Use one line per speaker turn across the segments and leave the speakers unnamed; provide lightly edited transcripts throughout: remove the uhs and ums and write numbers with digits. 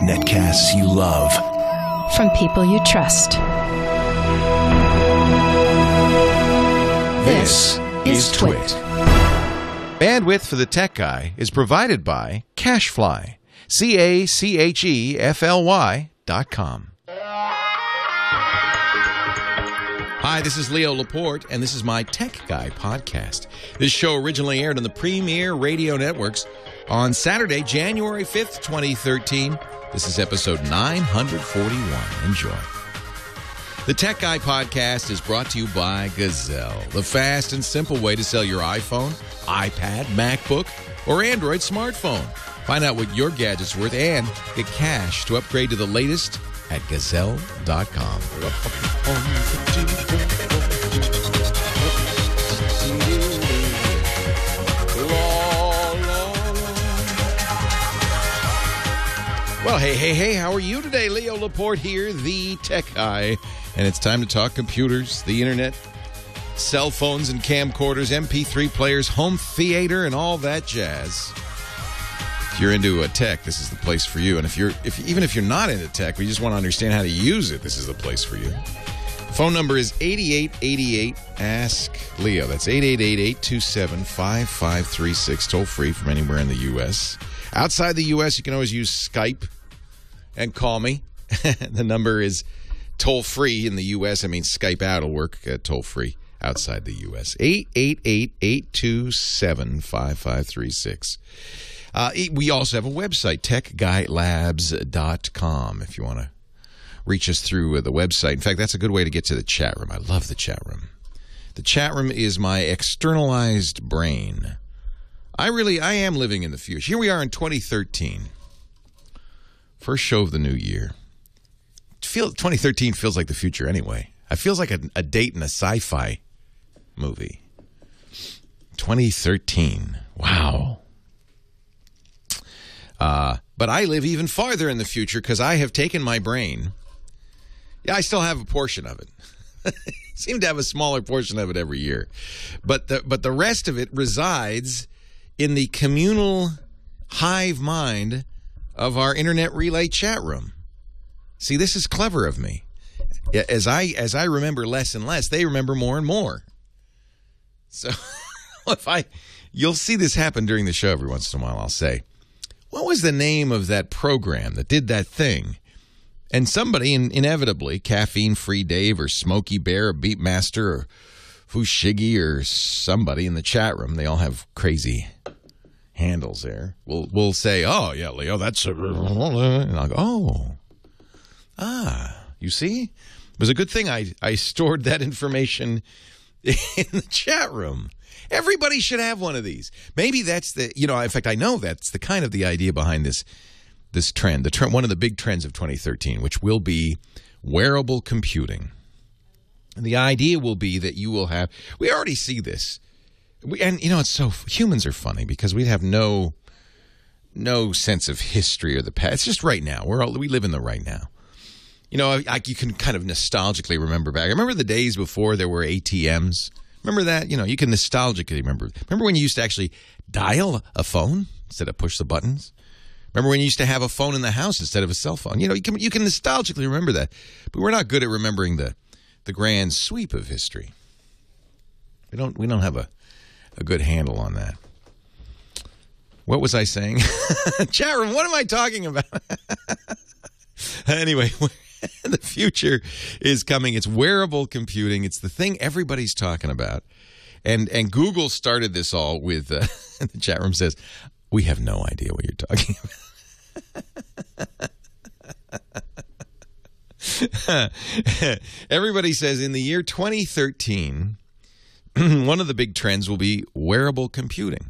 Netcasts you love.
From people you trust.
This is TWiT.
Bandwidth for the Tech Guy is provided by Cachefly. Cachefly.com. Hi, this is Leo Laporte, and this is my Tech Guy podcast. This show originally aired on the Premier Radio Networks on Saturday, January 5th, 2013. This is episode 941. Enjoy. The Tech Guy podcast is brought to you by Gazelle, the fast and simple way to sell your iPhone, iPad, MacBook, or Android smartphone. Find out what your gadget's worth and get cash to upgrade to the latest at Gazelle.com. Well, hey, how are you today? Leo Laporte here, the Tech Guy. And it's time to talk computers, the internet, cell phones and camcorders, MP3 players, home theater, and all that jazz. If you're into tech, this is the place for you. And even if you're not into tech, but you just want to understand how to use it, this is the place for you. Phone number is 8888-ASK-LEO. That's 888-827-5536, toll free from anywhere in the U.S. Outside the U.S., you can always use Skype and call me. The number is toll-free in the U.S. I mean, Skype out will work toll-free outside the U.S. 888-827-5536. We also have a website, techguylabs.com, if you want to reach us through the website. In fact, that's a good way to get to the chat room. I love the chat room. The chat room is my externalized brain. I am living in the future. Here we are in 2013. First show of the new year. 2013 feels like the future anyway. It feels like a date in a sci-fi movie. 2013. Wow. But I live even farther in the future because I have taken my brain. Yeah, I still have a portion of it. Seem to have a smaller portion of it every year. But the rest of it resides in the communal hive mind of our internet relay chat room. See, this is clever of me. As I remember less and less, they remember more and more. So you'll see this happen during the show every once in a while. I'll say, what was the name of that program that did that thing? And somebody, inevitably, Caffeine Free Dave or Smokey Bear or Beatmaster or Fushigi or somebody in the chat room, they all have crazy handles there. We'll say, oh, yeah, Leo, that's a... And I'll go, you see? It was a good thing I stored that information in the chat room. Everybody should have one of these. Maybe that's in fact, I know that's the kind of the idea behind this trend, one of the big trends of 2013, which will be wearable computing. And the idea will be that you will have, we already see this. Humans are funny because we have no sense of history or the past. It's just right now. We live in the right now. You can kind of nostalgically remember back. I remember the days before there were ATMs. Remember that? You can nostalgically remember. Remember when you used to actually dial a phone instead of push the buttons? Remember when you used to have a phone in the house instead of a cell phone? You can nostalgically remember that. But we're not good at remembering the grand sweep of history. We don't have a good handle on that. What was I saying? Chat room, what am I talking about? Anyway, the future is coming. It's wearable computing. It's the thing everybody's talking about. And Google started this all with, the chat room says, we have no idea what you're talking about. Everybody says in the year 2013, one of the big trends will be wearable computing.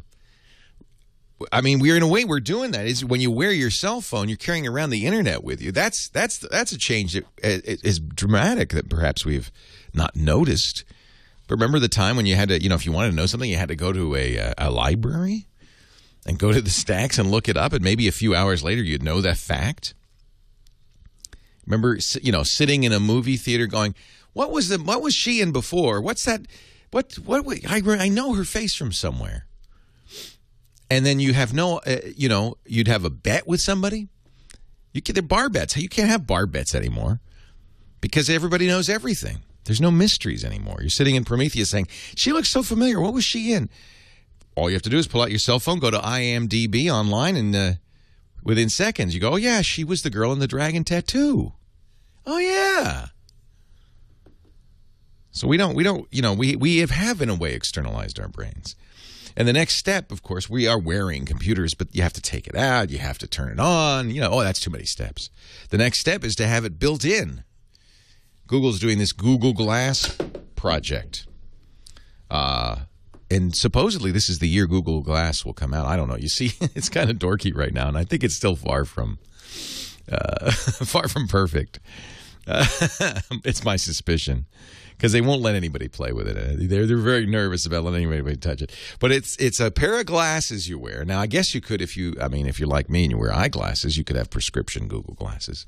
I mean, we're doing that. Is when you wear your cell phone, you're carrying around the internet with you. That's a change that is dramatic that perhaps we've not noticed. But remember the time when you had to, if you wanted to know something, you had to go to a library and go to the stacks and look it up, and maybe a few hours later you'd know that fact. Remember, sitting in a movie theater going, what was she in before? What's that? I know her face from somewhere. and then you have no, you'd have a bet with somebody. They're bar bets. You can't have bar bets anymore because everybody knows everything. There's no mysteries anymore. You're sitting in Prometheus saying, she looks so familiar. What was she in? All you have to do is pull out your cell phone, go to IMDb online, and within seconds you go, oh, yeah, she was the girl in the dragon tattoo. Oh, yeah. So we have in a way externalized our brains. And the next step, of course, we are wearing computers, but you have to take it out. You have to turn it on. That's too many steps. The next step is to have it built in. Google's doing this Google Glass project. And supposedly this is the year Google Glass will come out. I don't know. You see, it's kind of dorky right now, and I think it's still far from perfect. It's my suspicion. Because they won't let anybody play with it. They're very nervous about letting anybody touch it. But it's a pair of glasses you wear. Now, I guess you could, if you're like me and you wear eyeglasses, you could have prescription Google glasses.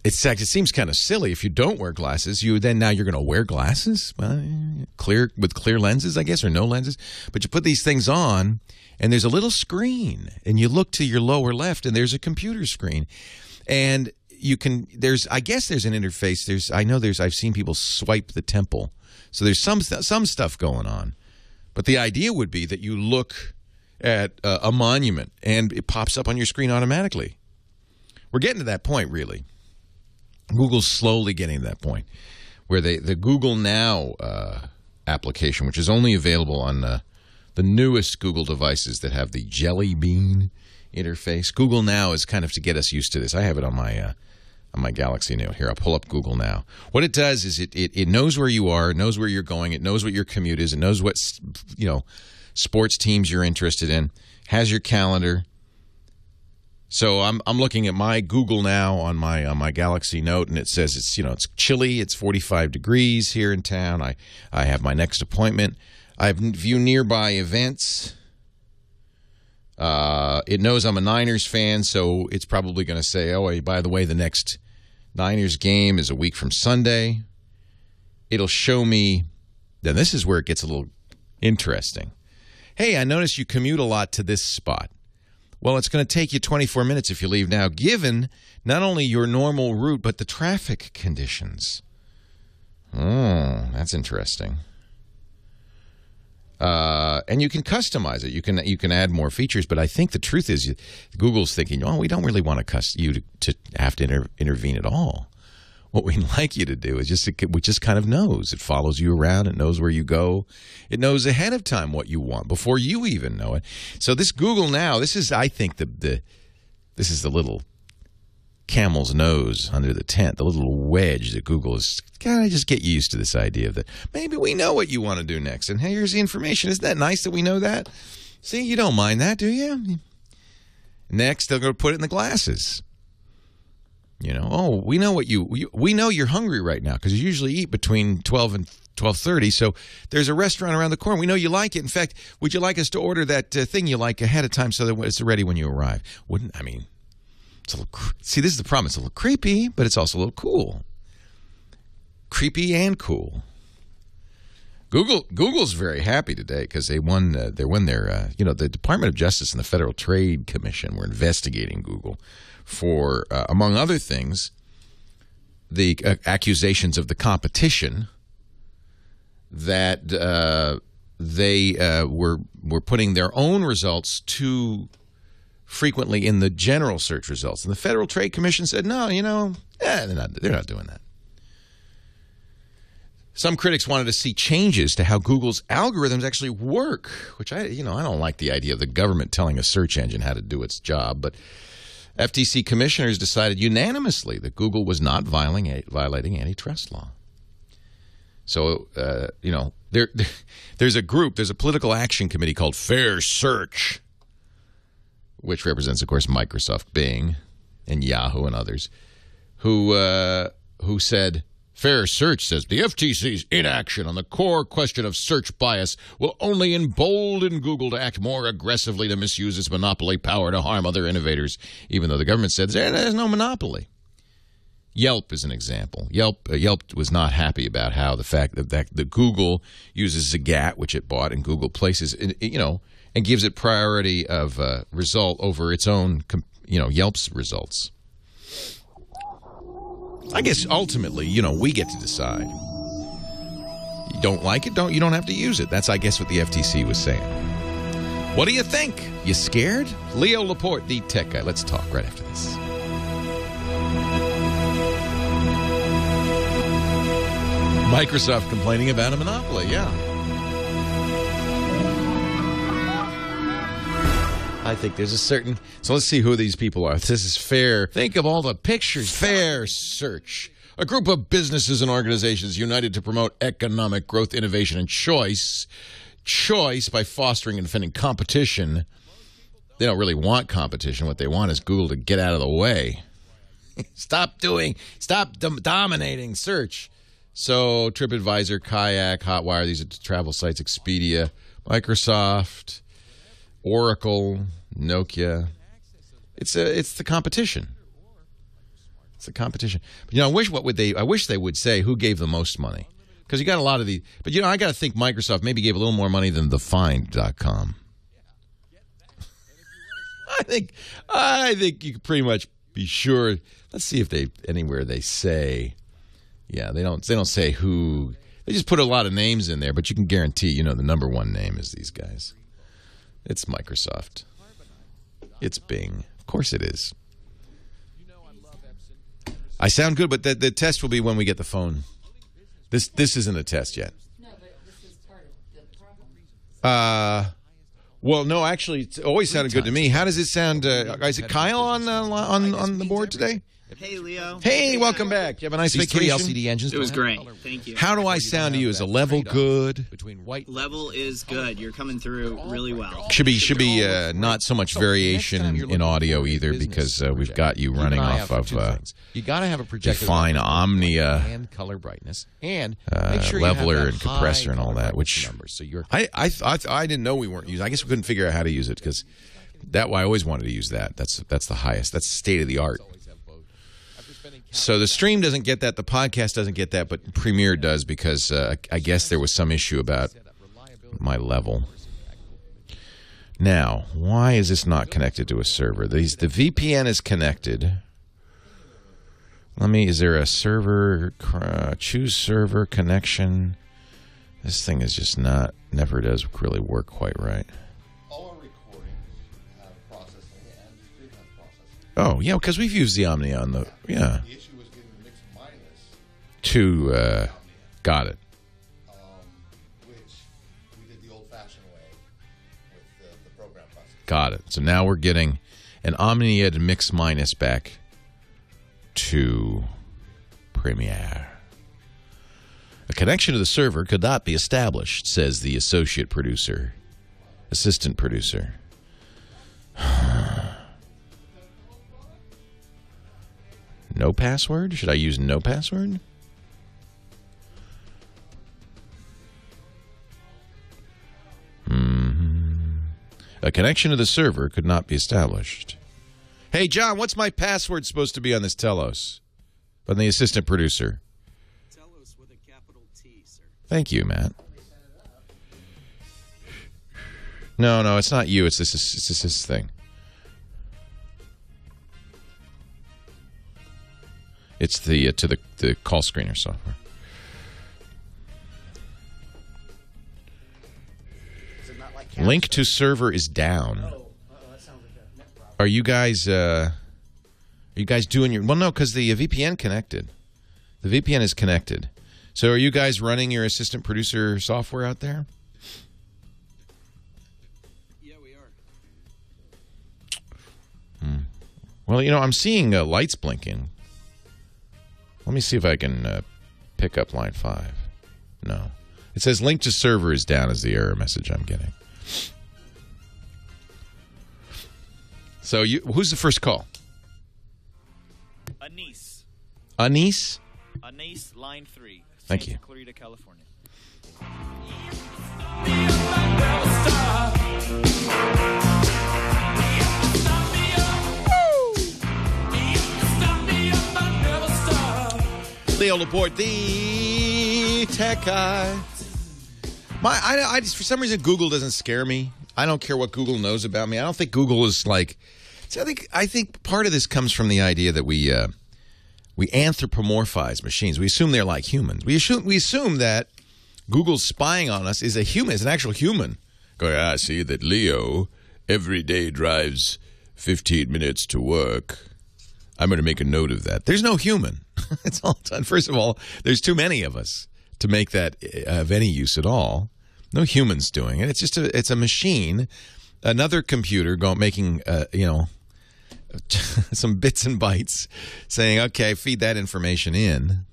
It seems kind of silly if you don't wear glasses. Now you're going to wear glasses, with clear lenses, I guess, or no lenses. But you put these things on, and there's a little screen, and you look to your lower left, and there's a computer screen, and I guess there's an interface. I've seen people swipe the temple. So there's some stuff going on. But the idea would be that you look at a monument and it pops up on your screen automatically. We're getting to that point, really. Google's slowly getting to that point where the Google Now application, which is only available on the newest Google devices that have the Jelly Bean interface. Google Now is kind of to get us used to this. I have it on my Galaxy Note. Here, I'll pull up Google Now. What it does is it knows where you are, it knows where you're going, it knows what your commute is, it knows what sports teams you're interested in, has your calendar. So I'm looking at my Google Now on my Galaxy Note, and it says it's chilly, it's 45 degrees here in town. I have my next appointment. I view nearby events. It knows I'm a Niners fan, so it's probably going to say, oh, by the way, the next Niners game is a week from Sunday. It'll show me, then this is where it gets a little interesting. Hey, I noticed you commute a lot to this spot. Well, it's going to take you 24 minutes if you leave now, given not only your normal route, but the traffic conditions. Oh, that's interesting. And you can customize it. You can add more features, but I think the truth is Google's thinking, oh, we don't really want you to have to intervene at all. What we'd like you to do is just kind of knows. It follows you around. It knows where you go. It knows ahead of time what you want before you even know it. So this Google Now, this is, I think, this is the little camel's nose under the tent, the little wedge that Google is kind of just get used to this idea that maybe we know what you want to do next. And hey, here's the information. Isn't that nice that we know that? See, you don't mind that, do you? Next, they'll go put it in the glasses. Oh, we know we know you're hungry right now because you usually eat between 12 and 12:30. So there's a restaurant around the corner. We know you like it. In fact, would you like us to order that thing you like ahead of time so that it's ready when you arrive? It's a little, see, this is the problem. It's a little creepy, but it's also a little cool. Creepy and cool. Google's very happy today because they won their the Department of Justice and the Federal Trade Commission were investigating Google for, among other things, the accusations of the competition that they were putting their own results too frequently in the general search results. And the Federal Trade Commission said, no, they're not doing that. Some critics wanted to see changes to how Google's algorithms actually work, which I don't like the idea of the government telling a search engine how to do its job. But FTC commissioners decided unanimously that Google was not violating antitrust law. So, there's a political action committee called Fair Search, which represents, of course, Microsoft, Bing, and Yahoo and others, who said, Fair Search says the FTC's inaction on the core question of search bias will only embolden Google to act more aggressively to misuse its monopoly power to harm other innovators, even though the government said there's no monopoly. Yelp is an example. Yelp was not happy about how the fact that Google uses Zagat, which it bought, and Google places, and and gives it priority of result over its own, Yelp's results. I guess ultimately, we get to decide. You don't like it, you don't have to use it. That's, I guess, what the FTC was saying. What do you think? You scared? Leo Laporte, the tech guy. Let's talk right after this. Microsoft complaining about a monopoly, yeah. I think there's a certain... So let's see who these people are. This is Fair. Think of all the pictures. Fair Search. A group of businesses and organizations united to promote economic growth, innovation, and choice. Choice by fostering and defending competition. They don't really want competition. What they want is Google to get out of the way. Stop dominating search. So TripAdvisor, Kayak, Hotwire, these are travel sites, Expedia, Microsoft, Oracle, Nokia. It's the competition. It's the competition. But, I wish they would say who gave the most money. Because you got a lot of these. But, I got to think Microsoft maybe gave a little more money than thefind.com. I think you could pretty much be sure. Let's see if anywhere they say. Yeah, they don't say who. They just put a lot of names in there, but you can guarantee, the number one name is these guys. It's Microsoft. It's Bing. Of course it is. I sound good, but the test will be when we get the phone. This isn't a test yet.
No, but this is part of the problem.
Well, no, actually, it's always sounded good to me. How does it sound? Is it Kyle on the board today?
Hey, Leo.
Hey, welcome back. You have a nice vacation?
LCD engines.
It was great. Thank you.
How do I sound to you? Is the level good?
Level is good. You're coming through really well.
Should be not so much variation in audio either, because we've got you running off of
you got to have a projector,
fine Omnia
and color brightness, and make sure
leveler and compressor and all that. Which
numbers, so you're
I didn't know we weren't using. I guess we couldn't figure out how to use it because I always wanted to use that. That's the highest. That's state of the art. So the stream doesn't get that, the podcast doesn't get that, but Premiere does because I guess there was some issue about my level. Now, why is this not connected to a server? The VPN is connected. Is there a server, choose server connection? This thing is just never does really work quite right.
All our recordings have processing and stream has processing.
Oh, yeah, because we've used the Omnia on the, yeah.
The issue was getting the mix minus
to, got it.
which we did the old-fashioned way with the program processing.
Got it. So now we're getting an Omnia to mix minus back to Premiere. A connection to the server could not be established, says the assistant producer. No password? Should I use no password? A connection to the server could not be established. Hey, John, what's my password supposed to be on this Telos? On the assistant producer.
Telos with a capital T, sir.
Thank you, Matt. No, it's not you. It's this thing. It's the call screener software. Link to server is down. Are you guys doing your... Well, no, because the VPN connected. The VPN is connected. So are you guys running your assistant producer software out there?
Yeah, we are.
Well, I'm seeing lights blinking. Let me see if I can pick up line 5. No. It says link to server is down is the error message I'm getting. So who's the first call?
Anise.
Anise?
Anise, line 3.
Thank you.
Santa Clarita, California.
Leo Laporte, the tech guy. I just, for some reason, Google doesn't scare me. I don't care what Google knows about me. I don't think Google is like. See, I think part of this comes from the idea that we anthropomorphize machines. We assume they're like humans. We assume that Google's spying on us is a human, is an actual human. Going, I see that Leo every day drives 15 minutes to work. I'm going to make a note of that. There's no human. It's all done. First of all, there's too many of us to make that of any use at all. No humans doing it. It's just it's a machine, another computer making some bits and bytes, saying, okay, feed that information in.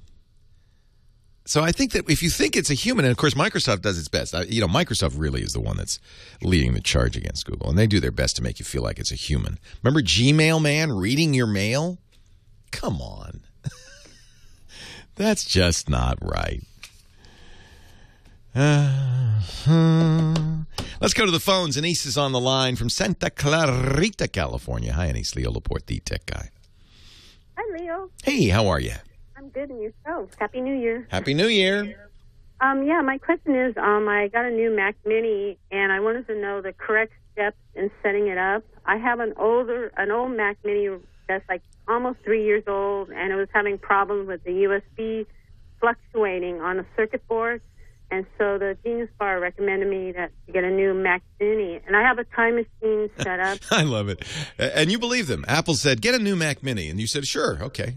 So I think that if you think it's a human, and of course Microsoft does its best. Microsoft really is the one that's leading the charge against Google, and they do their best to make you feel like it's a human. Remember Gmail Man reading your mail? Come on. That's just not right. Let's go to the phones. Anise is on the line from Santa Clarita, California. Hi, Anise. Leo Laporte, the tech guy.
Hi, Leo.
Hey, how are you?
I'm good, and yourself? Happy New Year.
Happy New Year.
Yeah, my question is, I got a new Mac Mini, and I wanted to know the correct steps in setting it up. I have an old Mac Mini that's like almost 3 years old, and it was having problems with the USB fluctuating on the circuit board. And so the Genius Bar recommended me to get a new Mac Mini. And I have a time machine set up.
I love it. And you believe them. Apple said, get a new Mac Mini. And you said, sure, okay.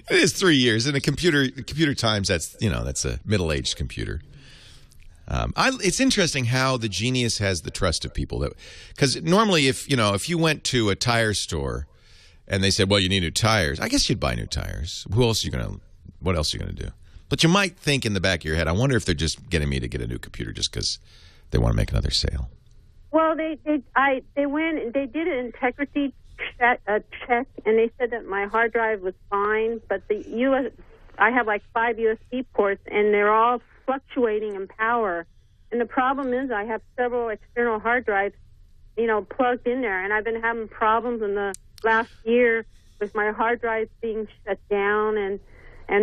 It is 3 years. In computer times, that's a middle-aged computer. It's interesting how the Genius has the trust of people. Because normally if you went to a tire store and they said, well, you need new tires, I guess you'd buy new tires. What else are you going to do? But you might think in the back of your head, I wonder if they're just getting me to get a new computer just because they want to make another sale.
Well, they went and they did an integrity check, and they said that my hard drive was fine, but I have like 5 USB ports, and they're all fluctuating in power. And the problem is I have several external hard drives, plugged in there, and I've been having problems in the last year with my hard drives being shut down, and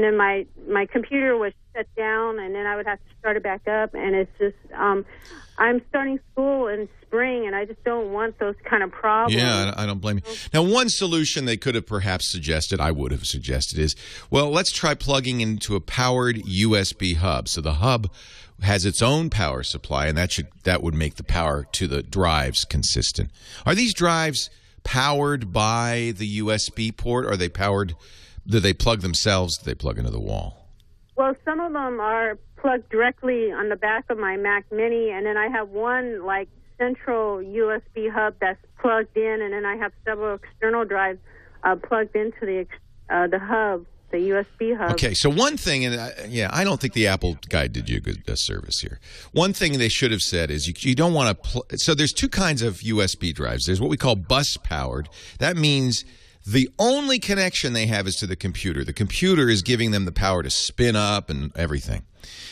then my computer was shut down, and then I would have to start it back up, and it's just I'm starting school in spring, and I just don't want those kind of problems.
Yeah, I don't blame you. Now, one solution they could have perhaps suggested, I would have suggested, is, well, let's try plugging into a powered USB hub. So the hub has its own power supply, and that would make the power to the drives consistent. Are these drives powered by the USB port, or are they powered? Do they plug themselves? Do they plug into the wall?
Well, some of them are plugged directly on the back of my Mac Mini, and then I have one like central USB hub that's plugged in, and then I have several external drives plugged into the hub, the USB hub. Okay,
so one thing, and I don't think the Apple guy did you a good service here. One thing they should have said is you don't want to. So there's two kinds of USB drives. There's what we call bus powered. That means the only connection they have is to the computer. The computer is giving them the power to spin up and everything.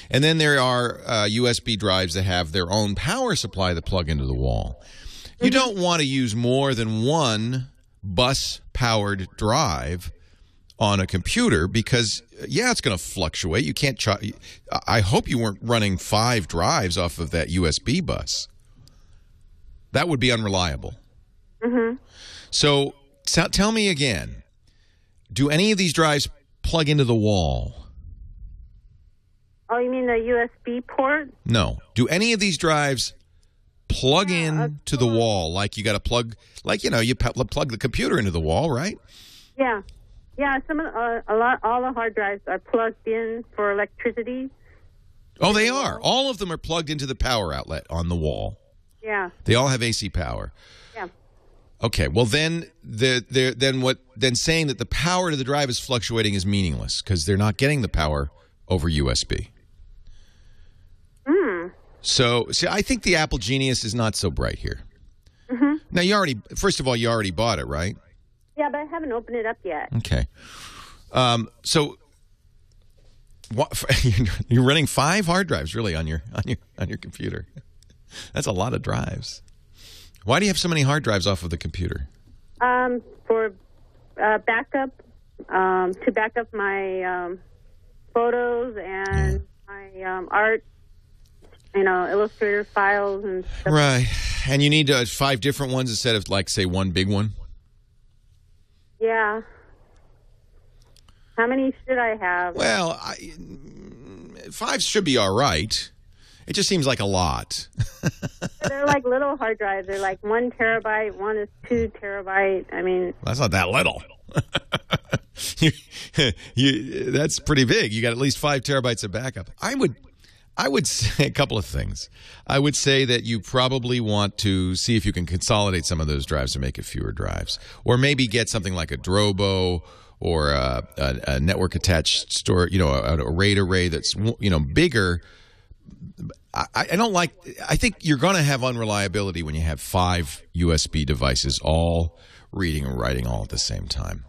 And then there are USB drives that have their own power supply that plug into the wall. You don't want to use more than one bus-powered drive on a computer because, it's going to fluctuate. You can't. I hope you weren't running 5 drives off of that USB bus. That would be unreliable.
Mm-hmm.
So tell me again, do any of these drives plug into the wall?
Oh, you mean the USB port?
No. Do any of these drives plug in to the wall? Like you got to plug, you plug the computer into the wall, right?
Yeah. Yeah, all the hard drives are plugged in for electricity.
Oh, they are. All of them are plugged into the power outlet on the wall.
Yeah.
They all have AC power.
Yeah.
Okay, well then saying that the power to the drive is fluctuating is meaningless because they're not getting the power over USB. So, see, I think the Apple Genius is not so bright here.
Mm-hmm.
Now, first of all, you already bought it, right?
Yeah, but I haven't opened it up yet.
Okay. So, you're running 5 hard drives really on your computer. That's a lot of drives. Why do you have so many hard drives off of the computer?
For backup, to back up my photos and my art Illustrator files and stuff.
Right. And you need 5 different ones instead of, like, say, one big one?
Yeah. How many should I have?
Well, 5 should be all right. It just seems like a lot.
They're like little hard drives. They're like 1 terabyte. One is 2 terabyte. I mean,
That's not that little. That's pretty big. You got at least 5 terabytes of backup. I would say a couple of things. I would say that you probably want to see if you can consolidate some of those drives to make it fewer drives, or maybe get something like a Drobo or a network attached store, an RAID array that's bigger. I don't like. I think you're going to have unreliability when you have 5 USB devices all reading and writing all at the same time.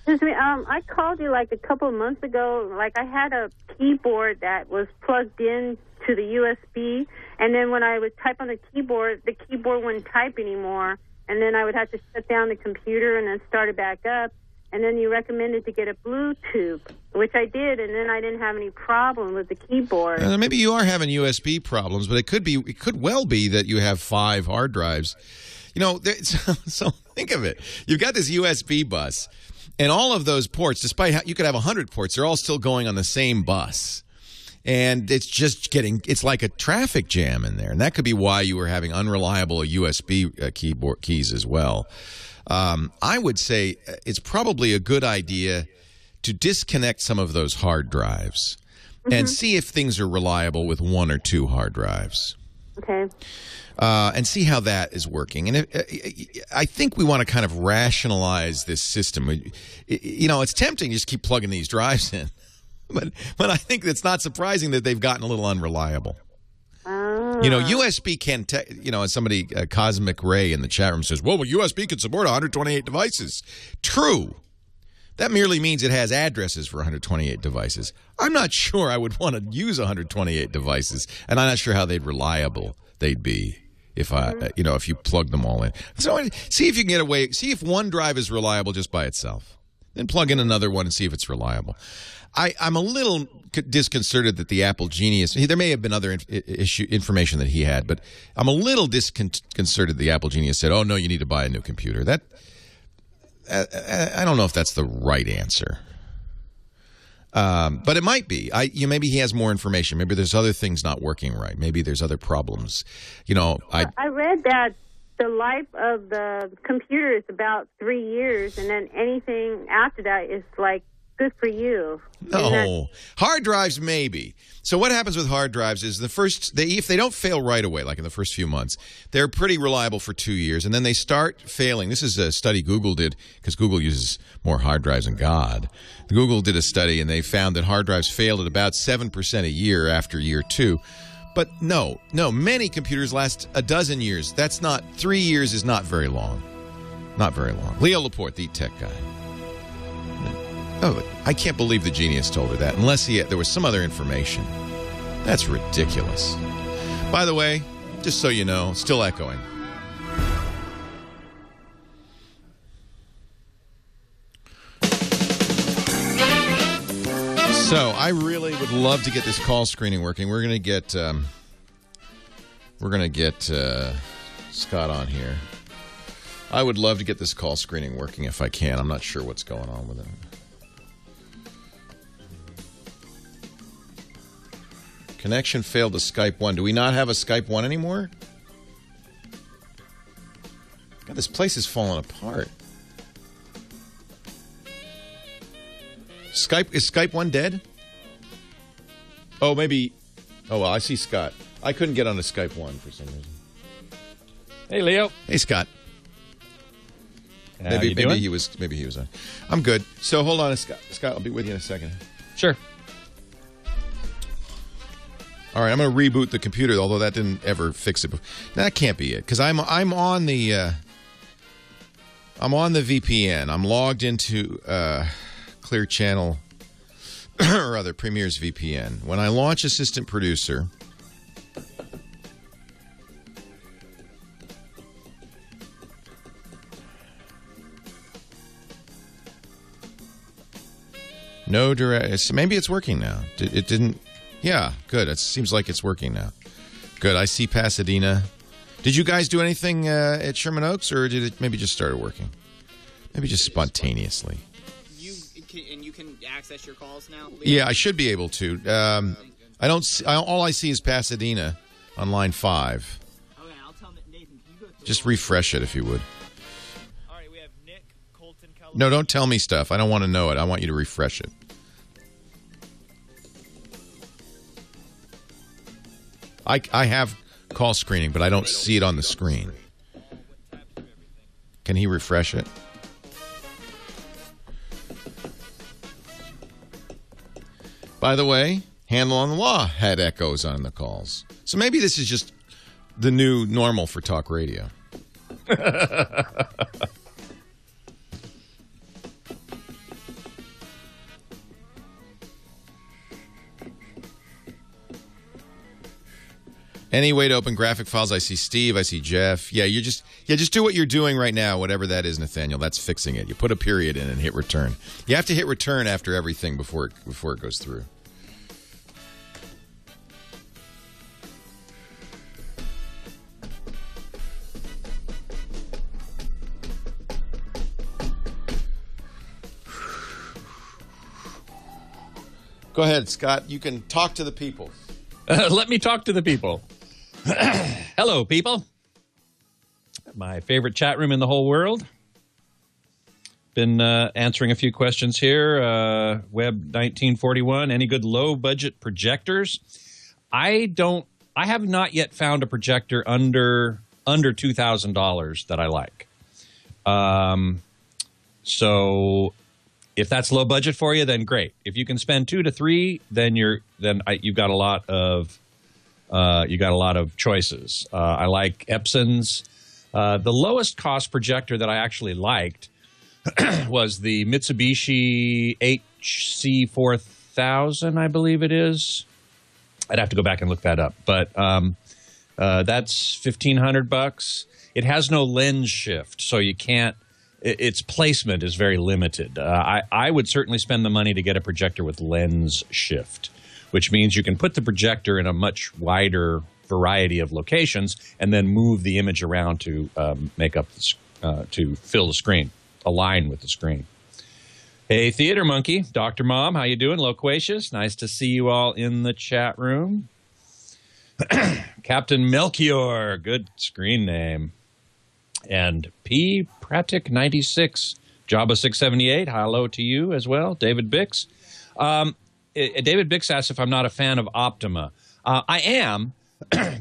Excuse me, I called you like a couple of months ago. Like I had a keyboard that was plugged in to the USB, and then when I would type on the keyboard wouldn't type anymore, and then I would have to shut down the computer and then start it back up. And then you recommended to get a Bluetooth, which I did, and then I didn't have any problem with the keyboard.
Maybe you are having USB problems, but it could well be that you have 5 hard drives. So think of it. You've got this USB bus, and all of those ports, despite how you could have 100 ports, they're all still going on the same bus. And it's like a traffic jam in there. And that could be why you were having unreliable USB keyboard keys as well. I would say it's probably a good idea to disconnect some of those hard drives and see if things are reliable with 1 or 2 hard drives.
Okay.
And see how that is working. And I think we want to kind of rationalize this system. It's tempting to just keep plugging these drives in. But I think it's not surprising that they've gotten a little unreliable. USB can, as somebody, Cosmic Ray in the chat room says, well, USB can support 128 devices. True. That merely means it has addresses for 128 devices. I'm not sure I would want to use 128 devices, and I'm not sure how reliable they'd be if if you plug them all in. So see if you can get away. See if one drive is reliable just by itself. Then plug in another one and see if it's reliable. I'm a little disconcerted that the Apple Genius, there may have been other information that he had, but I'm a little disconcerted the Apple Genius said, oh, no, you need to buy a new computer. I don't know if that's the right answer. But it might be. Maybe he has more information. Maybe there's other things not working right. Maybe there's other problems.
I read that the life of the computer is about 3 years, and then anything after that is like good for you.
No. Hard drives, maybe. So what happens with hard drives is if they don't fail right away, like in the first few months, they're pretty reliable for 2 years, and then they start failing. This is a study Google did, because Google uses more hard drives than God. Google did a study, and they found that hard drives failed at about 7% a year after year 2. But no, many computers last a dozen years. 3 years is not very long. Not very long. Leo Laporte, the tech guy. Oh, I can't believe the Genius told her that, unless there was some other information. That's ridiculous. By the way, just so you know, still echoing. So I really would love to get this call screening working. We're gonna get Scott on here. I would love to get this call screening working if I can. I'm not sure what's going on with it. Connection failed to Skype 1. Do we not have a Skype 1 anymore? God, this place is falling apart. Is Skype 1 dead? Oh, maybe. Oh, well, I see Scott. I couldn't get onto Skype 1 for some reason.
Hey, Leo.
Hey, Scott. Maybe he was on. I'm good. So hold on, Scott. Scott, I'll be with you in a second.
Sure.
All right, I'm going to reboot the computer, although that didn't ever fix it. That can't be it, because I'm on the VPN. I'm logged into Clear Channel, or rather Premier's VPN. When I launch Assistant Producer, no direct. Maybe it's working now. It didn't. Yeah, good. It seems like it's working now. Good. I see Pasadena. Did you guys do anything at Sherman Oaks, or did it maybe just started working? Maybe just spontaneously.
You can access your calls now? Leo?
Yeah, I should be able to. I don't. All I see is Pasadena on line 5.
Okay, I'll tell Nathan. Can you go through
Just refresh it if you would.
All right, we have Nick, Colton, California.
No, don't tell me stuff. I don't want to know it. I want you to refresh it. I have call screening, but I don't see it on the screen. Can he refresh it? By the way, Handle on the Law had echoes on the calls. So maybe this is just the new normal for talk radio. Any way to open graphic files? I see Steve. I see Jeff. Yeah, just do what you're doing right now, whatever that is, Nathaniel. That's fixing it. You put a period in and hit return. You have to hit return after everything before it goes through. Go ahead, Scott. You can talk to the people.
Let me talk to the people. Hello, people. My favorite chat room in the whole world. Been answering a few questions here. Web 1941. Any good low-budget projectors? I have not yet found a projector under $2,000 that I like. So if that's low budget for you, then great. If you can spend 2 to 3, then you've got a lot of choices. I like Epson's. The lowest cost projector that I actually liked was the Mitsubishi HC4000, I believe it is. I'd have to go back and look that up, but that's $1,500. It has no lens shift, so you can't. Its placement is very limited. I would certainly spend the money to get a projector with lens shift, which means you can put the projector in a much wider variety of locations and then move the image around to to fill the screen, align with the screen. Hey, Theater Monkey, Dr. Mom, how you doing? Loquacious, nice to see you all in the chat room. Captain Melchior, good screen name. And P. Pratic 96, Jabba 678, hello to you as well. David Bix. David Bix asks if I'm not a fan of Optima. I am,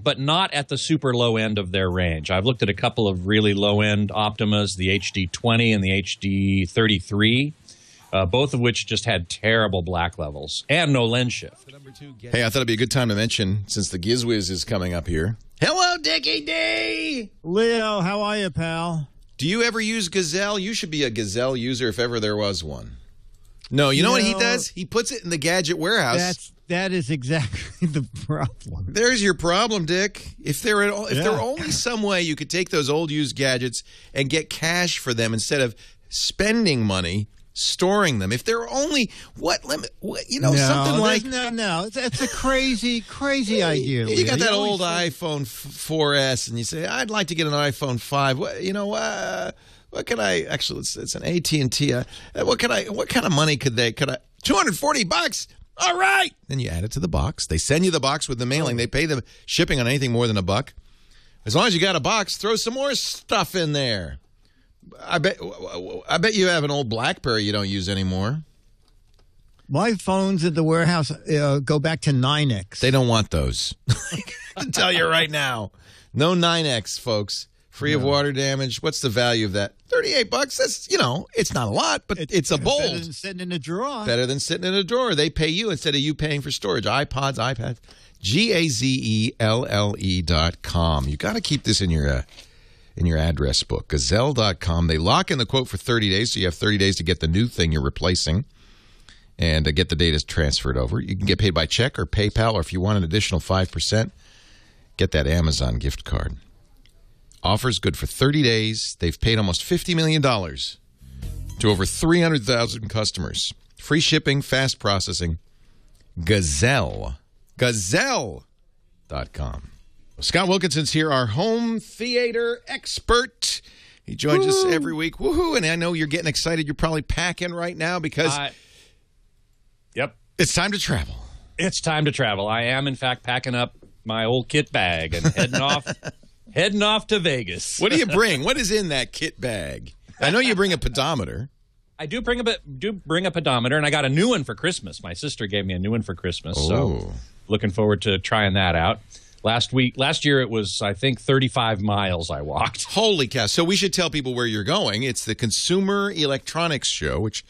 but not at the super low end of their range. I've looked at a couple of really low-end Optimas, the HD20 and the HD33, both of which just had terrible black levels and no lens shift.
Hey, I thought it'd be a good time to mention, since the GizWiz is coming up here. Hello, Dickie D!
Leo, how are you, pal?
Do you ever use Gazelle? You should be a Gazelle user if ever there was one. No, you know what he does? He puts it in the gadget warehouse.
That is exactly the problem.
There's your problem, Dick. If there were only some way you could take those old used gadgets and get cash for them instead of spending money storing them. If there were only something like
it's a crazy idea.
You got that old iPhone 4S, and you say, "I'd like to get an iPhone 5." What can I actually? It's an AT&T. What kind of money could I? $240. All right. Then you add it to the box. They send you the box with the mailing. They pay the shipping on anything more than $1. As long as you got a box, throw some more stuff in there. I bet you have an old BlackBerry you don't use anymore.
My phones at the warehouse go back to 9X.
They don't want those. I'll tell you right now. No 9X, folks. Free of water damage. What's the value of that? $38. That's, it's not a lot, but it's a bold.
Better than sitting in a drawer.
Better than sitting in a drawer. They pay you instead of you paying for storage. iPods, iPads. GAZELLE.com. You got to keep this in your address book. Gazelle.com. They lock in the quote for 30 days, so you have 30 days to get the new thing you're replacing and get the data transferred over. You can get paid by check or PayPal, or if you want an additional 5%, get that Amazon gift card. Offer's good for 30 days. They've paid almost $50 million to over 300,000 customers. Free shipping, fast processing. Gazelle. Gazelle.com. Scott Wilkinson's here, our home theater expert. He joins us every week. Woohoo! And I know you're getting excited. You're probably packing right now because
Yep.
It's time to travel.
It's time to travel. I am, in fact, packing up my old kit bag and heading off to Vegas.
What do you bring? What is in that kit bag? I know you bring a pedometer.
I do bring a pedometer, and I got a new one for Christmas. My sister gave me a new one for Christmas, so looking forward to trying that out. Last year it was, I think, 35 miles I walked.
Holy cow. So we should tell people where you're going. It's the Consumer Electronics Show, which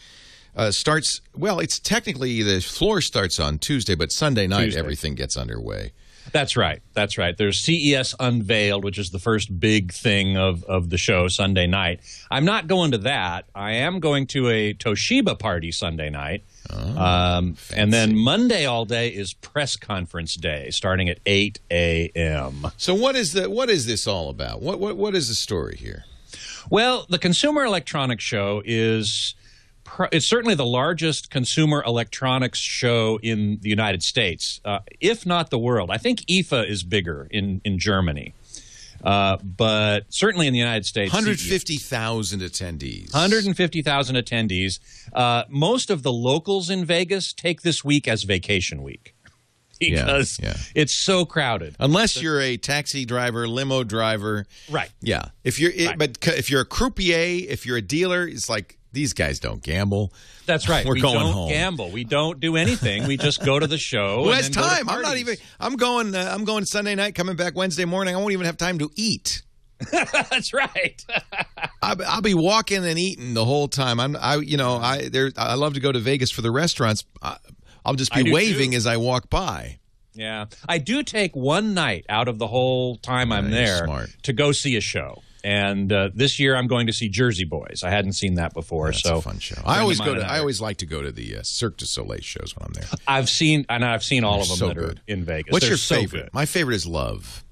starts, well, it's technically, the floor starts on Tuesday, but Sunday night everything gets underway.
That's right. That's right. There's CES Unveiled, which is the first big thing of the show Sunday night. I'm not going to that. I am going to a Toshiba party Sunday night. And then Monday all day is press conference day, starting at 8 a.m.
So what is this all about? What is the story here?
Well, the Consumer Electronics Show is it's certainly the largest consumer electronics show in the United States, if not the world. I think IFA is bigger in Germany. But certainly in the United States,
150,000 attendees.
150,000 attendees. Most of the locals in Vegas take this week as vacation week because it's so crowded.
Unless you're a taxi driver, limo driver,
right?
Yeah. If you're, but if you're a croupier, if you're a dealer, it's like these guys don't gamble.
That's right.
We
don't
home.
Gamble. We don't do anything. We just go to the show.
Who has time? I'm not even. I'm going Sunday night, coming back Wednesday morning. I won't even have time to eat.
That's right.
I'll be walking and eating the whole time. I love to go to Vegas for the restaurants. I'll just be waving as I walk by.
Yeah, I do take one night out of the whole time I'm there to go see a show. And this year I'm going to see Jersey Boys. I hadn't seen that before.
That's a fun show. I always like to go to the Cirque du Soleil shows when I'm there.
I've seen all of them that are in Vegas.
What's your favorite? My favorite is Love.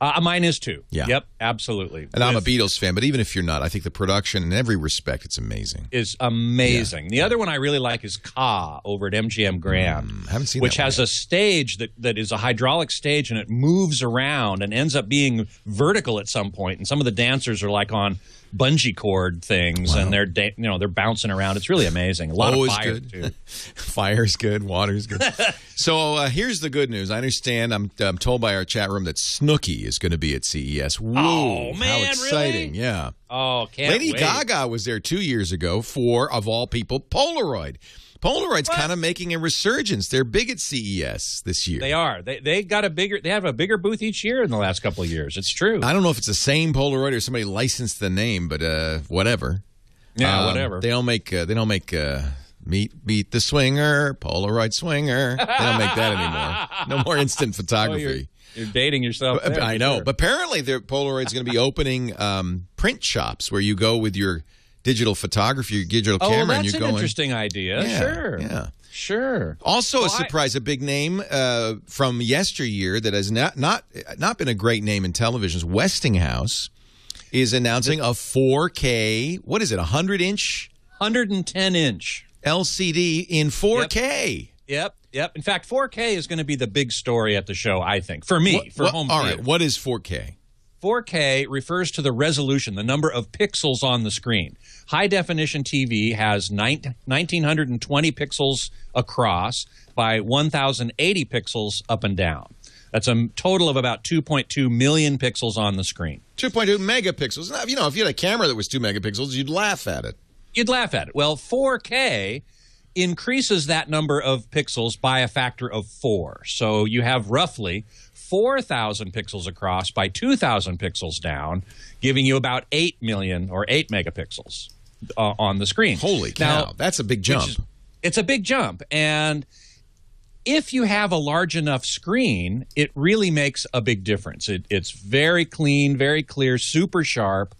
Mine is too.
Yeah.
Yep, absolutely.
And I'm a Beatles fan, but even if you're not, I think the production in every respect, it's amazing.
Is amazing. Yeah. The other one I really like is Ka over at MGM Grand.
Haven't seen
which
that
has a stage that is a hydraulic stage, and it moves around and ends up being vertical at some point. And some of the dancers are like on bungee cord things, and they're bouncing around. It's really amazing. A lot of fire too.
Fire's good. Water's good. So here's the good news. I understand. I'm told by our chat room that Snooki is going to be at CES. Whoa!
Oh man,
how exciting!
Really?
Yeah.
Oh, can't
Lady
wait.
Gaga was there 2 years ago for, of all people, Polaroid. Polaroid's kind of making a resurgence. They're big at CES this year.
They are. They have a bigger booth each year in the last couple of years. It's true.
I don't know if it's the same Polaroid or somebody licensed the name, but whatever.
Yeah, whatever.
They don't make Meet the Swinger, Polaroid Swinger. They don't make that anymore. No more instant photography.
You're dating yourself there,
I know. Sure. But apparently Polaroid's going to be opening print shops where you go with your digital photography, your digital camera, and you're going.
That's an interesting idea.
Yeah,
sure.
Yeah.
Sure.
Also a surprise, a big name from yesteryear that has not been a great name in television. Westinghouse is announcing a 4K, what is it, 100-inch?
110-inch.
LCD in 4K.
Yep. In fact, 4K is going to be the big story at the show, I think, for me, for home
All
view.
right, what is 4K?
4K refers to the resolution, the number of pixels on the screen. High-definition TV has 1,920 pixels across by 1,080 pixels up and down. That's a total of about 2.2 million pixels on the screen.
2.2 megapixels. Now, if you had a camera that was 2 megapixels, you'd laugh at it.
You'd laugh at it. Well, 4K increases that number of pixels by a factor of 4. So you have roughly 4,000 pixels across by 2,000 pixels down, giving you about 8 million or 8 megapixels on the screen.
Holy cow. Now, that's a big jump.
It's a big jump. And if you have a large enough screen, it really makes a big difference. It's very clean, very clear, super sharp.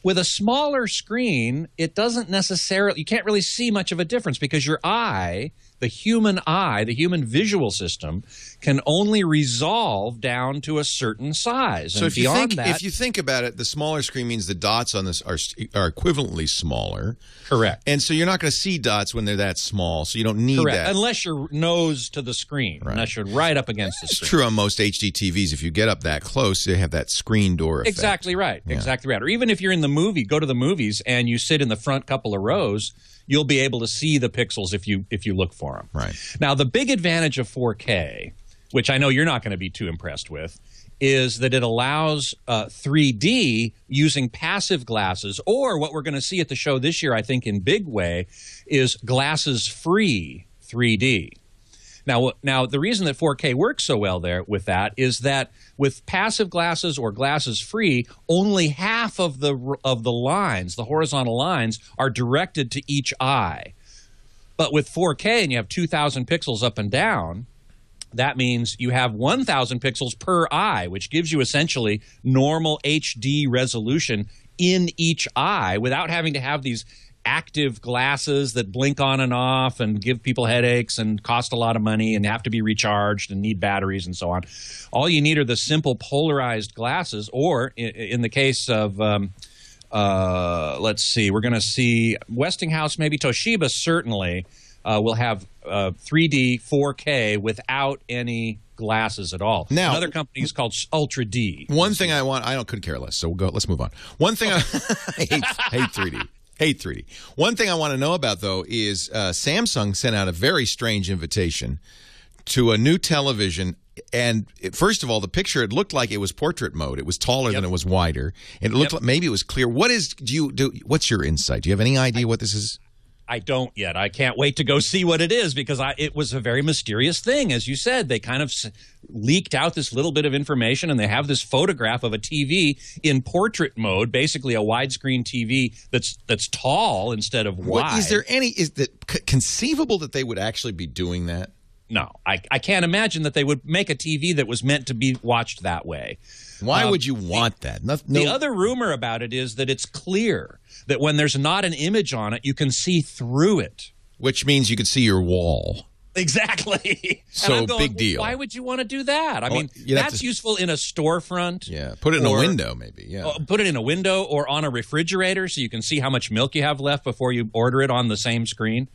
With a smaller screen, it doesn't necessarily, you can't really see much of a difference because your eye the human eye, the human visual system, can only resolve down to a certain size.
So
and
if you think about it, the smaller screen means the dots on this are equivalently smaller.
Correct.
And so you're not going to see dots when they're that small, so you don't need that.
Unless you're nose to the screen, unless you're right up against the screen.
It's true on most HD TVs. If you get up that close, they have that screen door effect.
Exactly right.
Yeah.
Exactly right. Or even if you're in the movie, go to the movies, and you sit in the front couple of rows, you'll be able to see the pixels if you look for them.
Right.
Now, the big advantage of 4K, which I know you're not going to be too impressed with, is that it allows 3D using passive glasses, or what we're going to see at the show this year, I think in big way, is glasses-free 3D. Now, the reason that 4K works so well there with that is that with passive glasses or glasses-free, only half of the lines, the horizontal lines, are directed to each eye. But with 4K, and you have 2,000 pixels up and down, that means you have 1,000 pixels per eye, which gives you essentially normal HD resolution in each eye without having to have these active glasses that blink on and off and give people headaches and cost a lot of money and have to be recharged and need batteries and so on. All you need are the simple polarized glasses, or in the case of, let's see, we're going to see Westinghouse, maybe Toshiba certainly will have 3D 4K without any glasses at all.
Now,
another company is called Ultra D.
One thing I couldn't care less, so let's move on. One thing I hate 3D. Hate 3D. One thing I want to know about, though, is Samsung sent out a very strange invitation to a new television. And first of all, the picture, it looked like it was portrait mode. It was taller than it was wider. And it looked like maybe it was clear. What's your insight? Do you have any idea what this is?
I don't yet. I can't wait to go see what it is, because it was a very mysterious thing. As you said, they kind of leaked out this little bit of information, and they have this photograph of a TV in portrait mode, basically a widescreen TV that's tall instead of wide.
Is it conceivable that they would actually be doing that?
No, I can't imagine that they would make a TV that was meant to be watched that way.
Why would you want that?
The other rumor about it is that it's clear that when there's not an image on it, you can see through it.
Which means you can see your wall.
Exactly.
So
and I'm going,
big deal.
Why would you want to do that? I mean, that's useful in a storefront.
Yeah, put it in a window maybe. Yeah,
put it in a window or on a refrigerator so you can see how much milk you have left before you order it on the same screen.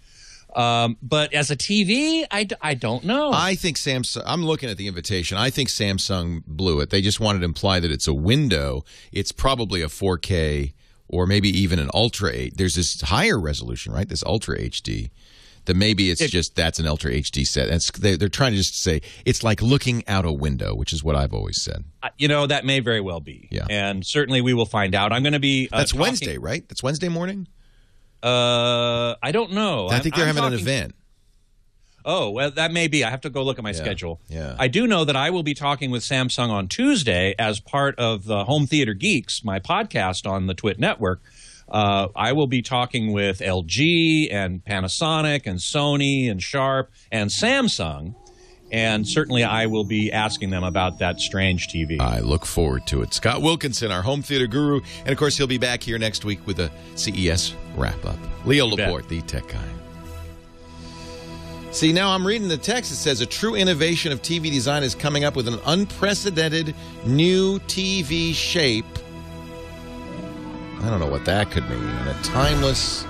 But as a TV, I don't know.
I think Samsung, I'm looking at the invitation. I think Samsung blew it. They just wanted to imply that it's a window. It's probably a 4K or maybe even an Ultra 8. There's this higher resolution, right? This Ultra HD. That maybe that's an Ultra HD set. They're trying to just say it's like looking out a window, which is what I've always said.
That may very well be.
Yeah.
And certainly we will find out. I'm going to be
That's Wednesday, right? That's Wednesday morning?
I don't know.
I think they're having an event.
Oh, well, that may be. I have to go look at my schedule.
Yeah.
I do know that I will be talking with Samsung on Tuesday as part of the Home Theater Geeks, my podcast on the TWiT network. I will be talking with LG and Panasonic and Sony and Sharp and Samsung. And certainly I will be asking them about that strange TV.
I look forward to it. Scott Wilkinson, our home theater guru. And, of course, he'll be back here next week with a CES wrap-up. Leo Laporte, the tech guy. See, now I'm reading the text. It says, a true innovation of TV design is coming up with an unprecedented new TV shape. I don't know what that could mean. And a timeless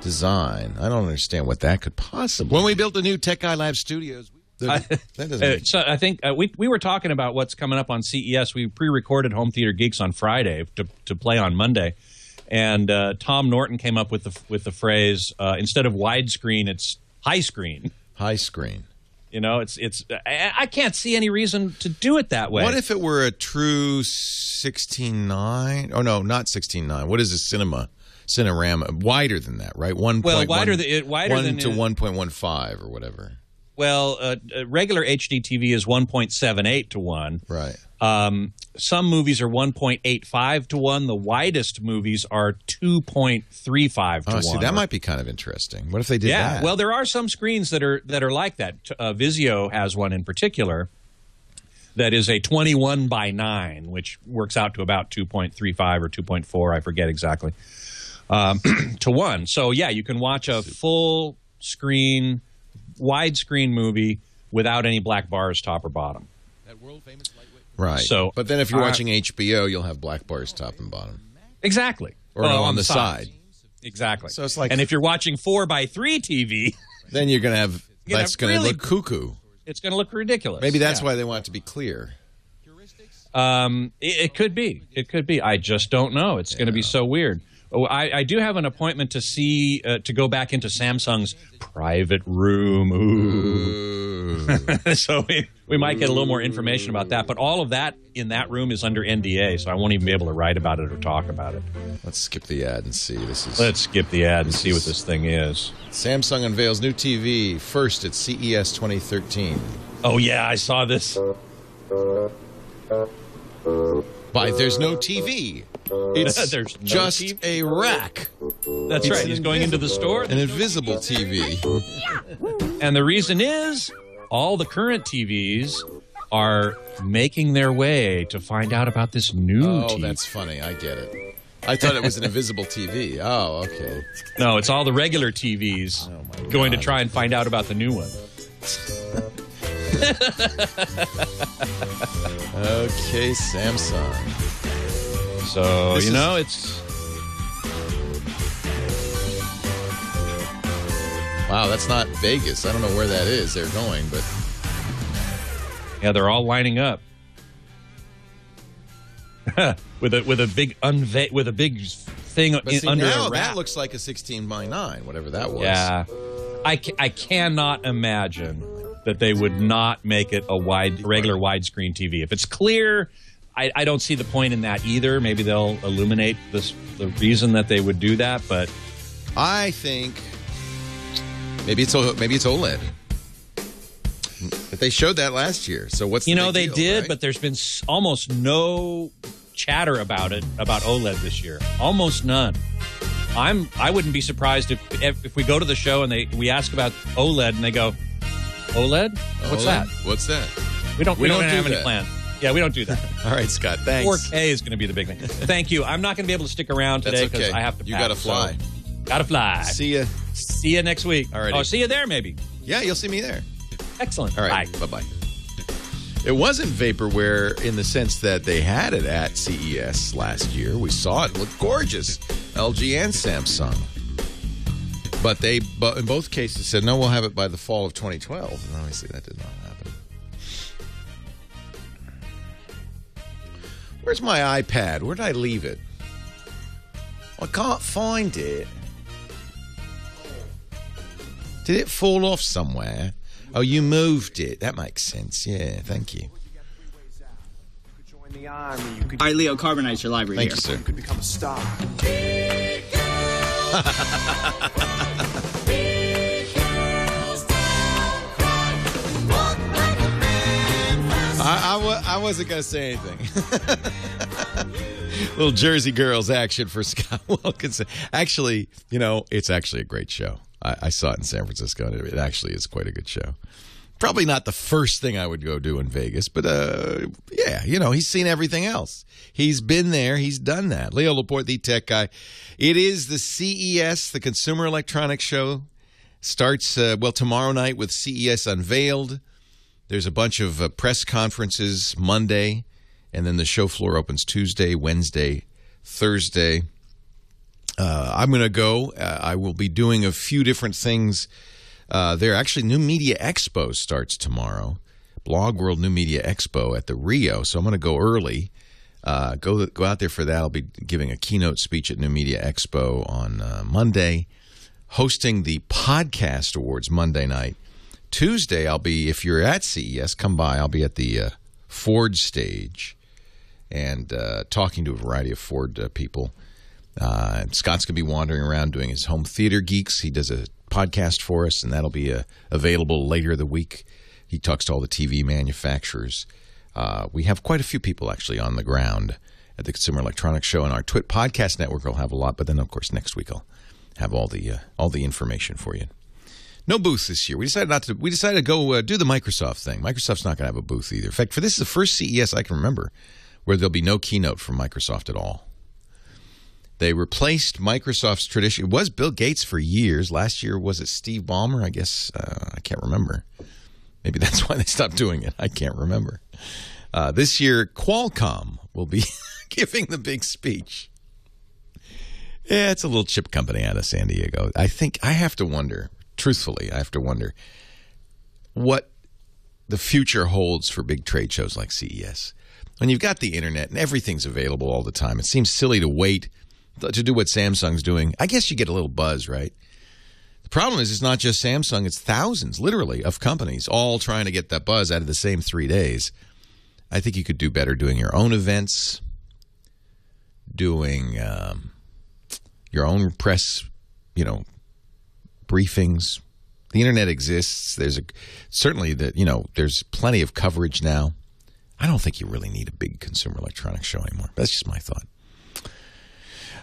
design. I don't understand what that could possibly. When we built the new Tech Guy Lab studios... That doesn't
so I think we were talking about what's coming up on CES. We pre-recorded Home Theater Geeks on Friday to play on Monday, and Tom Norton came up with the phrase instead of widescreen, it's high screen.
High screen.
I can't see any reason to do it that way.
What if it were a true 16:9? Oh no, not 16:9. What is a Cinerama? Wider than that, right? 1.
Well,
1
than
to 1.15 or whatever.
Well, regular HD TV is 1.78 to 1.
Right.
Some movies are 1.85 to 1. The widest movies are 2.35 to 1.
See, that might be kind of interesting. What if they did that?
Yeah, well, there are some screens that are like that. Vizio has one in particular that is a 21 by 9, which works out to about 2.35 or 2.4. I forget exactly. To 1. So, yeah, you can watch a full screen widescreen movie without any black bars top or bottom.
Right.
So,
but then if you're watching HBO, you'll have black bars top and bottom.
Exactly.
Or no, on the side.
Exactly.
So it's like,
and if you're watching 4:3 TV,
then you're going to have, that's going to look cuckoo.
It's going to look ridiculous.
Maybe that's why they want it to be clear.
It could be. It could be. I just don't know. It's going to be so weird. Oh, I do have an appointment to see to go back into Samsung's private room. Ooh. So we might get a little more information about that. But all of that in that room is under NDA, so I won't even be able to write about it or talk about it.
Let's skip the ad and see.
Let's skip the ad and see what this thing is.
Samsung unveils new TV first at CES 2013.
Oh yeah, I saw this.
But there's no TV. It's
There's no
just
TV?
a rack.
That's right. He's going into the store.
An invisible TV.
And the reason is all the current TVs are making their way to find out about this new TV.
Oh, that's funny. I get it. I thought it was an invisible TV. Oh, okay.
No, it's all the regular TVs going to try and find out about the new one.
Okay, Samsung.
So, it's...
Wow, that's not Vegas. I don't know where that is. They're going, but...
Yeah, they're all lining up. with a big thing under
now,
a wrap.
that looks like a 16:9, whatever that was.
Yeah. I cannot imagine that they would not make it a regular widescreen TV. If it's clear, I don't see the point in that either. Maybe they'll illuminate the reason that they would do that, but
I think maybe it's OLED. But they showed that last year. So what's the big
they
deal,
did,
right?
but there's been almost no chatter about OLED this year. Almost none. I wouldn't be surprised if we go to the show and we ask about OLED and they go, OLED? What's that?
What's that?
We don't have any plan. Yeah, we don't do that.
All right, Scott, thanks.
4K is going to be the big thing. Thank you. I'm not going to be able to stick around today because I have to.
You got to fly.
Got to fly.
See ya.
See you next week.
All right.
Oh, see you there maybe.
Yeah, you'll see me there.
Excellent.
All right.
Bye.
Bye-bye. It wasn't vaporware in the sense that they had it at CES last year. We saw it. It looked gorgeous. LG and Samsung. But in both cases said, no, we'll have it by the fall of 2012. And obviously that did not happen. Where's my iPad? Where did I leave it? I can't find it. Did it fall off somewhere? Oh, you moved it. That makes sense. Yeah, thank you.
All right, Leo, Carbonite's your library
Thank
here.
you, sir.
Could become a star.
I wasn't going to say anything. Little Jersey Girls action for Scott Wilkinson. Actually, it's actually a great show. I saw it in San Francisco, and it actually is quite a good show. Probably not the first thing I would go do in Vegas, but yeah, he's seen everything else. He's been there. He's done that. Leo Laporte, the tech guy. It is the CES, the Consumer Electronics Show. Starts, tomorrow night with CES Unveiled. There's a bunch of press conferences Monday, and then the show floor opens Tuesday, Wednesday, Thursday. I'm going to go. I will be doing a few different things. There actually, New Media Expo starts tomorrow. Blog World New Media Expo at the Rio. So I'm going to go early. Go out there for that. I'll be giving a keynote speech at New Media Expo on Monday. Hosting the Podcast Awards Monday night. Tuesday, I'll be, if you're at CES, come by. I'll be at the Ford stage and talking to a variety of Ford people. Scott's going to be wandering around doing his Home Theater Geeks. He does a podcast for us, and that'll be available later the week. He talks to all the TV manufacturers. We have quite a few people actually on the ground at the Consumer Electronics Show, and our TWiT podcast network will have a lot. But then, of course, next week I'll have all the information for you. No booth this year. We decided to go do the Microsoft thing. Microsoft's not going to have a booth either. In fact, this is the first CES I can remember where there'll be no keynote from Microsoft at all. They replaced Microsoft's tradition. It was Bill Gates for years. Last year, was it Steve Ballmer? I guess, I can't remember. Maybe that's why they stopped doing it. I can't remember. This year, Qualcomm will be giving the big speech. Yeah, it's a little chip company out of San Diego. I think I have to wonder, truthfully, I have to wonder what the future holds for big trade shows like CES. When you've got the internet and everything's available all the time, it seems silly to wait to do what Samsung's doing. I guess you get a little buzz, right? The problem is it's not just Samsung, it's thousands, literally, of companies all trying to get that buzz out of the same 3 days. I think you could do better doing your own events, doing your own press, briefings. The internet exists. There's there's plenty of coverage now. I don't think you really need a big consumer electronics show anymore. That's just my thought.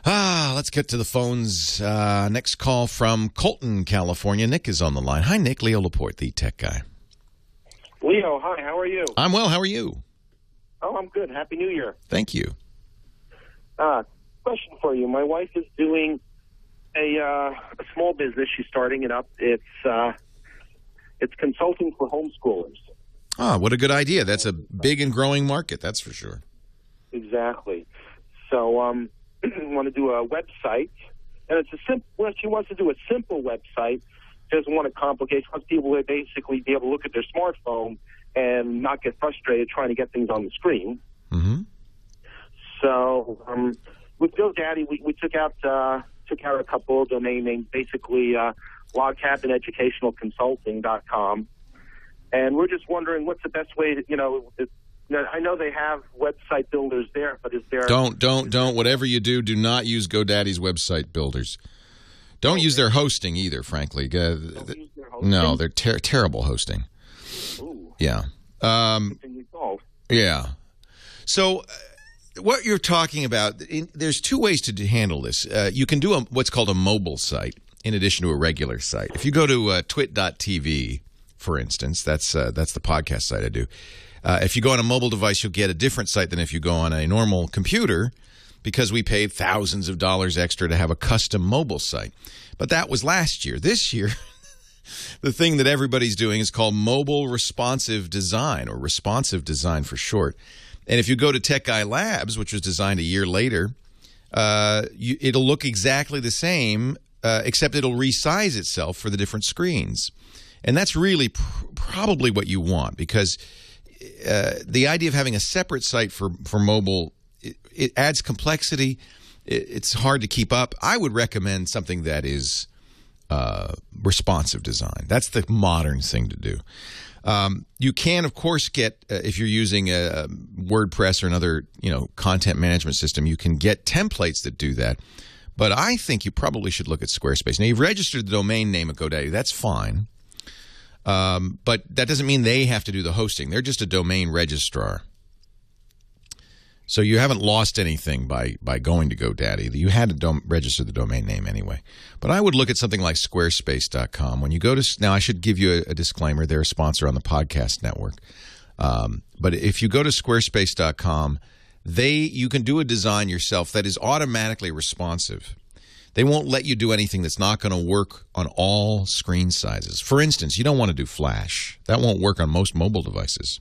Let's get to the phones. Next call from Colton, California. Nick is on the line. Hi, Nick. Leo Laporte, the tech guy.
Leo, hi. How are you?
I'm well. How are you?
Oh, I'm good. Happy New Year.
Thank you.
Question for you. My wife is doing a small business. She's starting it up. It's consulting for homeschoolers.
Oh, what a good idea. That's a big and growing market, that's for sure.
Exactly. So want to do a website, and it's she wants to do a simple website. She doesn't want to complicate. She wants people to basically be able to look at their smartphone and not get frustrated trying to get things on the screen.
Mm-hmm.
So with GoDaddy, we took out a couple of domain names, basically logcabineducationalconsulting.com. And we're just wondering what's the best way to, I know they have website builders there, but is there...
Don't. Whatever you do, do not use GoDaddy's website builders. Don't use their hosting either, frankly.
Use their hosting?
No, they're terrible hosting.
Ooh.
Yeah. Yeah. So what you're talking about, there's two ways to handle this. You can do what's called a mobile site in addition to a regular site. If you go to TWiT.tv, for instance, that's the podcast site I do. If you go on a mobile device, you'll get a different site than if you go on a normal computer, because we paid thousands of dollars extra to have a custom mobile site. But that was last year. This year, the thing that everybody's doing is called mobile responsive design, or responsive design for short. And if you go to Tech Guy Labs, which was designed a year later, it'll look exactly the same, except it'll resize itself for the different screens. And that's really probably what you want, because the idea of having a separate site for mobile, it adds complexity. It's hard to keep up. I would recommend something that is responsive design. That's the modern thing to do. You can, of course, get if you're using a WordPress or another content management system, you can get templates that do that. But I think you probably should look at Squarespace. Now, you've registered the domain name at GoDaddy. That's fine. But that doesn't mean they have to do the hosting. They're just a domain registrar. So you haven't lost anything by going to GoDaddy. You had to register the domain name anyway. But I would look at something like Squarespace.com. When you go to now, I should give you a disclaimer. They're a sponsor on the podcast network. But if you go to Squarespace.com, you can do a design yourself that is automatically responsive. They won't let you do anything that's not going to work on all screen sizes. For instance, you don't want to do Flash. That won't work on most mobile devices,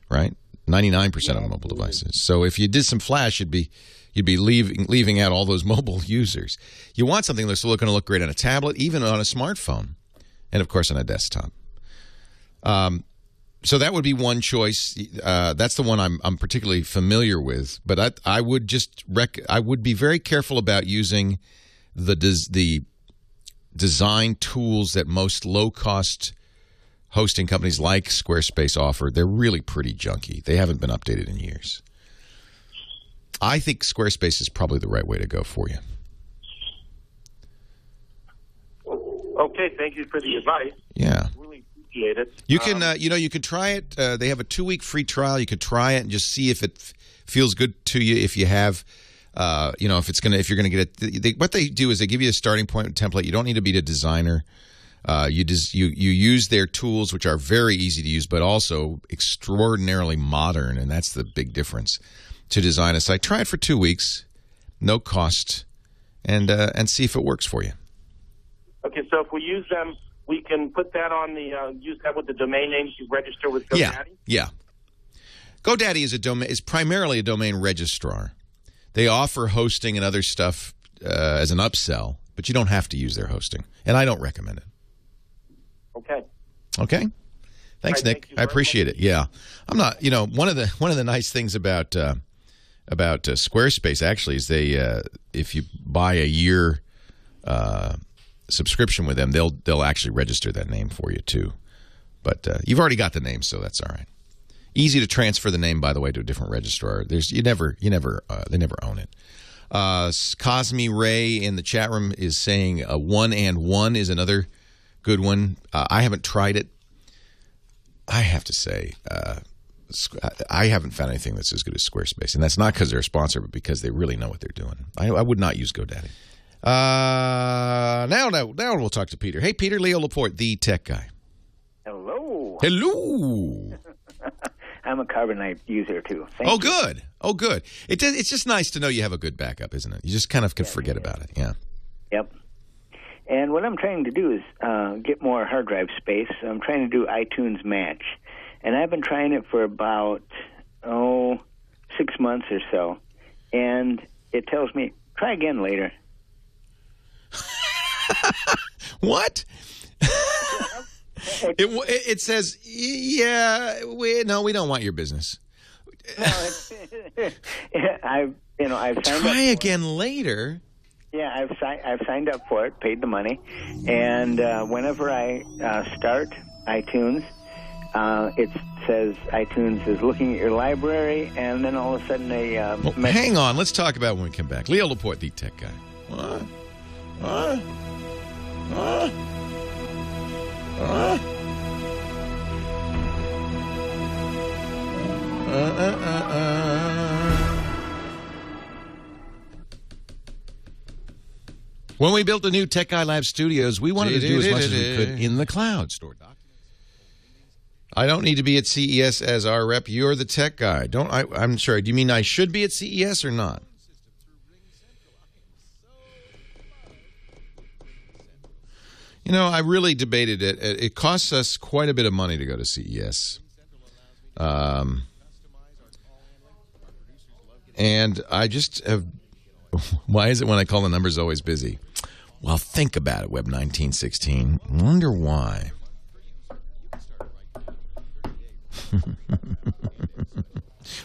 right? 99% of mobile devices. So if you did some Flash, you'd be leaving out all those mobile users. You want something that's going to look great on a tablet, even on a smartphone, and of course on a desktop. So that would be one choice. That's the one I'm particularly familiar with. But I would be very careful about using the design tools that most low-cost hosting companies like Squarespace offer. They're really pretty junky. They haven't been updated in years. I think Squarespace is probably the right way to go for you.
Okay, thank you for the advice.
Yeah.
Really appreciate it.
You can, you can try it. They have a 2-week free trial. You could try it and just see if it feels good to you. If you have, if you're going to get it. What they do is they give you a starting point template. You don't need to be a designer. You use their tools, which are very easy to use, but also extraordinarily modern, and that's the big difference, to design a site. Try it for 2 weeks. no cost, and see if it works for you.
Okay, so if we use them, we can put that on the use that with the domain names you register with GoDaddy.
Yeah. GoDaddy is primarily a domain registrar. They offer hosting and other stuff as an upsell, but you don't have to use their hosting, and I don't recommend it.
Okay.
Okay. Thanks, Nick. I appreciate it. Yeah, I'm not. One of the nice things about Squarespace actually is they if you buy a year subscription with them, they'll actually register that name for you too. But you've already got the name, so that's all right. Easy to transfer the name, by the way, to a different registrar. They never own it. Cosme Ray in the chat room is saying 1 and 1 is another good one. I haven't tried it. I have to say, I haven't found anything that's as good as Squarespace, and that's not because they're a sponsor, but because they really know what they're doing. I would not use GoDaddy. Now we'll talk to Peter. Hey, Peter, Leo Laporte, the tech guy.
Hello.
Hello.
I'm a Carbonite user too.
Thank you. Good. It's just nice to know you have a good backup, isn't it? You just kind of can forget about it. Yeah.
Yep. And what I'm trying to do is get more hard drive space. I'm trying to do iTunes Match. And I've been trying it for about, 6 months or so. And it tells me, try again later.
What? It says, yeah, we don't want your business.
I've signed
Try again later.
Yeah, I've signed up for it, paid the money, and whenever I start iTunes, it says iTunes is looking at your library, and then all of a sudden
hang on, let's talk about when we come back. Leo Laporte, the tech guy. What? When we built the new Tech Guy Lab Studios, we wanted to do as much as we could in the cloud. Store documents. I don't need to be at CES as our rep. You're the tech guy. I'm sorry. Do you mean I should be at CES or not? I really debated it. It costs us quite a bit of money to go to CES. And I just have... Why is it when I call the numbers always busy? Well, think about it, Web 1916. Wonder why.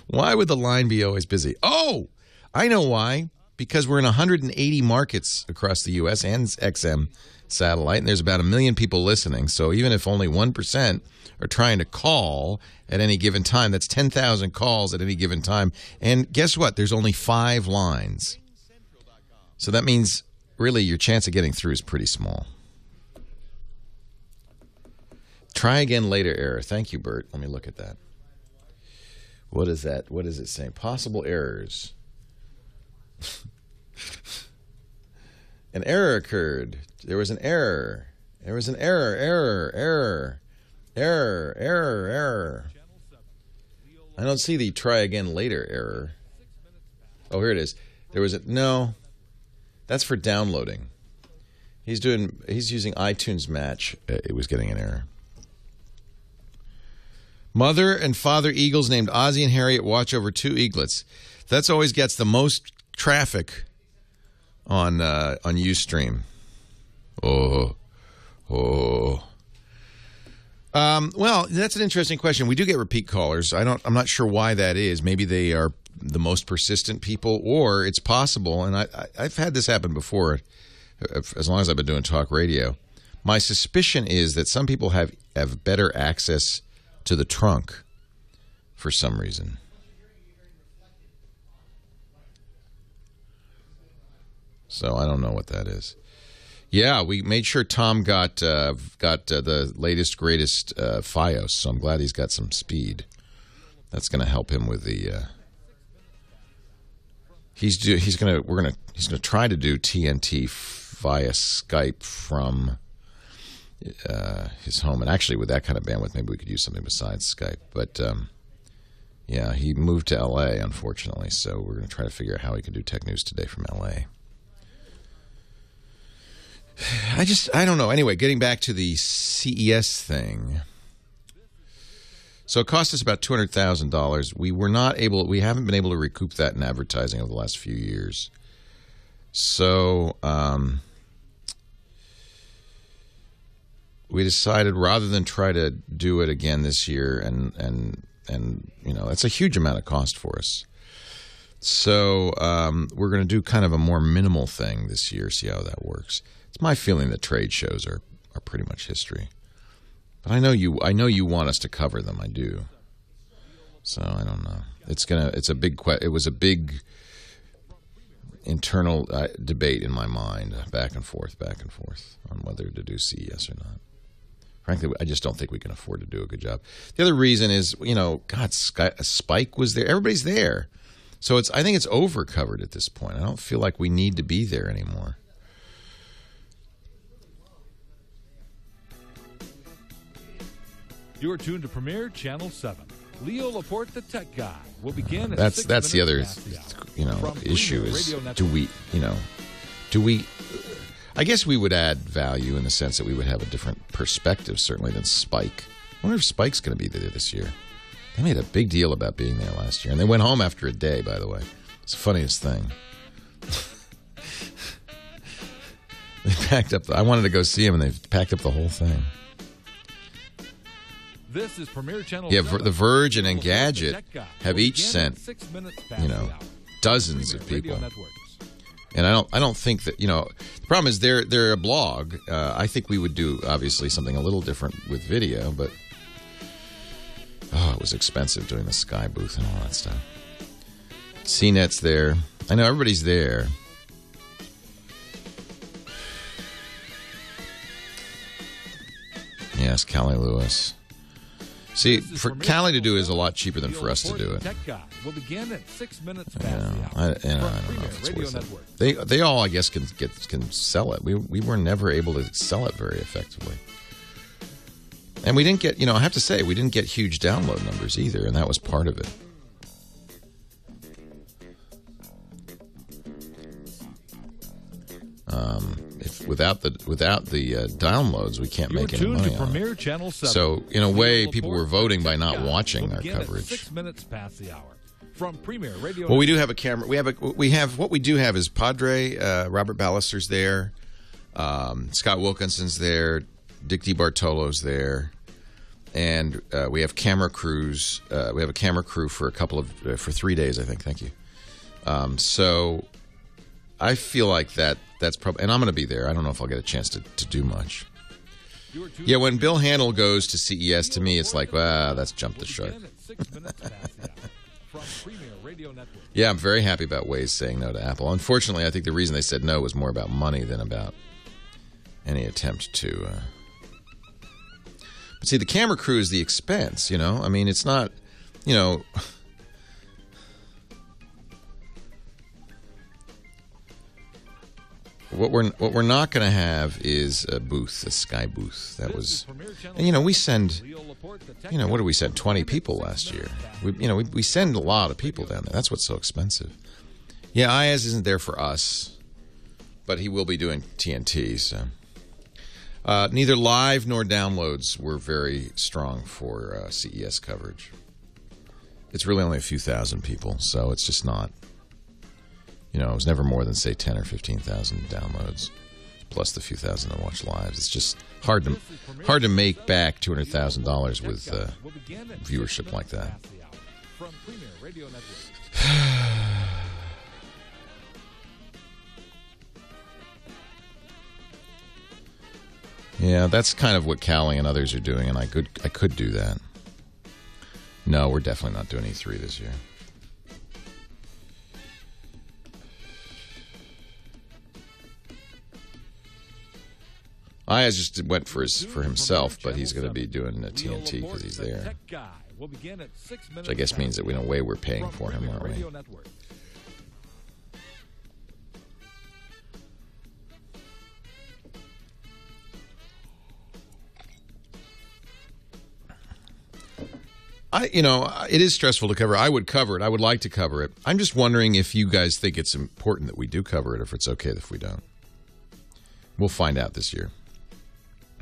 Why would the line be always busy? Oh, I know why. Because we're in 180 markets across the U.S. and XM satellite, and there's about 1 million people listening. So even if only 1% are trying to call at any given time, that's 10,000 calls at any given time. And guess what? There's only 5 lines. So that means, really, your chance of getting through is pretty small. Try again later error. Thank you, Bert. Let me look at that. What is that? What is it saying? Possible errors. An error occurred. There was an error. There was an error. I don't see the try again later error. Oh, here it is. There was a... No. That's for downloading. He's using iTunes Match. It was getting an error. Mother and father eagles named Ozzie and Harriet watch over 2 eaglets. That's always gets the most traffic on Ustream. Well, that's an interesting question. We do get repeat callers. I'm not sure why that is. Maybe they are the most persistent people, or it's possible, and I've had this happen before, as long as I've been doing talk radio. My suspicion is that some people have better access to the trunk for some reason. So I don't know what that is. Yeah, we made sure Tom got the latest, greatest FiOS, so I'm glad he's got some speed. That's going to help him with the. He's going to try to do TNT via Skype from his home, and actually with that kind of bandwidth, maybe we could use something besides Skype. But Yeah, he moved to L.A., unfortunately, so we're going to try to figure out how he can do Tech News Today from L.A. I don't know. Anyway, getting back to the CES thing. So it cost us about $200,000. We haven't been able to recoup that in advertising over the last few years. So we decided rather than try to do it again this year, and that's a huge amount of cost for us. So we're going to do kind of a more minimal thing this year, see how that works. It's my feeling that trade shows are pretty much history. But I know you want us to cover them. I do. So I don't know. It was a big internal debate in my mind, back and forth on whether to do CES or not. Frankly, I just don't think we can afford to do a good job. The other reason is, Spike was there. Everybody's there. So I think it's over-covered at this point. I don't feel like we need to be there anymore.
You're tuned to Premier Channel 7. Leo Laporte, the tech guy, will begin at
That's the other, issue is, do we I guess we would add value in the sense that we would have a different perspective, certainly, than Spike. I wonder if Spike's going to be there this year. They made a big deal about being there last year, and they went home after a day, by the way. It's the funniest thing. They packed up, I wanted to go see him, and they packed up the whole thing.
This is Premier Channel.
Yeah, The Verge and Engadget have each sent, dozens of people. And I don't think that, the problem is they're a blog. I think we would do, obviously, something a little different with video, but it was expensive doing the Sky booth and all that stuff. CNET's there. I know everybody's there. Yes, Callie Lewis. See, for Callie to do it is a lot cheaper than for us to do it.
Will begin at 6 minutes
I don't know if it's worth it. They all, I guess, can sell it. We were never able to sell it very effectively. And we didn't get, I have to say, we didn't get huge download numbers either, and that was part of it. Without the downloads, we can't make any money on it.
Channel 7.
So, in a way, people were voting by not watching our coverage.
6 minutes past the hour. From Premier Radio.
Well, we do have a camera. What we do have is Padre, Robert Ballister's there, Scott Wilkinson's there, Dick DeBartolo's there, and we have camera crews. We have a camera crew for for 3 days, I think. Thank you. So I feel like that's probably, and I'm going to be there. I don't know if I'll get a chance to do much. Yeah, when Bill Handel goes to CES, to me, it's like, that's jumped the shark. Yeah, I'm very happy about Waze saying no to Apple. Unfortunately, I think the reason they said no was more about money than about any attempt to. But see, the camera crew is the expense, I mean, it's not, What we're not going to have is a booth, a Sky booth. That was, and we send, what did we send? 20 people last year. We send a lot of people down there. That's what's so expensive. Yeah, Ayaz isn't there for us, but he will be doing TNT. So neither live nor downloads were very strong for CES coverage. It's really only a few thousand people, so it's just not. It was never more than, say, 10 or 15,000 downloads, plus the few thousand that watch lives. It's just hard to make back $200,000 with viewership like that. Yeah, that's kind of what Callie and others are doing, and I could do that. No, we're definitely not doing E3 this year. Ayaz just went for himself, but he's going to be doing a TNT because he's there. Which I guess means that in a way we're paying for him, aren't we? it is stressful to cover. I would cover it. I would like to cover it. I'm just wondering if you guys think it's important that we do cover it, or if it's okay if we don't. We'll find out this year.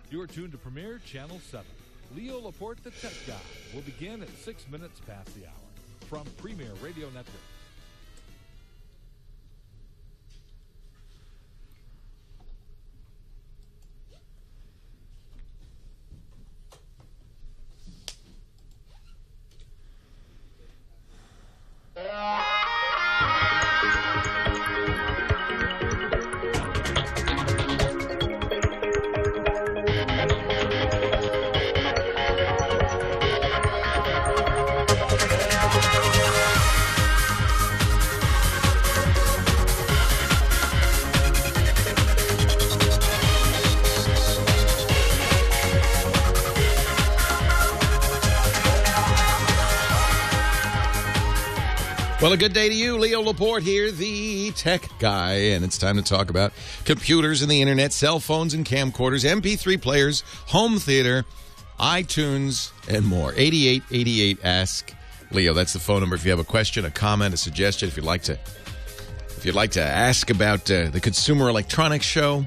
You're tuned to Premier Channel 7. Leo Laporte, the Tech Guy, will begin at 6 minutes past the hour from Premier Radio Network.
Well, a good day to you. Leo Laporte here, the tech guy, and it's time to talk about computers and the internet, cell phones and camcorders, MP3 players, home theater, iTunes, and more. 8888 Ask Leo. That's the phone number if you have a question, a comment, a suggestion. If you'd like to ask about the Consumer Electronics Show,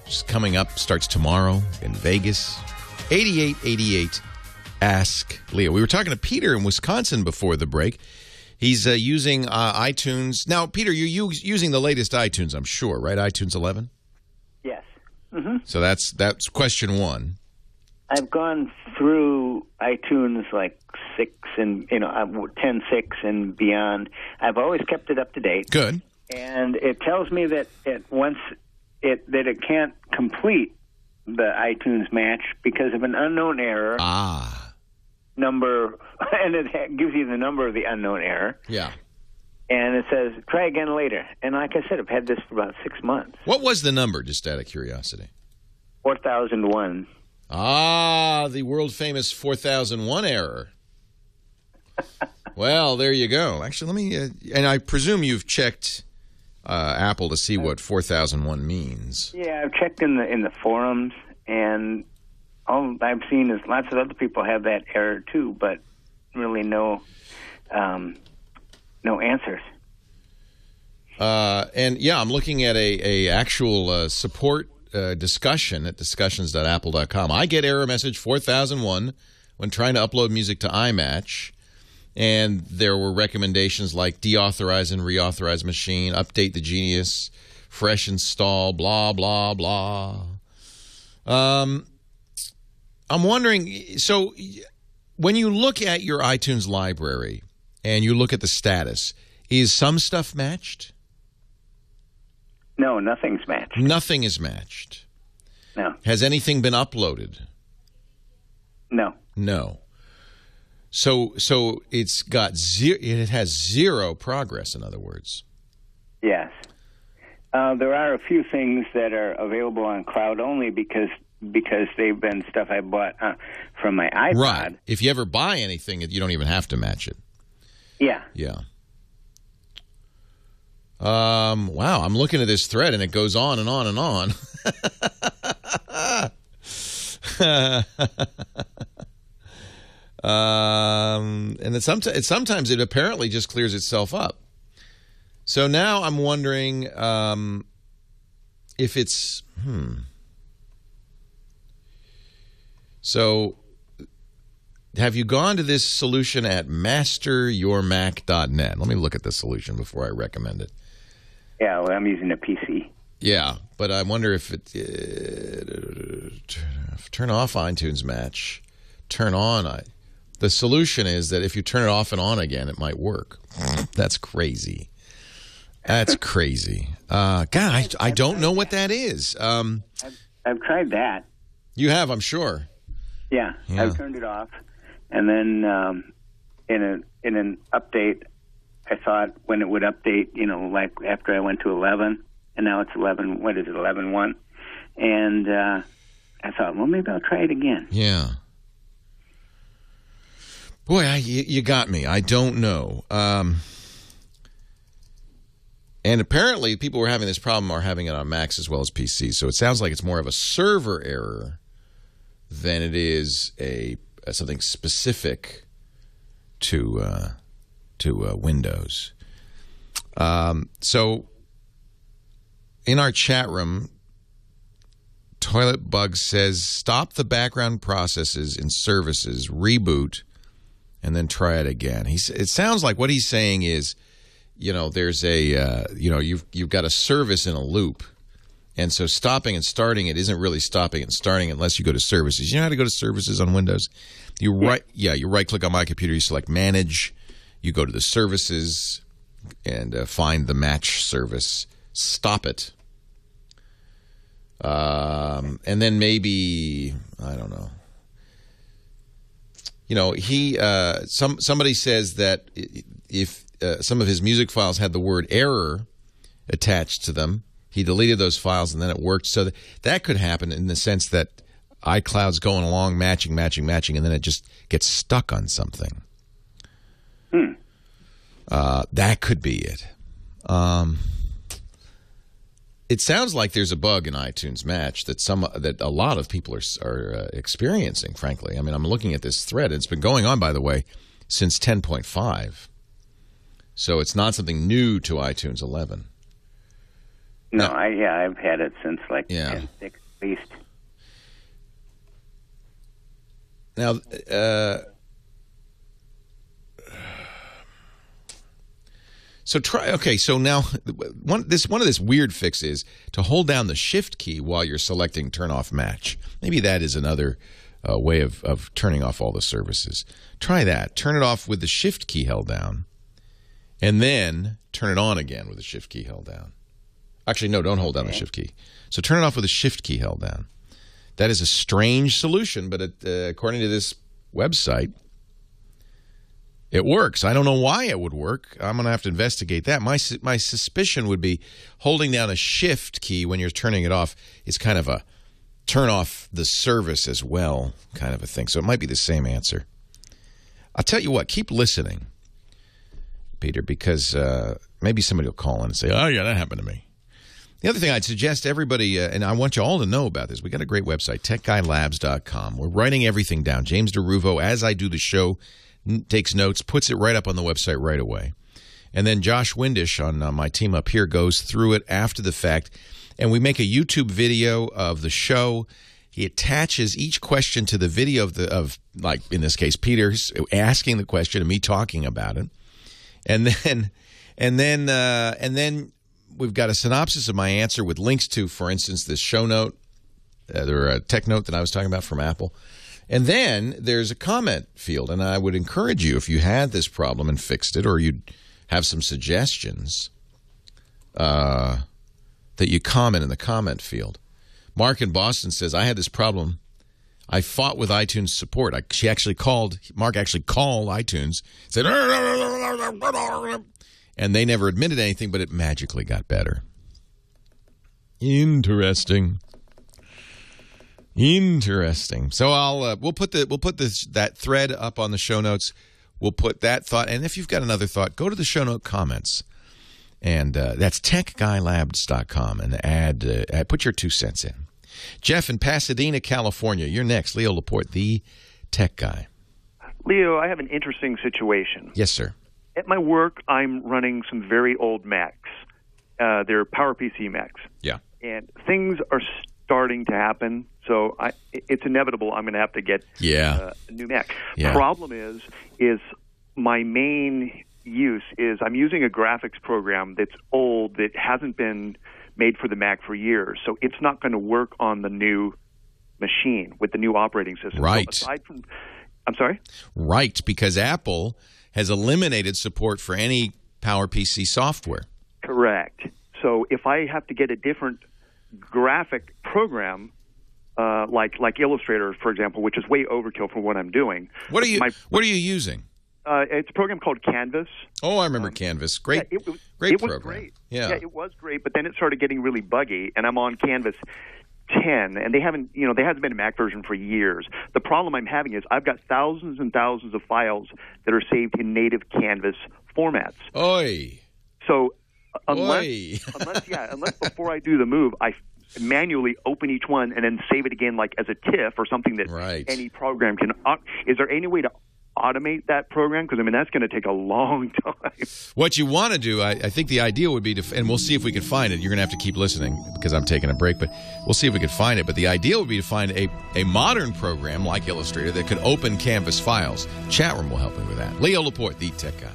which is coming up, starts tomorrow in Vegas. 8888 Ask Leo. We were talking to Peter in Wisconsin before the break. He's using iTunes. Now, Peter, you're using the latest iTunes, I'm sure, right? iTunes 11?
Yes. Mm-hmm.
So that's question one.
I've gone through iTunes like 6 and 10.6 and beyond. I've always kept it up to date.
Good.
And it tells me that it can't complete the iTunes match because of an unknown error. Number, and it gives you the number of the unknown error.
Yeah.
And it says, try again later. And like I said, I've had this for about 6 months.
What was the number, just out of curiosity?
4001.
The world-famous 4001 error. Well, there you go. Actually, let me, and I presume you've checked Apple to see what 4001 means.
Yeah, I've checked in the forums, and all I've seen is lots of other people have that error too, but really no answers.
And yeah, I'm looking at a actual support discussion at discussions.apple.com. I get error message 4001 when trying to upload music to iMatch, and there were recommendations like deauthorize and reauthorize machine, update the Genius, fresh install, blah blah blah. I'm wondering, so when you look at your iTunes library and you look at the status, is some stuff matched?
No, nothing's matched.
Nothing is matched.
No.
Has anything been uploaded?
No.
No. So it's got it has zero progress, in other words.
Yes. There are a few things that are available on cloud only because they've been stuff I bought from my iPod.
Right. If you ever buy anything, you don't even have to match it.
Yeah.
Yeah. Wow, I'm looking at this thread, and it goes on and on and on. And then sometimes it apparently just clears itself up. So now I'm wondering if it's... So, have you gone to this solution at masteryourmac.net? Let me look at the solution before I recommend it.
Yeah, well, I'm using a PC.
Yeah, but I wonder if it... turn off iTunes Match. Turn on... The solution is that if you turn it off and on again, it might work. That's crazy. That's crazy. God, I don't know what that is.
I've tried that.
You have, I'm sure.
Yeah, I've turned it off, and then in an update, I thought when it would update, like after I went to 11, and now it's 11. What is it, 11.1? And I thought, well, maybe I'll try it again.
Yeah. Boy, you got me. I don't know. And apparently, people who are having this problem are having it on Macs as well as PCs. So it sounds like it's more of a server error than it is something specific to Windows. So in our chat room, Toilet Bug says, stop the background processes in services, reboot, and then try it again. It sounds like what he's saying is, there's a, you've got a service in a loop. And so stopping and starting it isn't really stopping and starting unless you go to services. You know how to go to services on Windows? You right-click on My Computer, you select Manage, you go to the services, and find the match service, stop it. And then maybe, I don't know. Somebody says that if some of his music files had the word error attached to them, he deleted those files and then it worked. So that could happen in the sense that iCloud's going along, matching, and then it just gets stuck on something. That could be it. It sounds like there's a bug in iTunes Match that a lot of people are experiencing, frankly. I mean, I'm looking at this thread. It's been going on, by the way, since 10.5. So it's not something new to iTunes 11.
No, I've had it since 10.6 at least.
Now, So now one of this weird fix is to hold down the Shift key while you're selecting Turn Off Match. Maybe that is another way of turning off all the services. Try that. Turn it off with the Shift key held down, and then turn it on again with the Shift key held down. Actually, no, don't hold down the Shift key. So turn it off with the Shift key held down. That is a strange solution, but according to this website, it works. I don't know why it would work. I'm going to have to investigate that. My suspicion would be holding down a Shift key when you're turning it off is kind of a turn off the service as well kind of a thing. So it might be the same answer. I'll tell you what. Keep listening, Peter, because maybe somebody will call in and say, oh, yeah, that happened to me. The other thing I'd suggest everybody, and I want you all to know about this, we got a great website, techguylabs.com. We're writing everything down. James DeRuvo, as I do the show, takes notes, puts it right up on the website right away. And then Josh Windish on my team up here goes through it after the fact. And we make a YouTube video of the show. He attaches each question to the video of like, in this case, Peter's asking the question and me talking about it. And then we've got a synopsis of my answer with links to, for instance, this show note, or a tech note that I was talking about from Apple. And then there's a comment field, and I would encourage you, if you had this problem and fixed it, or you'd have some suggestions, that you comment in the comment field. Mark in Boston says, I had this problem. I fought with iTunes support. Mark actually called iTunes, said, and they never admitted anything, but it magically got better. Interesting. So we'll put that thread up on the show notes. We'll put that thought, and if you've got another thought, go to the show note comments, and that's techguylabs.com, and put your 2 cents in. Jeff in Pasadena, California, you're next. Leo Laporte, the tech guy.
Leo, I have an interesting situation.
Yes, sir.
At my work, I'm running some very old Macs. They're PowerPC Macs.
Yeah.
And things are starting to happen, so it's inevitable I'm going to have to get a new Mac.
Yeah.
Problem is my main use is I'm using a graphics program that's old, that hasn't been made for the Mac for years, so it's not going to work on the new machine with the new operating system.
Right.
So aside from, I'm sorry?
Right, because Apple has eliminated support for any PowerPC software.
Correct. So if I have to get a different graphic program, like Illustrator, for example, which is way overkill for what I'm doing.
What are you using?
It's a program called Canvas.
Oh, I remember Canvas. Great,
it
program.
Was great.
Yeah,
it was great, but then it started getting really buggy, and I'm on Canvas 10, and there hasn't been a Mac version for years. The problem I'm having is I've got thousands and thousands of files that are saved in native Canvas formats.
Oy.
So unless before I do the move, I manually open each one and then save it again, like as a TIFF or something that any program can. Is there any way to automate that program? Because, I mean, that's going to take a long time.
What you want to do, I think the idea would be to, and we'll see if we can find it. You're going to have to keep listening because I'm taking a break, but we'll see if we can find it. But the idea would be to find a modern program like Illustrator that could open Canvas files. Chat room will help me with that. Leo Laporte, the tech guy.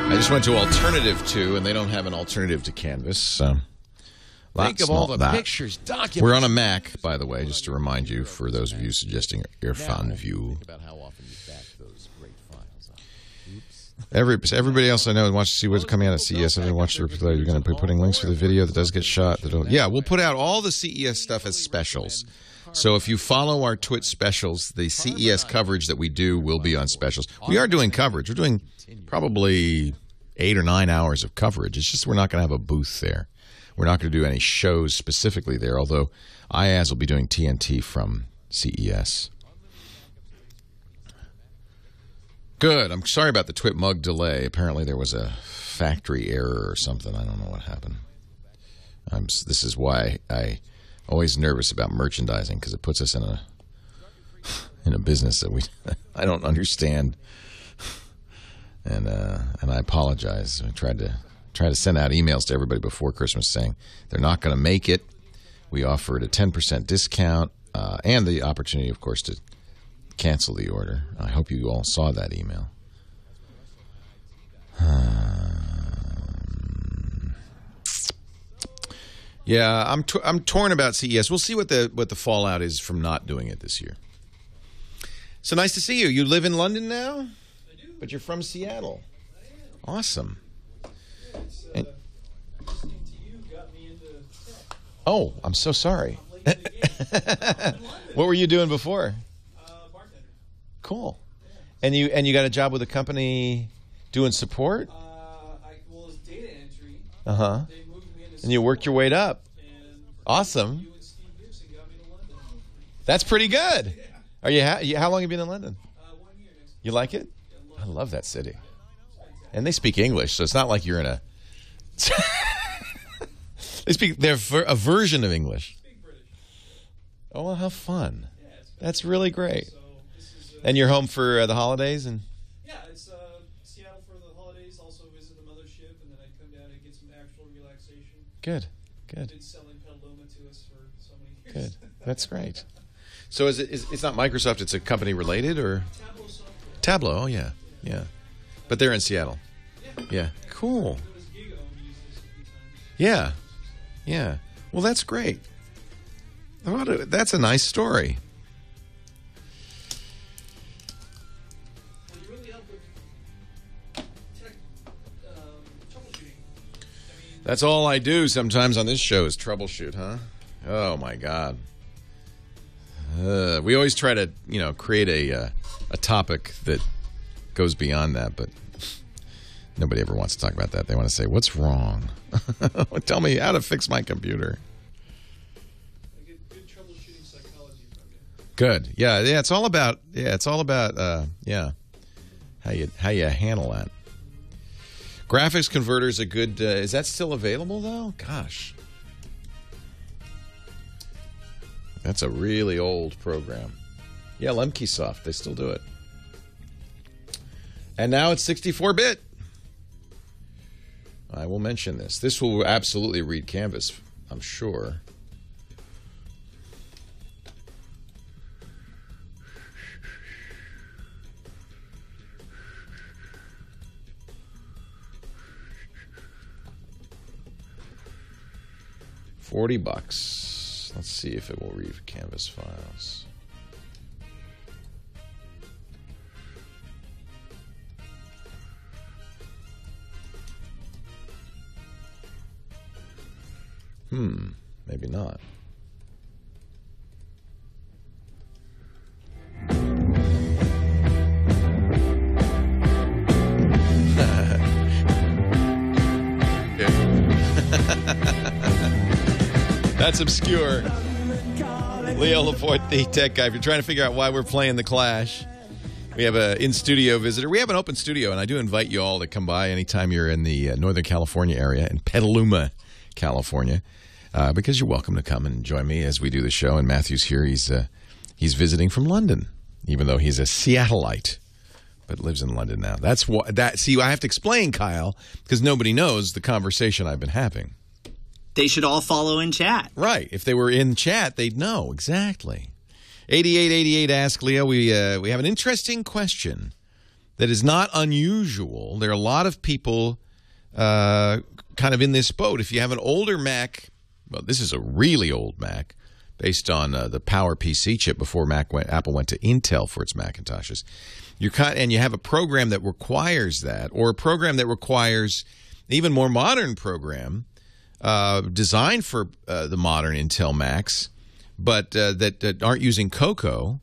I just went to Alternative 2, and they don't have an alternative to Canvas. So
think of all the pictures, documents.
We're on a Mac, by the way, just to remind you, for those of you suggesting Irfan View.
Think about how often you back those great files up. Oops.
Everybody else I know wants to see what's coming out at CES. I didn't watch the replay. You're going to be putting links for the video that does get shot. Yeah, we'll put out all the CES stuff as specials. So if you follow our TWiT specials, the CES coverage that we do will be on specials. We are doing coverage. We're doing probably 8 or 9 hours of coverage. It's just we're not going to have a booth there. We're not going to do any shows specifically there, although IAS will be doing TNT from CES. Good. I'm sorry about the TWiT mug delay. Apparently there was a factory error or something. I don't know what happened. This is why I always nervous about merchandising, because it puts us in a business that I don't understand. And I apologize. I tried to send out emails to everybody before Christmas saying they're not going to make it. We offered a 10% discount and the opportunity, of course, to cancel the order. I hope you all saw that email. Yeah, I'm torn about CES. We'll see what the fallout is from not doing it this year. So nice to see you. You live in London now? But you're from Seattle. Awesome. Oh, I'm so sorry. What were you doing before?
Bartender.
Cool. And you got a job with a company doing support?
Well, it's data entry.
Uh-huh.
They moved me into
And you worked your way up. Awesome. That's pretty good. Are you? How long have you been in London?
1 year next.
You like it? I love that city. And they speak English, so it's not like you're in a... They're a version of English. Oh, well, how fun. That's really great. And you're home for the holidays?
Yeah, it's Seattle for the holidays, also visit the mothership, and then I come down and get some actual relaxation.
Good.
I've been selling Petaluma to us for so many years.
Good. That's great. So it's not Microsoft, it's a company related, or? Tableau, oh yeah. Yeah. But they're in Seattle. Yeah. Cool. Yeah. Yeah. Well, that's great. That's a nice story. That's all I do sometimes on this show is troubleshoot, huh? Oh, my God. We always try to, create a topic that goes beyond that, but nobody ever wants to talk about that. They want to say, what's wrong? Tell me how to fix my computer.
I get good troubleshooting psychology from you.
Good. Yeah, it's all about how you handle that. Graphics Converter is a good is that still available though? Gosh. That's a really old program. Yeah, Lemkesoft, they still do it. And now it's 64-bit. I will mention this. This will absolutely read Canvas, I'm sure. $40. Let's see if it will read Canvas files. Maybe not. That's obscure. Leo Laporte, the tech guy. If you're trying to figure out why we're playing The Clash, We have an in-studio visitor. We have an open studio, and I do invite you all to come by anytime you're in the Northern California area, in Petaluma, California, because you're welcome to come and join me as we do the show. And Matthew's here. He's visiting from London, even though he's a Seattleite, but lives in London now. That's what that. See, I have to explain, Kyle, because nobody knows the conversation I've been having.
They should all follow in chat.
Right. If they were in chat, they'd know. Exactly. 8888 Ask Leo. We have an interesting question that is not unusual. There are a lot of people kind of in this boat. If you have an older Mac, well, this is a really old Mac, based on the Power PC chip before Apple went to Intel for its Macintoshes. And you have a program that requires that, or a program that requires an even more modern program designed for the modern Intel Macs, but that aren't using Cocoa,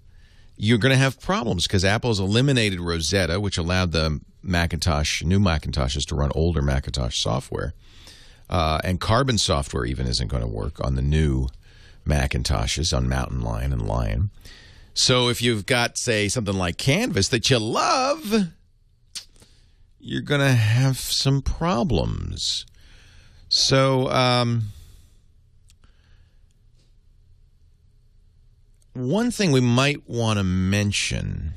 you're going to have problems because Apple's eliminated Rosetta, which allowed the new Macintoshes to run older Macintosh software. And Carbon software even isn't going to work on the new Macintoshes, on Mountain Lion and Lion. So if you've got, say, something like Canvas that you love, you're going to have some problems. So one thing we might want to mention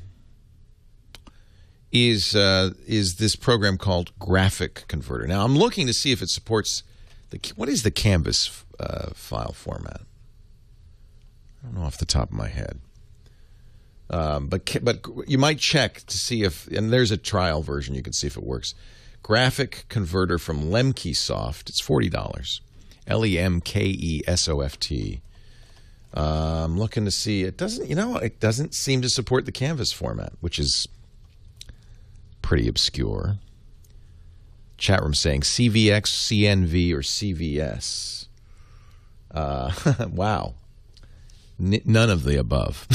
is this program called Graphic Converter. Now, I'm looking to see if it supports what is the Canvas file format? I don't know off the top of my head. But you might check to see if, and there's a trial version, you can see if it works. Graphic Converter from Lemkesoft. It's $40. Lemkesoft. I'm looking to see. It doesn't seem to support the Canvas format, which is pretty obscure. Chat room saying CVX, CNV, or CVS. Wow. None of the above.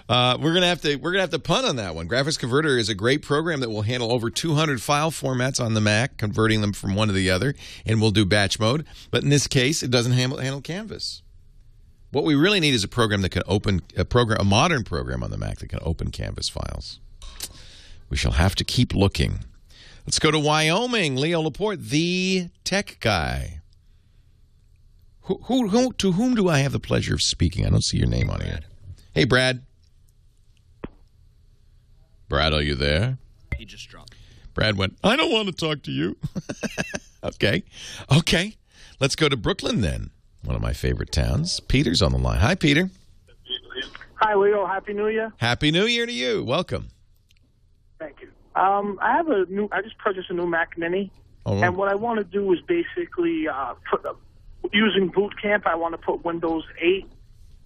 We're gonna have to punt on that one. Graphics Converter is a great program that will handle over 200 file formats on the Mac, converting them from one to the other, and will do batch mode. But in this case, it doesn't handle Canvas. What we really need is a program that can open a modern program on the Mac that can open Canvas files. We shall have to keep looking. Let's go to Wyoming. Leo Laporte, the tech guy. To whom do I have the pleasure of speaking? I don't see your name on here. Hey, Brad. Brad, are you there?
He just dropped.
Brad went, I don't want to talk to you. Okay. Let's go to Brooklyn then. One of my favorite towns. Peter's on the line. Hi, Peter.
Hi, Leo. Happy New Year.
Happy New Year to you. Welcome.
Thank you. I just purchased a new Mac Mini, and what I want to do is basically using Boot Camp, I want to put Windows 8,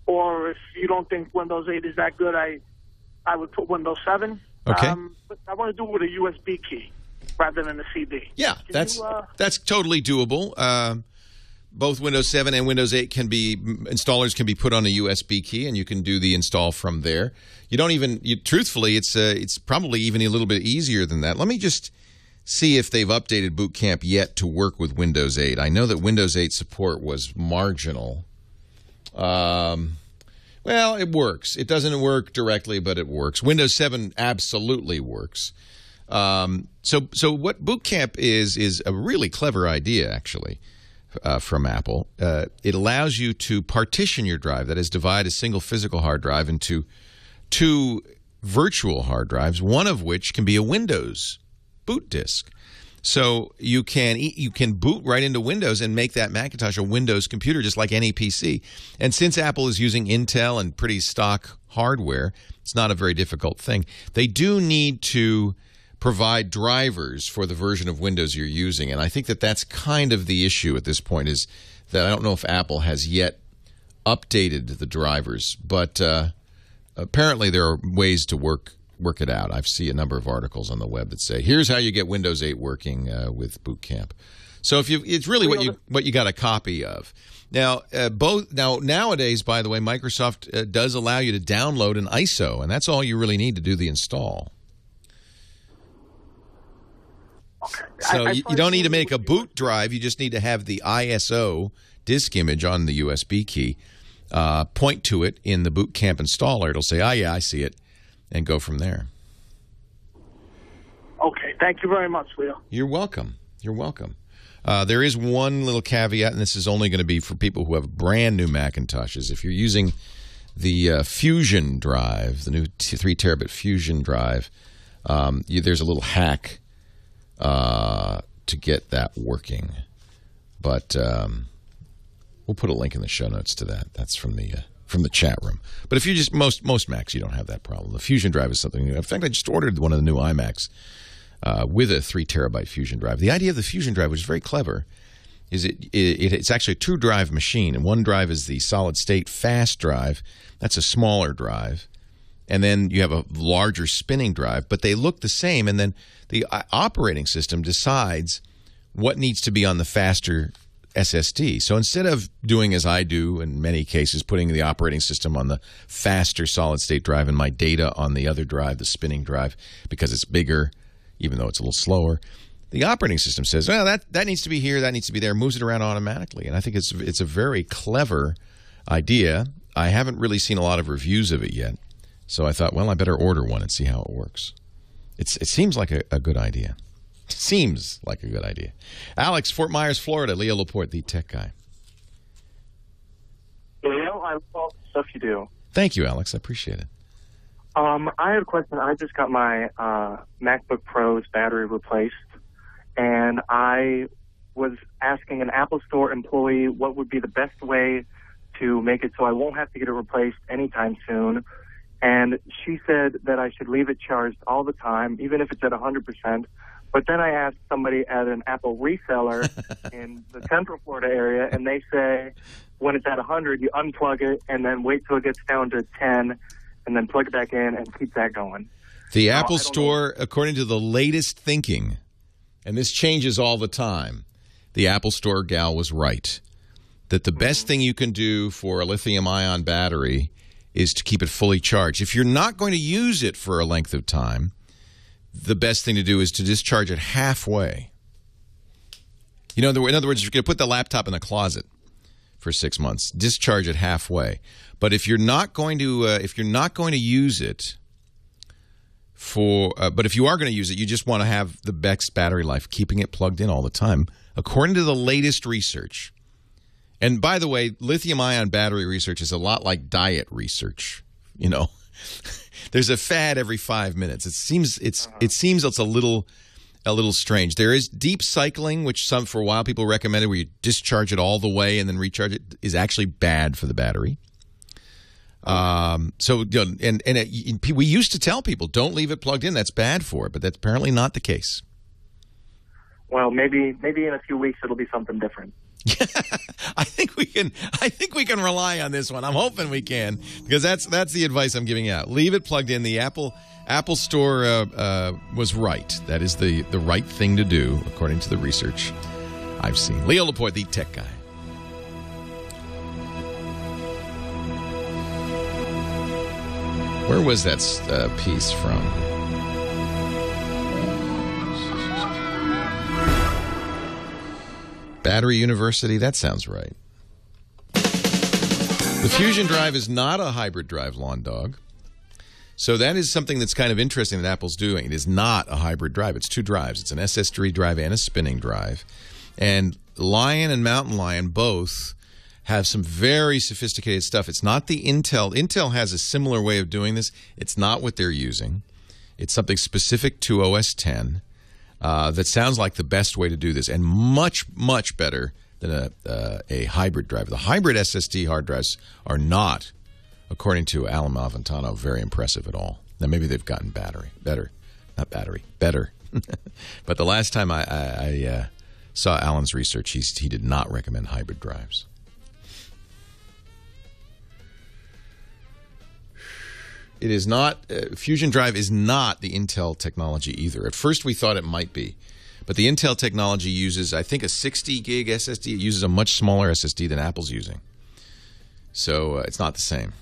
or if you don't think Windows 8 is that good, I would put Windows 7.
Okay.
But I want to do it with a USB key rather than a CD.
Yeah, that's totally doable. Both Windows 7 and Windows 8 installers can be put on a USB key, and you can do the install from there. Truthfully, it's probably even a little bit easier than that. Let me just see if they've updated Boot Camp yet to work with Windows 8. I know that Windows 8 support was marginal. Well, it works. It doesn't work directly, but it works. Windows 7 absolutely works. So what Boot Camp is a really clever idea, actually, from Apple. It allows you to partition your drive, that is, divide a single physical hard drive into two virtual hard drives, one of which can be a Windows boot disk. So you can boot right into Windows and make that Macintosh a Windows computer just like any PC. And since Apple is using Intel and pretty stock hardware, it's not a very difficult thing. They do need to provide drivers for the version of Windows you're using. And I think that that's kind of the issue at this point, is that I don't know if Apple has yet updated the drivers. But apparently there are ways to work it out. I've seen a number of articles on the web that say, here's how you get Windows 8 working with Boot Camp. So it's really what you got a copy of. Now, nowadays, by the way, Microsoft does allow you to download an ISO, and that's all you really need to do the install.
Okay.
So you don't need to make a boot drive. You just need to have the ISO disk image on the USB key. Point to it in the Boot Camp installer. It'll say, oh, yeah, I see it. and go from there.
Okay, thank you very much, Leo.
You're welcome. You're welcome. There is one little caveat, and this is only going to be for people who have brand new Macintoshes. If you're using the Fusion drive, the new 3 terabit Fusion drive, there's a little hack to get that working. But we'll put a link in the show notes to that. That's from the chat room. But if you just most Macs, you don't have that problem. The Fusion drive is something new. In fact, I just ordered one of the new iMacs with a 3 terabyte Fusion drive. The idea of the Fusion drive, which is very clever, is it's actually a 2-drive machine, and one drive is the solid-state fast drive. That's a smaller drive. And then you have a larger spinning drive, but they look the same, and then the operating system decides what needs to be on the faster SSD. So instead of doing as I do in many cases, putting the operating system on the faster solid-state drive and my data on the other drive, the spinning drive, because it's bigger, even though it's a little slower, the operating system says, well, that needs to be here, that needs to be there, moves it around automatically. And I think it's a very clever idea. I haven't really seen a lot of reviews of it yet, so I thought, well, I better order one and see how it works. It seems like a good idea. Seems like a good idea. Alex, Fort Myers, Florida. Leo Laporte, the tech guy.
Leo, I love all the stuff you do.
Thank you, Alex. I appreciate it.
I have a question. I just got my MacBook Pro's battery replaced, and I was asking an Apple Store employee what would be the best way to make it so I won't have to get it replaced anytime soon. And she said that I should leave it charged all the time, even if it's at 100%. But then I asked somebody at an Apple reseller in the Central Florida area, and they say when it's at 100, you unplug it and then wait till it gets down to 10, and then plug it back in and keep that going.
The Apple Store, according to the latest thinking, and this changes all the time, the Apple Store gal was right, that the best thing you can do for a lithium-ion battery is to keep it fully charged. If you're not going to use it for a length of time, the best thing to do is to discharge it halfway. You know, in other words, if you're going to put the laptop in the closet for 6 months, discharge it halfway. But if you're not going to use it but if you are going to use it, you just want to have the best battery life, keeping it plugged in all the time, according to the latest research. And by the way, lithium-ion battery research is a lot like diet research. You know, there's a fad every 5 minutes. It seems it's a little strange. There is deep cycling, which for a while people recommended, where you discharge it all the way and then recharge it, is actually bad for the battery. We used to tell people, don't leave it plugged in. That's bad for it, but that's apparently not the case.
Well, maybe in a few weeks it'll be something different.
I think we can rely on this one. I'm hoping we can, because that's the advice I'm giving out. Leave it plugged in. The Apple Store was right. That is the right thing to do, according to the research I've seen. Leo Laporte, the tech guy. Where was that piece from? Battery University? That sounds right. The Fusion drive is not a hybrid drive, Lawn Dog. So that is something that's kind of interesting that Apple's doing. It is not a hybrid drive. It's 2 drives. It's an SS3 drive and a spinning drive. And Lion and Mountain Lion both have some very sophisticated stuff. It's not the Intel. Intel has a similar way of doing this. It's not what they're using. It's something specific to OS X that sounds like the best way to do this, and much, much better than a hybrid drive. The hybrid SSD hard drives are not, according to Alan Malventano, very impressive at all. Now, maybe they've gotten better. But the last time I saw Alan's research, he did not recommend hybrid drives. It is not, Fusion Drive is not the Intel technology either. At first we thought it might be. But the Intel technology uses, I think, a 60 gig SSD. It uses a much smaller SSD than Apple's using. So it's not the same.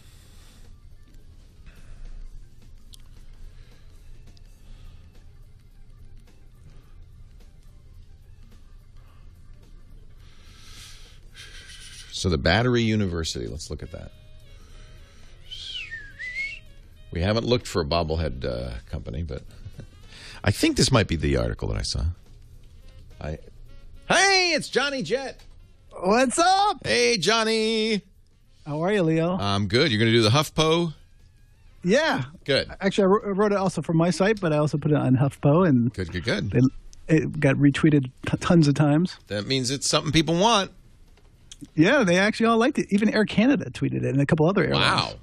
So the Battery University, let's look at that. We haven't looked for a bobblehead company, but I think this might be the article that I saw. Hey, it's Johnny Jet.
What's up?
Hey, Johnny.
How are you, Leo?
I'm good. You're going to do the HuffPo?
Yeah.
Good.
Actually, I wrote it also for my site, but I also put it on HuffPo. And
good.
It got retweeted tons of times.
That means it's something people want.
Yeah, they actually all liked it. Even Air Canada tweeted it and a couple other airlines.
Wow.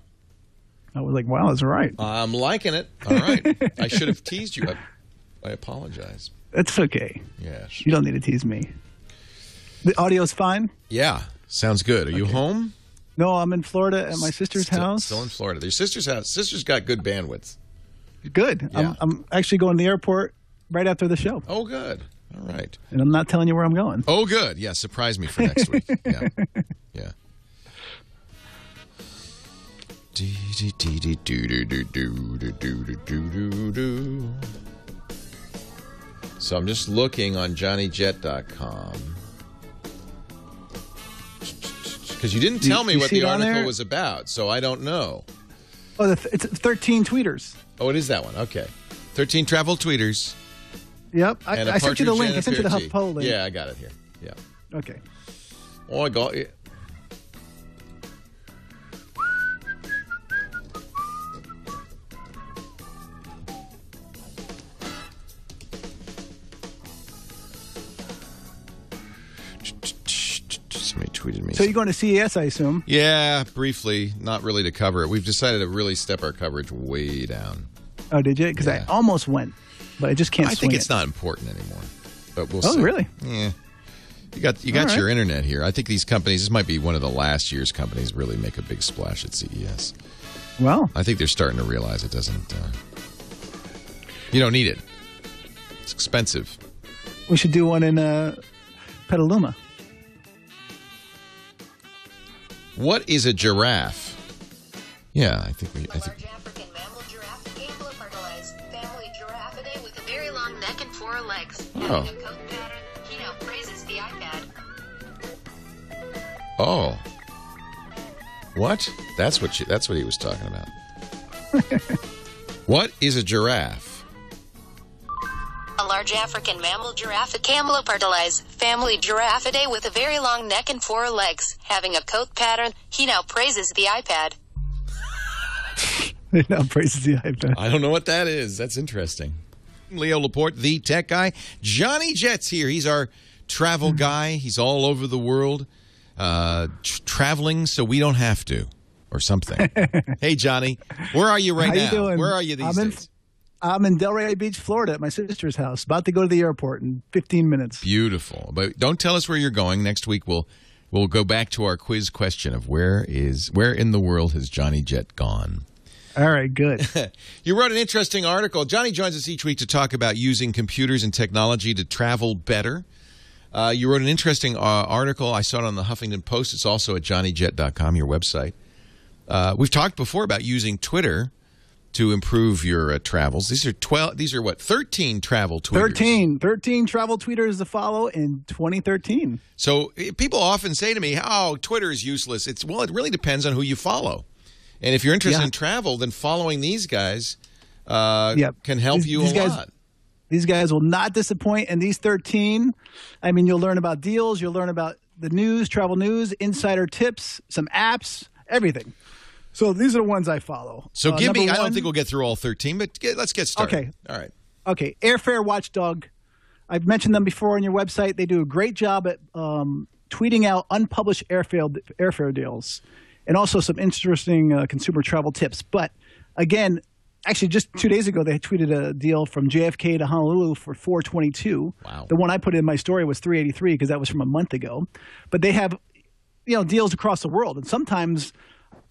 I was like, wow, that's right.
I'm liking it. All right. I should have teased you. I apologize.
It's okay.
Yes.
You don't need to tease me. The audio's fine?
Yeah. Sounds good. Are you home?
No, I'm in Florida at my sister's house.
Still in Florida. Your sister's house. Sister's got good bandwidth.
Good.
Yeah.
I'm actually going to the airport right after the show.
Oh, good. All right.
And I'm not telling you where I'm going.
Oh, good. Yeah, surprise me for next week. Yeah. Yeah. So I'm just looking on JohnnyJet.com. Because you didn't tell me what the article was about, so I don't know.
Oh, it's 13 tweeters.
Oh, it is that one. Okay. 13 travel tweeters.
Yep. I sent you the link. I sent you the HuffPo link.
Yeah, I got it here. Yeah.
Okay.
Oh, I got it. Somebody tweeted me.
So you're going to CES, I assume?
Yeah, briefly. Not really to cover it. We've decided to really step our coverage way down.
Oh, did you? Because I almost went, but I just can't.
I think it's not important anymore. But we'll see.
Oh, really?
Yeah. You got your internet here. I think these companies. This might be one of the last year's companies really make a big splash at CES.
Well,
I think they're starting to realize it doesn't. You don't need it. It's expensive.
We should do one in Petaluma.
What is a giraffe? Yeah, I think.
Large African mammal giraffe, Campylopardalized family Giraffidae with a very long neck and 4 legs.
Oh.
Having a coat pattern, he now praises the iPad.
Oh. What? That's what he was talking about. What is a giraffe?
A large African mammal giraffe, a Campylopardalized family Giraffidae with a very long neck and 4 legs. Having a coat pattern, he now praises the iPad.
He now praises the iPad.
I don't know what that is. That's interesting. Leo Laporte, the tech guy. Johnny Jet's here. He's our travel guy. He's all over the world, traveling so we don't have to, or something. Hey, Johnny, where are you right now?
How you doing?
Where are you these days?
I'm in Delray Beach, Florida, at my sister's house. About to go to the airport in 15 minutes.
Beautiful. But don't tell us where you're going. Next week we'll go back to our quiz question of where in the world has Johnny Jet gone?
All right, good.
You wrote an interesting article. Johnny joins us each week to talk about using computers and technology to travel better. You wrote an interesting article. I saw it on the Huffington Post. It's also at johnnyjet.com, your website. We've talked before about using Twitter to improve your travels. These are what, 13 travel tweeters?
13 travel tweeters to follow in 2013.
So people often say to me, oh, Twitter is useless. It really depends on who you follow. And if you're interested in travel, then following these guys can help you a lot.
These guys will not disappoint. And these 13, I mean, you'll learn about deals. You'll learn about the news, travel news, insider tips, some apps, everything. So these are the ones I follow.
So give me, I don't think we'll get through all 13, but let's get started.
Okay.
All right.
Okay. Airfare Watchdog. I've mentioned them before on your website. They do a great job at tweeting out unpublished airfare deals and also some interesting consumer travel tips. But again, actually just 2 days ago, they tweeted a deal from JFK to Honolulu for $422.
Wow.
The one I put in my story was $383 because that was from a month ago. But they have, deals across the world. And sometimes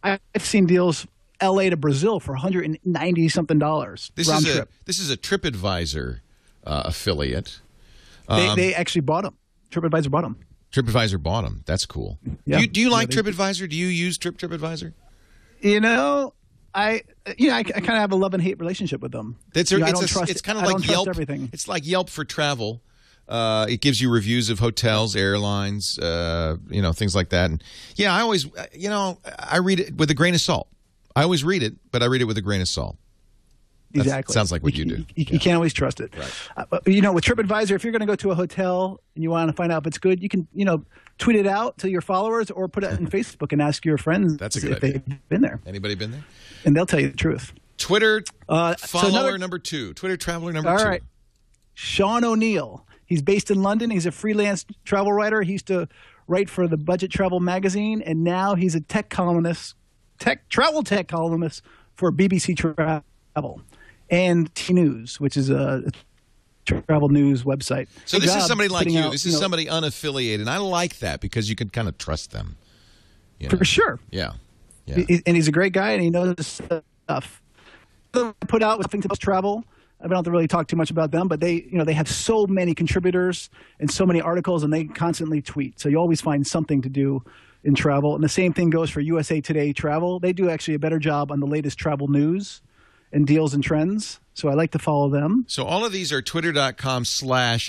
I've seen deals L.A. to Brazil for $190-something
This is a TripAdvisor affiliate.
They actually bought them. TripAdvisor bought them.
TripAdvisor bought them. That's cool.
Yeah.
Do you like TripAdvisor? Do you use TripAdvisor?
I kind of have a love and hate relationship with them.
It's kind of like Yelp.
Everything.
It's like Yelp for travel. It gives you reviews of hotels, airlines, things like that. And yeah, I always, I read it with a grain of salt. I always read it, but I read it with a grain of salt.
Exactly.
Sounds like what you do.
You can't always trust it.
Right.
With TripAdvisor, if you're going to go to a hotel and you want to find out if it's good, you can, tweet it out to your followers or put it on Facebook and ask your friends if they've been there.
Anybody been there?
And they'll tell you the truth.
Twitter follower number 2. Twitter traveler number 2.
All right. Sean O'Neill. He's based in London. He's a freelance travel writer. He used to write for the Budget Travel magazine, and now he's a travel tech columnist for BBC Travel and T News, which is a travel news website.
So this is somebody like you. This is somebody unaffiliated. And I like that because you can kind of trust them.
For sure.
Yeah.
And he's a great guy, and he knows his stuff. Put out with Huffington Post Travel. I don't have to really talk too much about them, but they have so many contributors and so many articles, and they constantly tweet. So you always find something to do in travel. And the same thing goes for USA Today Travel. They do actually a better job on the latest travel news and deals and trends. So I like to follow them.
So all of these are twitter.com/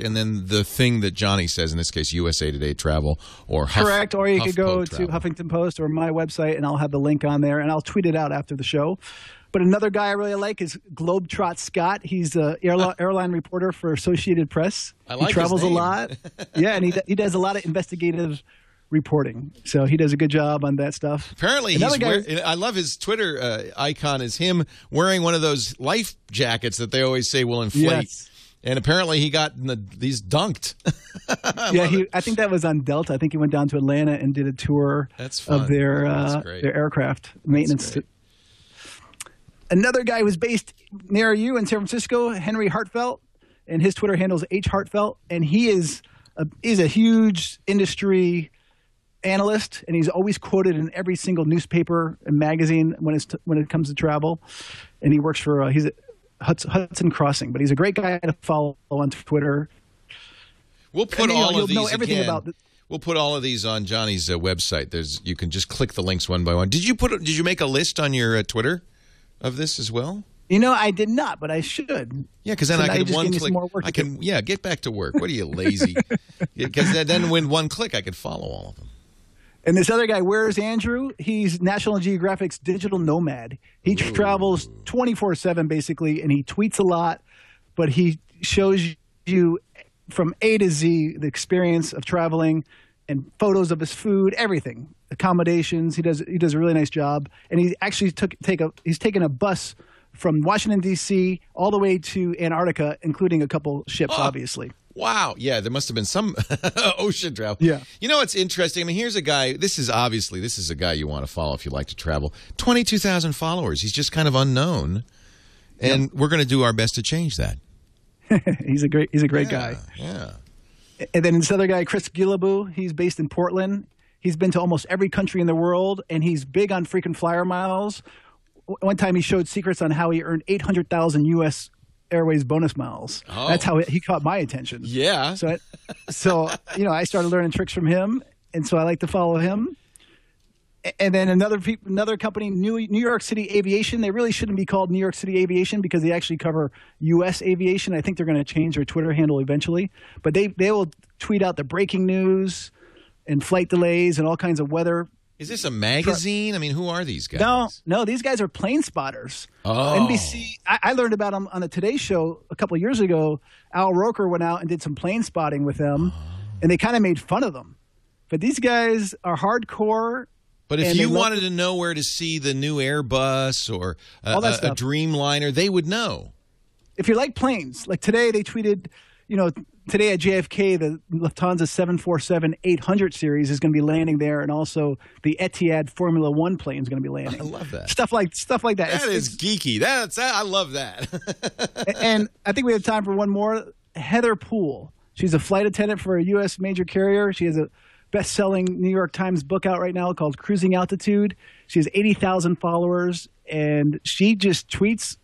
and then the thing that Johnny says, in this case, USA Today Travel or
Correct. Or you could go
Travel.
to Huffington Post or my website, and I'll have the link on there, and I'll tweet it out after the show. But another guy I really like is Globetrot Scott. He's an airline reporter for Associated Press. He travels a lot. Yeah, and he does a lot of investigative reporting. So he does a good job on that stuff.
Apparently, I love his Twitter icon is him wearing one of those life jackets that they always say will inflate.
Yes.
And apparently he got these dunked.
I think that was on Delta. I think he went down to Atlanta and did a tour of their aircraft maintenance. Another guy who's based near you in San Francisco, Henry Hartfelt, and his Twitter handle is HHartfelt, and he is a huge industry analyst, and he's always quoted in every single newspaper and magazine when it comes to travel. And he works for he's at Hudson Crossing, but he's a great guy to follow on Twitter.
We'll put all of these again. We'll put all of these on Johnny's website. You can just click the links one by one. Did you make a list on your Twitter of this as well?
I did not, but I should.
Yeah, because then I can one click. I can get back to work. What are you, lazy? Because then with one click, I could follow all of them.
And this other guy, where's Andrew? He's National Geographic's digital nomad. He travels 24/7 basically, and he tweets a lot, but he shows you from A to Z the experience of traveling and photos of his food, everything, accommodations. He does a really nice job, and he actually he's taken a bus from Washington D.C. all the way to Antarctica, including a couple ships, obviously.
Wow. Yeah, there must have been some ocean travel.
Yeah.
You know what's interesting? I mean, here's a guy. This is a guy you want to follow if you like to travel. 22,000 followers. He's just kind of unknown, and we're going to do our best to change that.
He's a great guy.
Yeah.
And then this other guy, Chris Guillebeau, he's based in Portland. He's been to almost every country in the world, and he's big on frequent flyer miles. One time he showed secrets on how he earned 800,000 U.S. Airways bonus miles. Oh. That's how he caught my attention.
Yeah.
So I started learning tricks from him, and so I like to follow him. And then another company, New York City Aviation. They really shouldn't be called New York City Aviation because they actually cover U.S. aviation. I think they're going to change their Twitter handle eventually. But they will tweet out the breaking news and flight delays and all kinds of weather.
Is this a magazine? I mean, who are these guys?
No, these guys are plane spotters.
Oh.
NBC, I learned about them on the Today Show a couple of years ago. Al Roker went out and did some plane spotting with them, and they kind of made fun of them. But these guys are hardcore.
But if you wanted to know where to see the new Airbus or a Dreamliner, they would know.
If you like planes, like today they tweeted, today at JFK, the Lufthansa 747-800 series is going to be landing there, and also the Etihad Formula One plane is going to be landing.
I love that.
Stuff like that.
That is geeky. I love that.
And I think we have time for one more. Heather Poole. She's a flight attendant for a U.S. major carrier. She has a best-selling New York Times book out right now called Cruising Altitude. She has 80,000 followers, and she just tweets.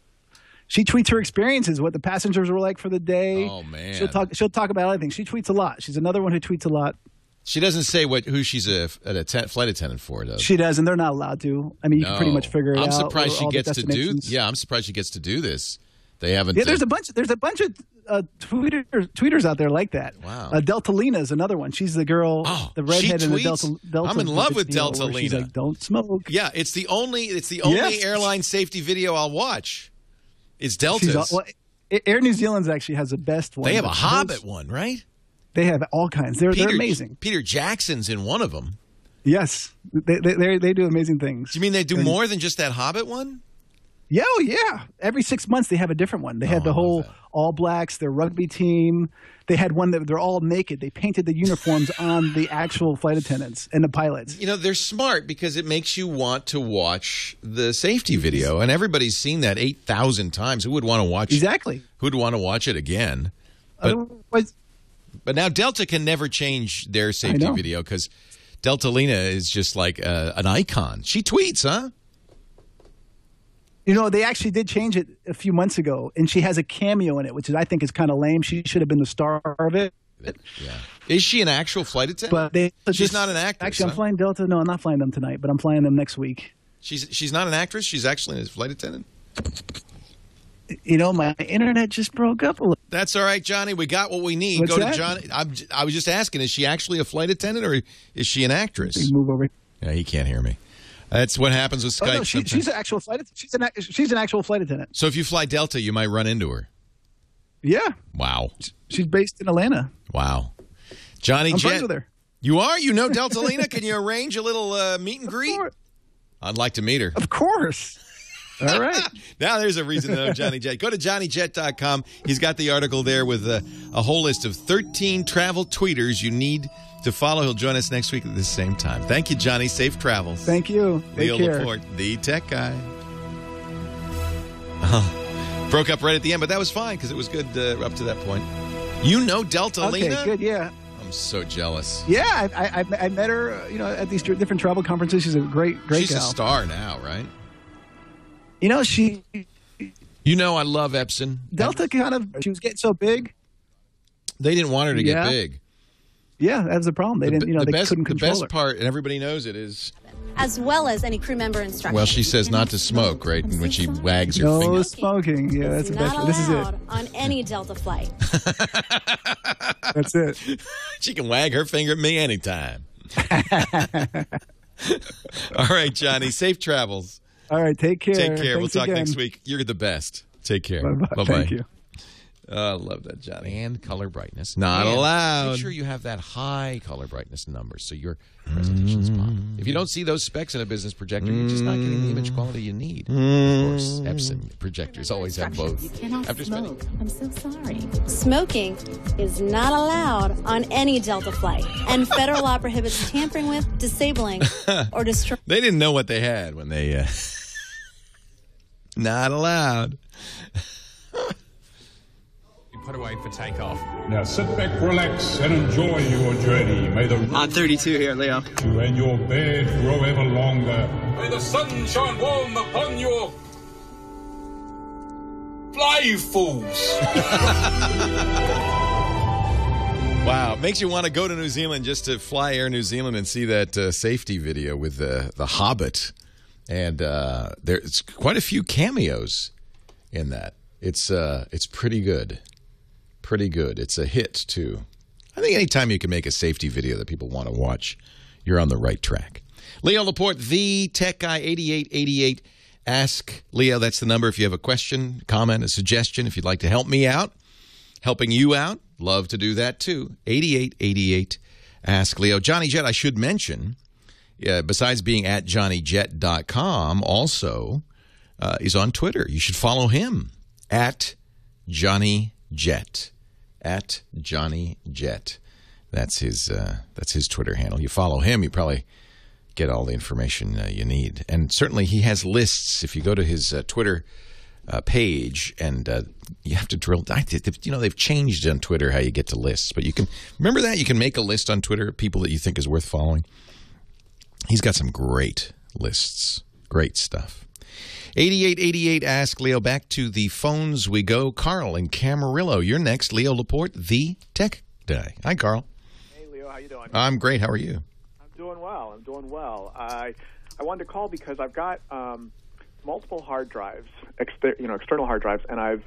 She tweets her experiences, what the passengers were like for the day.
Oh, man.
She'll talk about everything. She tweets a lot. She's another one who tweets a lot.
She doesn't say who she's a flight attendant for, does
she? Does, and they're not allowed to. I mean, you can pretty much figure it out.
I'm surprised she gets to do. Yeah, I'm surprised she gets to do this. They haven't.
Yeah, there's a bunch of tweeters out there like that.
Wow.
Deltalina is another one. She's the girl, the redhead in the Delta.
I'm in love with Deltalina.
She's like, don't smoke.
Yeah, it's the only airline safety video I'll watch. It's Delta's.
Air New Zealand's actually has the best one.
They have a Hobbit one, right?
They have all kinds. They're amazing.
Peter Jackson's in one of them.
Yes, they do amazing things.
Do you mean they do more than just that Hobbit one?
Yeah, Every 6 months they have a different one. They had the whole All Blacks, their rugby team. They had one that they're all naked. They painted the uniforms on the actual flight attendants and the pilots.
You know, they're smart because it makes you want to watch the safety video, and everybody's seen that 8,000 times. Who would want to watch?
Exactly.
Who'd want to watch it again? But now Delta can never change their safety video because Deltalina is just like an icon. She tweets, huh?
You know, they actually did change it a few months ago, and she has a cameo in it, which I think is kind of lame. She should have been the star of it.
Yeah. Is she an actual flight attendant?
But
she's not an actress.
Actually, I'm flying Delta. No, I'm not flying them tonight, but I'm flying them next week.
She's not an actress? She's actually a flight attendant?
You know, my internet just broke up a little.
That's all right, Johnny. We got what we need.
What's
Go
that?
to Johnny. I was just asking, is she actually a flight attendant or is she an actress?
Move over.
Yeah, he can't hear me. That's what happens with Skype.
No, she's an actual flight. She's an actual flight attendant.
So if you fly Delta, you might run into her.
Yeah.
Wow.
She's based in Atlanta.
Wow. Johnny
I'm
Jet.
friends with her.
You are? You know Deltalina? Can you arrange a little meet and greet? I'd like to meet her.
Of course. All right.
Now there's a reason to know Johnny Jet. Go to johnnyjet.com. He's got the article there with a whole list of 13 travel tweeters you need to follow. He'll join us next week at the same time. Thank you, Johnny. Safe travels.
Thank you.
Leo
Take care.
Laporte, the tech guy. Broke up right at the end, but that was fine because it was good up to that point. You know Deltalina?
Okay, good, yeah.
I'm so jealous.
Yeah, I met her, at these different travel conferences. She's a great
She's
gal.
a star now, right?
You know,
You know I love Epson.
Delta she was getting so big.
They didn't want her to get big.
Yeah, that was the problem. They didn't, they couldn't control
The best
her.
part, and everybody knows it, is...
As well as any crew member instructions.
Well, she says not to smoke, right? And when she wags her
No
finger.
smoking. Yeah, that's the best.
Not
This is it.
allowed on any Delta flight.
That's it.
She can wag her finger at me anytime. All right, Johnny. Safe travels.
All right, take care.
Take care.
Thanks
We'll talk
again.
next week. You're the best. Take care.
Bye-bye. Thank you.
I love that, Johnny. And color brightness. Not allowed. Make sure you have that high color brightness number so your presentation's fine. If you don't see those specs in a business projector, you're just not getting the image quality you need. Of course, Epson projectors always have both.
You cannot smoke. I'm so sorry. Smoking is not allowed on any Delta flight, and federal law prohibits tampering with, disabling, or destroying.
They didn't know what they had when they... Not allowed.
Put away for takeoff. Now sit back, relax, and enjoy your journey. May the
On 32 here, Leo.
you and your bed grow ever longer. May the sun shine warm upon your... Fly, you fools!
Wow, makes you want to go to New Zealand just to fly Air New Zealand and see that safety video with the Hobbit. And there's quite a few cameos in that. It's pretty good. Pretty good. It's a hit, too. I think anytime you can make a safety video that people want to watch, you're on the right track. Leo Laporte, the tech guy, 8888. Ask Leo. That's the number if you have a question, comment, a suggestion. If you'd like to help me out, helping you out, love to do that, too. 8888. Ask Leo. Johnny Jet, I should mention, besides being at johnnyjet.com, also is on Twitter. You should follow him at Johnny Jet. At Johnny Jet. That's his Twitter handle. You follow him, you probably get all the information you need. And certainly he has lists. If you go to his Twitter page, and you have to drill down. They've changed on Twitter how you get to lists. But you can remember that you can make a list on Twitter of people that you think is worth following. He's got some great lists. Great stuff. 8888, ask Leo. Back to the phones we go. Carl in Camarillo. You're next. Leo Laporte, the tech guy. Hi, Carl.
Hey, Leo. How you doing?
I'm great. How are you?
I'm doing well. I wanted to call because I've got multiple hard drives, external hard drives, and I've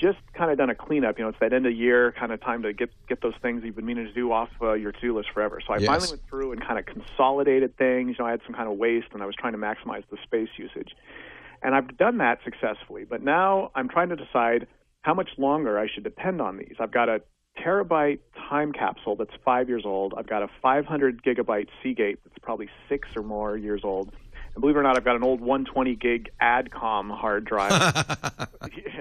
just kind of done a cleanup. It's that end of year kind of time to get those things you've been meaning to do off your to-do list forever. So I finally went through and kind of consolidated things. I had some kind of waste, and I was trying to maximize the space usage. And I've done that successfully. But now I'm trying to decide how much longer I should depend on these. I've got a terabyte time capsule that's 5 years old. I've got a 500 gigabyte Seagate that's probably 6 or more years old. And believe it or not, I've got an old 120 gig ADCOM hard drive.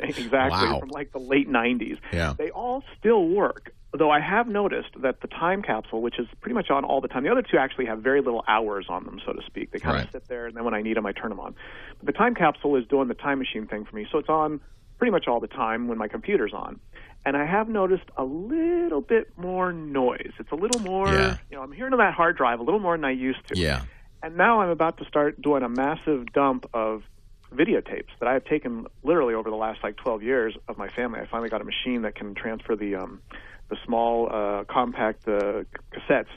Exactly, from like the late 90s.
Yeah.
They all still work, though I have noticed that the time capsule, which is pretty much on all the time, the other two actually have very little hours on them, so to speak. They kind of sit there, and then when I need them, I turn them on. But the time capsule is doing the time machine thing for me, so it's on pretty much all the time when my computer's on. And I have noticed a little bit more noise. It's a little more, I'm hearing on that hard drive a little more than I used to.
Yeah.
And now I'm about to start doing a massive dump of videotapes that I have taken literally over the last 12 years of my family. I finally got a machine that can transfer the small compact cassettes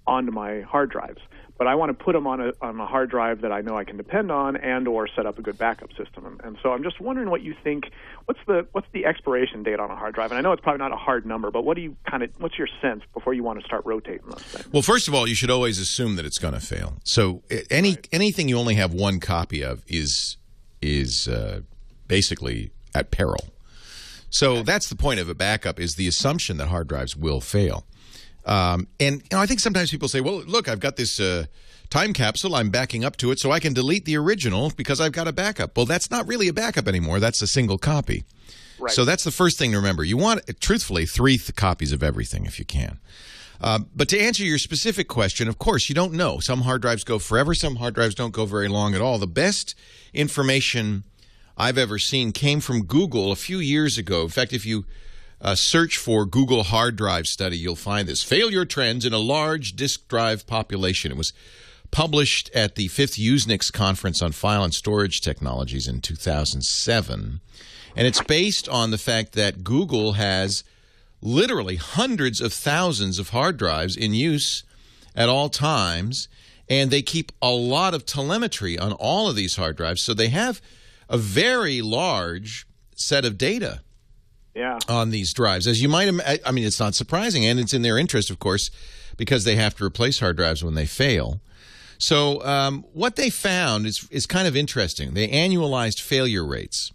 onto my hard drives. But I want to put them on a hard drive that I know I can depend on, and or set up a good backup system. And so I'm just wondering what you think. What's the expiration date on a hard drive? And I know it's probably not a hard number, but what's your sense before you want to start rotating those things?
Well, first of all, you should always assume that it's going to fail. So anything you only have one copy of is basically at peril. So that's the point of a backup, is the assumption that hard drives will fail. And I think sometimes people say, well, look, I've got this time capsule. I'm backing up to it so I can delete the original because I've got a backup. Well, that's not really a backup anymore. That's a single copy. Right. So that's the first thing to remember. You want, truthfully, 3 copies of everything if you can. But to answer your specific question, of course, you don't know. Some hard drives go forever. Some hard drives don't go very long at all. The best information I've ever seen came from Google a few years ago. In fact, if you search for Google hard drive study, you'll find this. Failure trends in a large disk drive population. It was published at the 5th Usenix Conference on File and Storage Technologies in 2007. And it's based on the fact that Google has literally hundreds of thousands of hard drives in use at all times, and they keep a lot of telemetry on all of these hard drives. So they have a very large set of data on these drives. As you might imagine, I mean, it's not surprising, and it's in their interest, of course, because they have to replace hard drives when they fail. So what they found is kind of interesting. They annualized failure rates.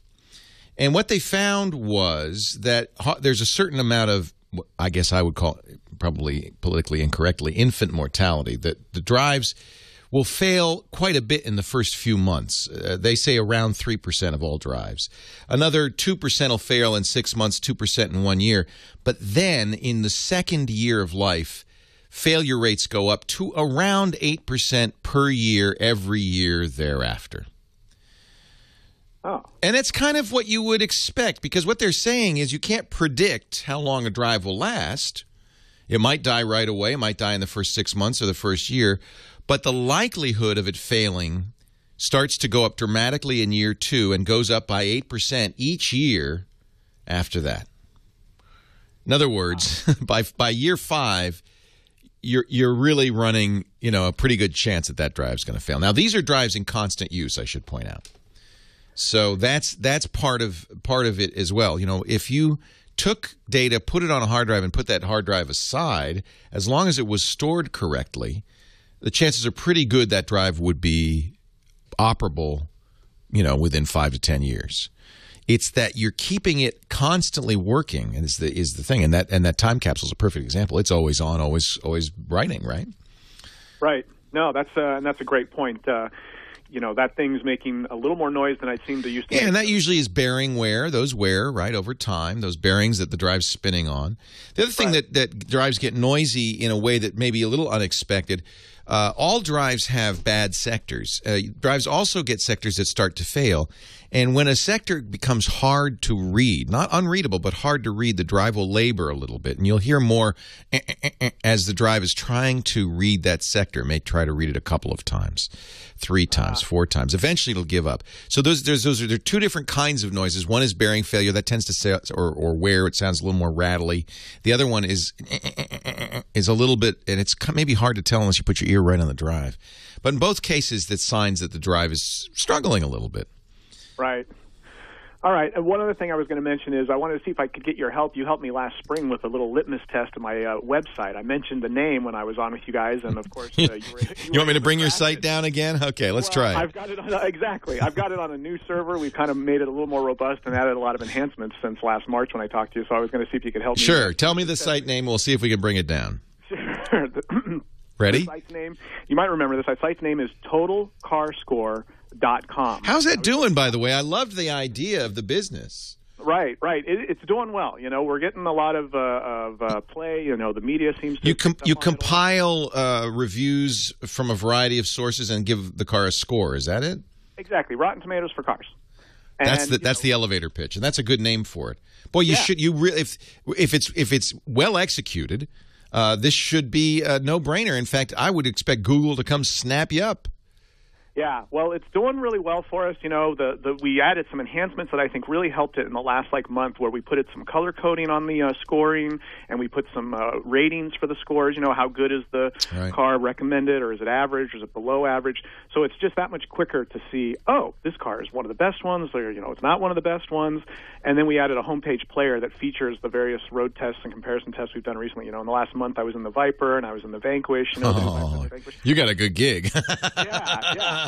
And what they found was that there's a certain amount of, I guess I would call it, probably politically incorrectly, infant mortality, that the drives will fail quite a bit in the first few months. They say around 3% of all drives. Another 2% will fail in 6 months, 2% in 1 year. But then in the second year of life, failure rates go up to around 8% per year every year thereafter.
Oh.
And that's kind of what you would expect, because what they're saying is you can't predict how long a drive will last. It might die right away. It might die in the first 6 months or the first year. But the likelihood of it failing starts to go up dramatically in year 2 and goes up by 8% each year after that. In other words, by year 5, you're really running, a pretty good chance that drive's going to fail. Now, these are drives in constant use, I should point out. So that's part of it as well. If you took data, put it on a hard drive, and put that hard drive aside, as long as it was stored correctly, the chances are pretty good that drive would be operable, within 5 to 10 years. It's that you're keeping it constantly working, and is the thing. And that time capsule is a perfect example. It's always on, always writing, right?
Right. No, that's a great point. That thing's making a little more noise than I seem to used to.
Yeah, and that usually is bearing wear. Those wear, right, over time, those bearings that the drive's spinning on. The other thing that drives get noisy in a way that may be a little unexpected, all drives have bad sectors. Drives also get sectors that start to fail. And when a sector becomes hard to read, not unreadable, but hard to read, the drive will labor a little bit. And you'll hear more as the drive is trying to read that sector. It may try to read it a couple of times, 3 times, 4 times. Eventually, it'll give up. So there are 2 different kinds of noises. One is bearing failure. That tends to say, or wear. It sounds a little more rattly. The other one is a little bit, and it's maybe hard to tell unless you put your ear right on the drive. But in both cases, that's signs that the drive is struggling a little bit.
Right. All right. And one other thing I was going to mention is I wanted to see if I could get your help. You helped me last spring with a little litmus test of my website. I mentioned the name when I was on with you guys, and of course, you
want me to bring your site down again? Okay, let's try it.
I've got it on, exactly. I've got it on a new server. We've kind of made it a little more robust and added a lot of enhancements since last March when I talked to you. So I was going to see if you could help me.
Sure. Tell me the site name. We'll see if we can bring it down.
Sure.
Ready?
The site's name, you might remember this. The site's name is TotalCarScore.com.
How's that doing, by the way? I loved the idea of the business.
Right. It's doing well. You know, we're getting a lot of play. You know, the media seems to.
You compile reviews from a variety of sources and give the car a score. Is that it?
Exactly. Rotten Tomatoes for cars. And,
that's the elevator pitch, and that's a good name for it. Boy, you really if it's well executed. This should be a no-brainer. In fact, I would expect Google to come snap you up.
Yeah, well, it's doing really well for us. You know, we added some enhancements that I think really helped it in the last month, where we put some color coding on the scoring, and we put some ratings for the scores. You know, how good is the car, recommended, or is it average, or is it below average? So it's just that much quicker to see, oh, this car is one of the best ones, or, you know, it's not one of the best ones. And then we added a homepage player that features the various road tests and comparison tests we've done recently. You know, in the last month I was in the Viper and I was in the Vanquish. You know,
you got a good gig.
Yeah.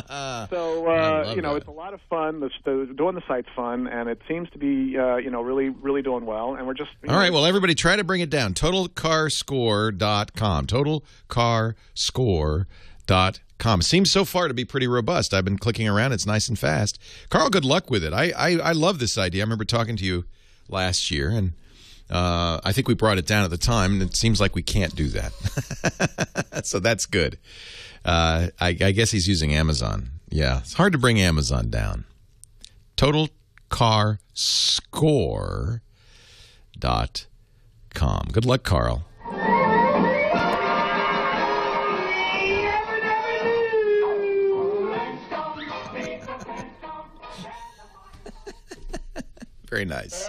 So, you know, it's a lot of fun. Doing the site's fun, and it seems to be, you know, really, really doing well. And we're just...
All right, well, everybody try to bring it down. TotalCarScore.com. TotalCarScore.com. Seems so far to be pretty robust. I've been clicking around. It's nice and fast. Carl, good luck with it. I love this idea. I remember talking to you last year, and I think we brought it down at the time, and it seems like we can't do that. So that's good. I guess he's using Amazon. Yeah, it's hard to bring Amazon down. TotalCarScore.com. Good luck, Carl. Very nice.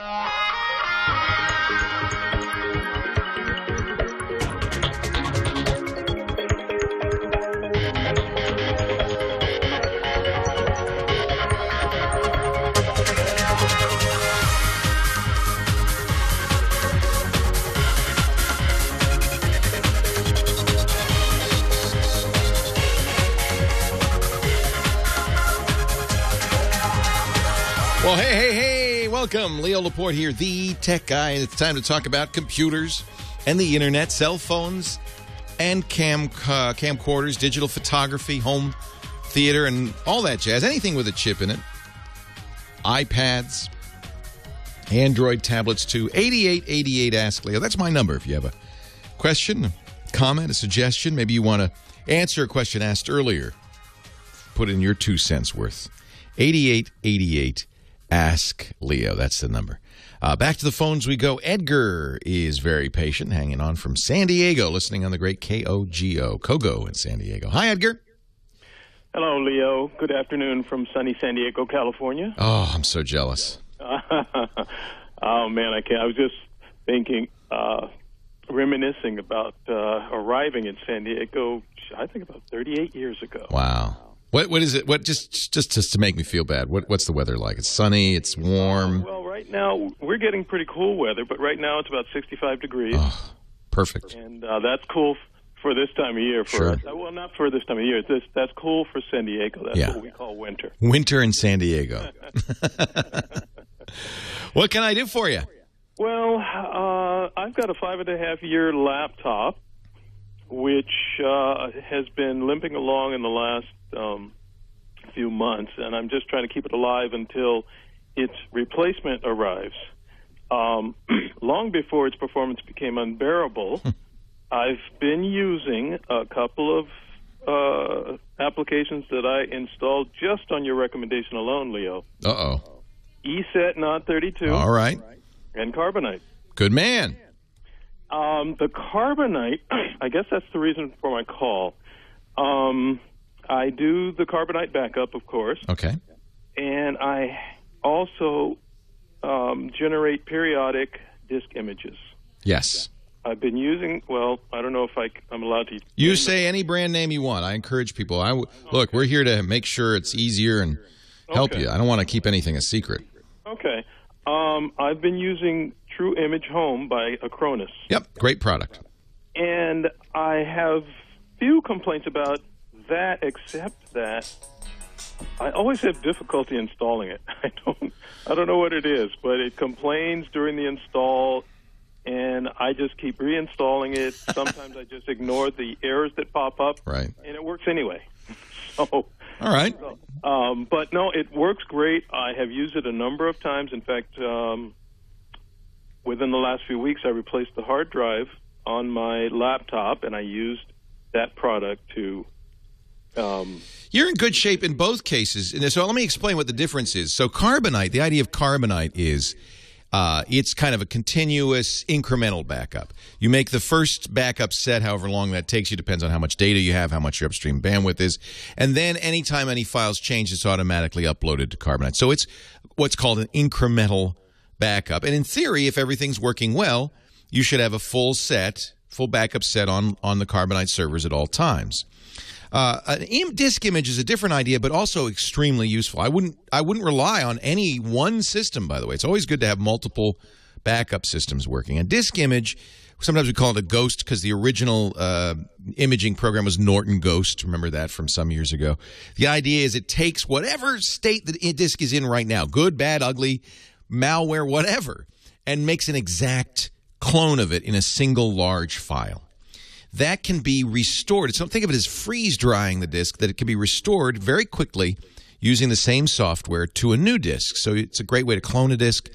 Well, hey, welcome. Leo Laporte here, the tech guy. It's time to talk about computers and the internet, cell phones and camcorders, digital photography, home theater, and all that jazz. Anything with a chip in it. iPads, Android tablets too. 8888 Ask Leo. That's my number if you have a question, a comment, a suggestion. Maybe you want to answer a question asked earlier. Put in your 2 cents worth. 8888 Ask Leo. That's the number. Back to the phones we go. Edgar is very patient, hanging on from San Diego, listening on the great KOGO in San Diego. Hi, Edgar.
Hello, Leo. Good afternoon from sunny San Diego, California.
Oh, I'm so jealous.
Oh, man, I can't. I was just thinking, reminiscing about arriving in San Diego, I think about 38 years ago.
Wow. What is it? What just to make me feel bad? What's the weather like? It's sunny. It's warm.
Well, right now we're getting pretty cool weather, but right now it's about 65 degrees.
Oh, perfect.
And that's cool for this time of year.
Sure.
Well, not for this time of year. That's cool for San Diego. That's what we call winter.
Winter in San Diego. What can I do for you?
Well, I've got a 5.5-year laptop, which has been limping along in the last few months, and I'm just trying to keep it alive until its replacement arrives. Long before its performance became unbearable, I've been using a couple of applications that I installed just on your recommendation alone, Leo.
Uh-oh.
ESET Not 32.
All right.
And Carbonite.
Good man.
The Carbonite, I guess that's the reason for my call. I do the Carbonite backup, of course.
Okay.
And I also generate periodic disk images.
Yes.
I've been using, well, I don't know if I'm allowed to.
You say any brand name you want. I encourage people. Look, we're here to make sure it's easier and help you. I don't want to keep anything a secret.
Okay. I've been using True Image Home by Acronis.
Yep, great product.
And I have few complaints about that, except that I always have difficulty installing it. I don't know what it is, but it complains during the install, and I just keep reinstalling it. Sometimes I just ignore the errors that pop up,
right?
And it works anyway. So,
all right.
But no, it works great. I have used it a number of times. In fact, within the last few weeks, I replaced the hard drive on my laptop, and I used that product to...
You're in good shape in both cases. And so let me explain what the difference is. So Carbonite, the idea of Carbonite is it's kind of a continuous incremental backup. You make the first backup set, however long that takes you, depends on how much data you have, how much your upstream bandwidth is. And then anytime any files change, it's automatically uploaded to Carbonite. So it's what's called an incremental backup. And in theory, if everything's working well, you should have a full backup set on the Carbonite servers at all times. An disk image is a different idea, but also extremely useful. I wouldn't rely on any one system, by the way. It's always good to have multiple backup systems working. A disk image, sometimes we call it a ghost because the original imaging program was Norton Ghost. Remember that from some years ago. The idea is it takes whatever state the disk is in right now, good, bad, ugly, malware, whatever, and makes an exact clone of it in a single large file. That can be restored. So think of it as freeze-drying the disk, that it can be restored very quickly using the same software to a new disk. So it's a great way to clone a disk,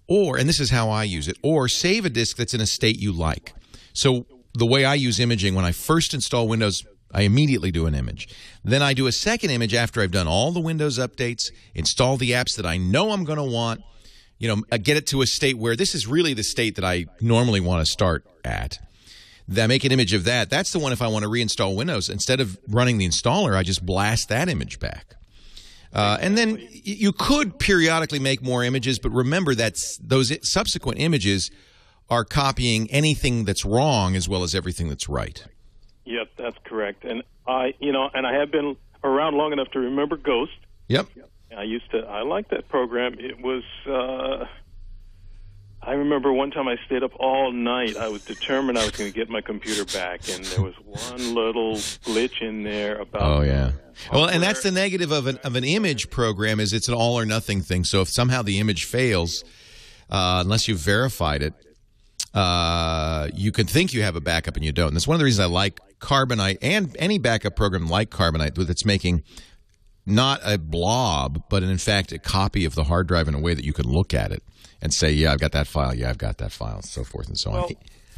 and this is how I use it, or save a disk that's in a state you like. So the way I use imaging, when I first install Windows, I immediately do an image. Then I do a second image after I've done all the Windows updates, install the apps that I know I'm going to want, get it to a state where this is really the state that I normally want to start at. I make an image of that. That's the one if I want to reinstall Windows. Instead of running the installer, I just blast that image back. And then you could periodically make more images, but remember that those subsequent images are copying anything that's wrong as well as everything that's right.
Yep, that's correct. And I have been around long enough to remember Ghost.
Yep.
I liked that program. It was... I remember one time I stayed up all night. I was determined I was going to get my computer back, and there was one little glitch in there about...
Oh, yeah. Well, and that's the negative of an image program, is it's an all-or-nothing thing. So if somehow the image fails, unless you've verified it, you can think you have a backup and you don't. And that's one of the reasons I like Carbonite and any backup program like Carbonite that's making not a blob, but in fact a copy of the hard drive in a way that you can look at it and say, yeah, I've got that file, yeah, I've got that file, so forth and so on.
Well,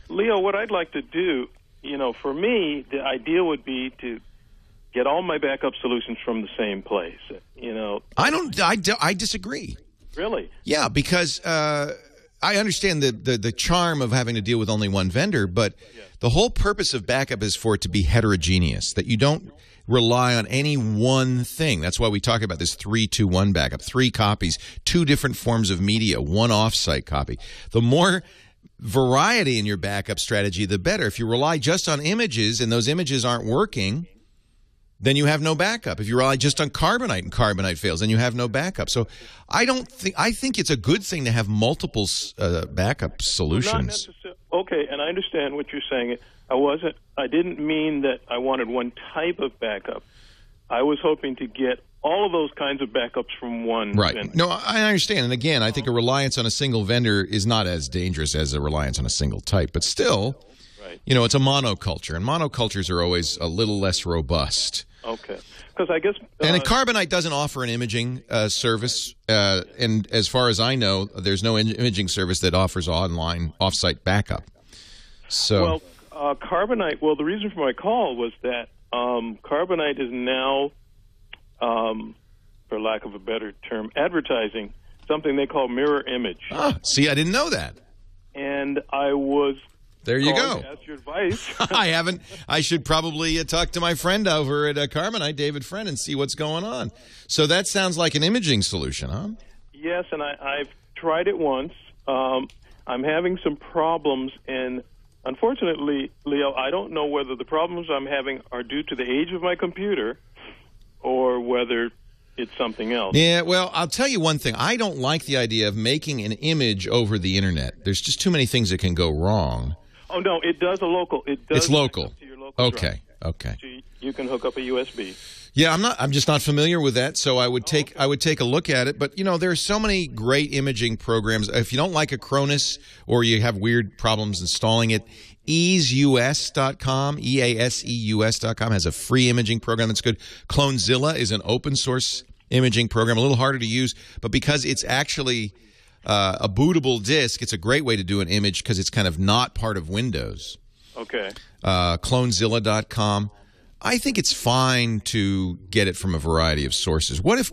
Leo, what I'd like to do, for me, the idea would be to get all my backup solutions from the same place.
I disagree.
Really?
Yeah, because I understand the charm of having to deal with only one vendor, but the whole purpose of backup is for it to be heterogeneous, that you don't rely on any one thing. That's why we talk about this 3-2-1 backup, 3 copies, 2 different forms of media, 1 off-site copy. The more variety in your backup strategy, the better. If you rely just on images and those images aren't working, then you have no backup. If you rely just on Carbonite and Carbonite fails, then you have no backup. So I think it's a good thing to have multiple backup solutions.
Not necessarily. Okay, and I understand what you're saying. I didn't mean that I wanted one type of backup. I was hoping to get all of those kinds of backups from one vendor.
No, I understand. And again, I think a reliance on a single vendor is not as dangerous as a reliance on a single type. But still, it's a monoculture, and monocultures are always a little less robust.
Okay. Because I guess...
and Carbonite doesn't offer an imaging service. And as far as I know, there's no imaging service that offers online off-site backup. So...
Carbonite, the reason for my call was that Carbonite is now, for lack of a better term, advertising something they call mirror image.
See, I didn't know that.
And I was
There you go.
To ask your advice.
I haven't. I should probably talk to my friend over at Carbonite, David Friend, and see what's going on. So that sounds like an imaging solution, huh?
Yes, and I've tried it once. I'm having some problems, and unfortunately, Leo, I don't know whether the problems I'm having are due to the age of my computer or whether it's something else.
Yeah, well, I'll tell you one thing. I don't like the idea of making an image over the internet. There's just too many things that can go wrong.
Oh no, it does a local. It does.
It's local.
To your local
Okay.
drive.
Okay.
So you can hook up a USB.
Yeah, I'm just not familiar with that, so I would take a look at it. But there are so many great imaging programs. If you don't like Acronis or you have weird problems installing it, easeus.com, EASEUS.com has a free imaging program that's good. Clonezilla is an open source imaging program, a little harder to use, but because it's actually a bootable disk, it's a great way to do an image because it's kind of not part of Windows.
Okay.
Clonezilla.com. I think it's fine to get it from a variety of sources. What if,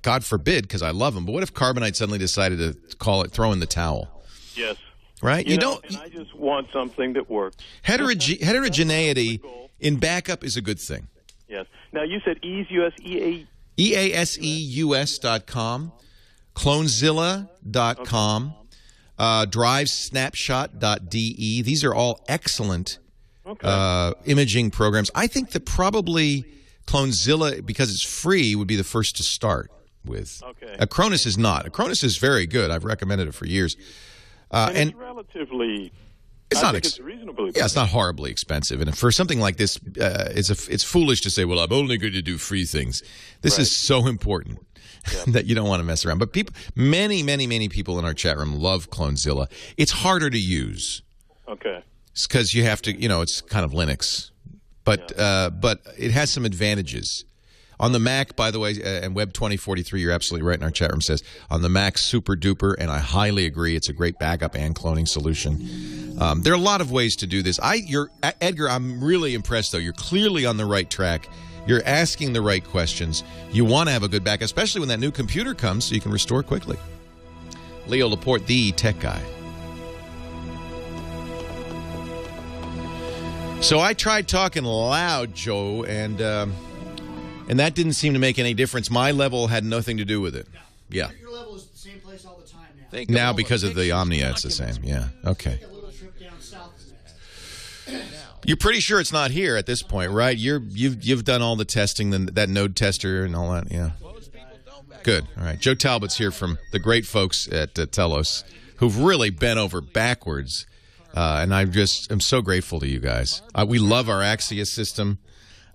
God forbid, because I love them, but what if Carbonite suddenly decided to call it throw in the towel?
Yes.
Right?
And I just want something that works.
Heterogeneity in backup is a good thing.
Yes. Now, you said EASEUS,
EASEUS.com, Clonezilla.com, DriveSnapshot.de. These are all excellent imaging programs. I think that probably Clonezilla, because it's free, would be the first to start with.
Okay.
Acronis is not. Acronis is very good. I've recommended it for years.
And it's relatively... It's reasonably.
Yeah, it's not horribly expensive, and for something like this, it's foolish to say, "Well, I'm only going to do free things." This is so important that you don't want to mess around. But many people in our chat room love Clonezilla. It's harder to use.
Okay.
It's because you have to, it's kind of Linux, but it has some advantages. On the Mac, by the way, and Web 2043, you're absolutely right in our chat room, says, on the Mac, super duper, and I highly agree. It's a great backup and cloning solution. There are a lot of ways to do this. Edgar, I'm really impressed, though. You're clearly on the right track. You're asking the right questions. You want to have a good backup, especially when that new computer comes so you can restore quickly. Leo Laporte, the tech guy. So I tried talking loud, Joe, and that didn't seem to make any difference. My level had nothing to do with it. Yeah.
Your level is the same place all the time now.
Now because of the Omnia, it's the same. Yeah. Okay.
Take a little trip down south next.
You're pretty sure it's not here at this point, right? You've done all the testing, that node tester and all that. Yeah. Good. All right. Joe Talbot's here from the great folks at Telos, who've really bent over backwards, and I'm so grateful to you guys. We love our Axia system.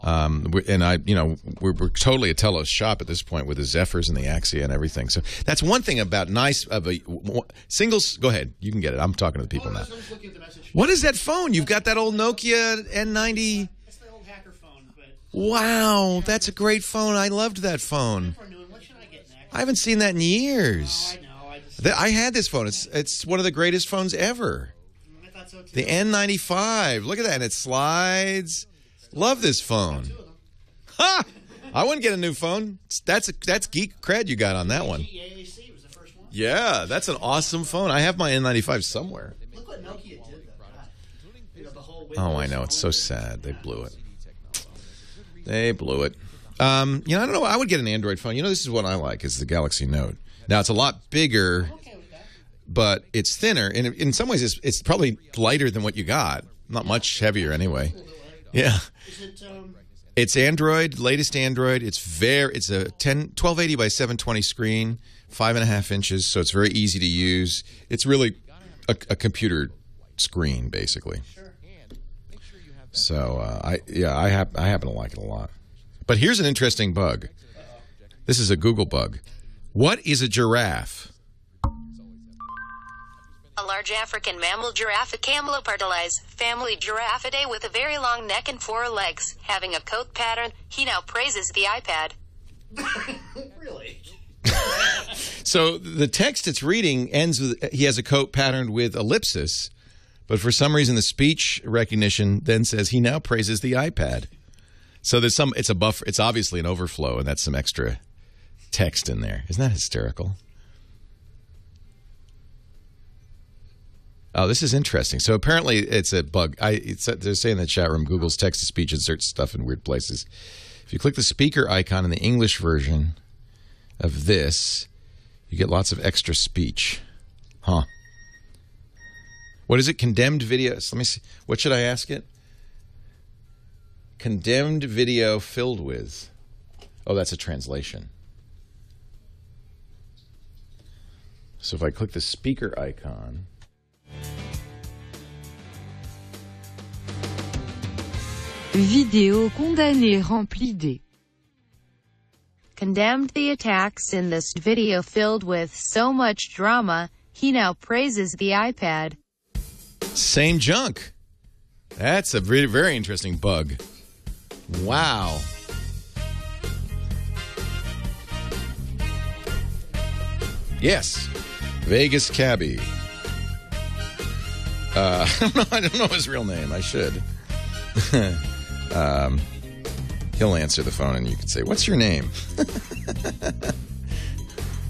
We're totally a Telos shop at this point with the Zephyrs and the Axia and everything. So that's one thing about singles. Go ahead, you can get it. I'm talking to the people now. What is that phone? You've got that old Nokia N90.
That's the old hacker phone.
Wow, that's a great phone. I loved that phone.
What should I get next?
I haven't seen that in years.
I know.
I had this phone. It's one of the greatest phones ever.
I thought so too.
The N95. Look at that, and it slides. Love this phone. Ha! I wouldn't get a new phone. That's geek cred you got on that one.
EAC was the first one.
Yeah, that's an awesome phone. I have my N95 somewhere.
Look what Nokia did, though.
Oh, I know. It's so sad. They blew it. They blew it. I don't know. I would get an Android phone. This is what I like, is the Galaxy Note. Now, it's a lot bigger, but it's thinner. And in some ways, it's probably lighter than what you got. Not much heavier anyway. Yeah. It's Android, latest Android. It's a 1280 by 720 screen, 5.5 inches, so it's very easy to use. It's really a computer screen, basically. So I happen to like it a lot. But here's an interesting bug. This is a Google bug. What is a giraffe?
A large African mammal giraffe, a Camelopardalis, family Giraffidae with a very long neck and 4 legs, having a coat pattern. He now praises the iPad.
Really?
So the text it's reading ends with, he has a coat patterned with ellipsis, but for some reason the speech recognition then says he now praises the iPad. So it's a buffer. It's obviously an overflow, and that's some extra text in there. Isn't that hysterical? Oh, this is interesting. So apparently it's a bug. They're saying in the chat room, Google's text-to-speech inserts stuff in weird places. If you click the speaker icon in the English version of this, you get lots of extra speech. Huh. What is it? Condemned videos. Let me see. What should I ask it? Condemned video filled with. Oh, that's a translation. So if I click the speaker icon...
Vidéo condamné rempli de.
Condemned the attacks in this video filled with so much drama, he now praises the iPad.
Same junk. That's a very, very interesting bug. Wow. Yes. Vegas Cabbie. I don't know his real name. I should. He'll answer the phone and you can say, "What's your name?"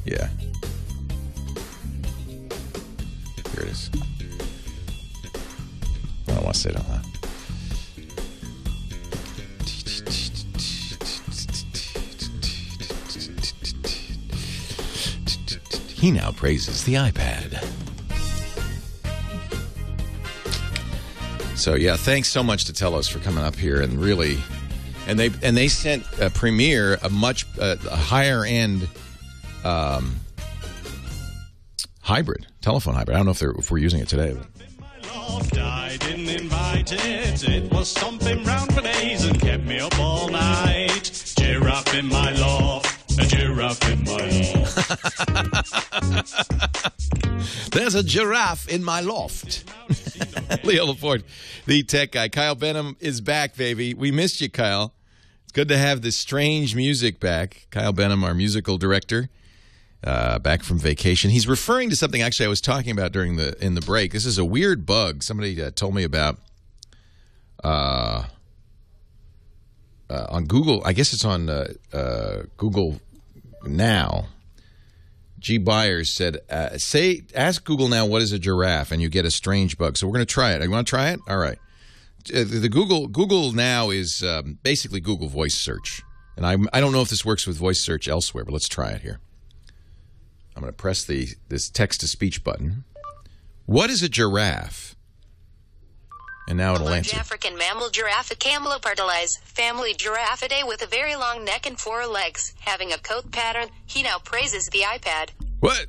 Yeah. Here it is. I don't want to say it out loud. He now praises the iPad. So yeah, thanks so much to Telos for coming up here and really, and they sent Premiere a much higher end hybrid, telephone hybrid. I don't know if we're using it today. But.
I didn't invite it. It was stomping round for days and kept me up all night. Giraffe in my loft, a giraffe in my loft.
There's a giraffe in my loft. Leo Laporte, the tech guy. Kyle Benham is back, baby. We missed you, Kyle. It's good to have this strange music back. Kyle Benham, our musical director, back from vacation. He's referring to something actually I was talking about in the break. This is a weird bug somebody told me about on Google. I guess it's on Google Now. G. Byers said, ask Google now what is a giraffe, and you get a strange bug. So we're going to try it. You want to try it? All right. The Google Now is basically Google voice search. And I don't know if this works with voice search elsewhere, but let's try it here. I'm going to press this text-to-speech button. What is a giraffe? And now it'll answer.
African mammal giraffe, Camelopardalis, family Giraffidae with a very long neck and 4 legs, having a coat pattern. He now praises the iPad.
What?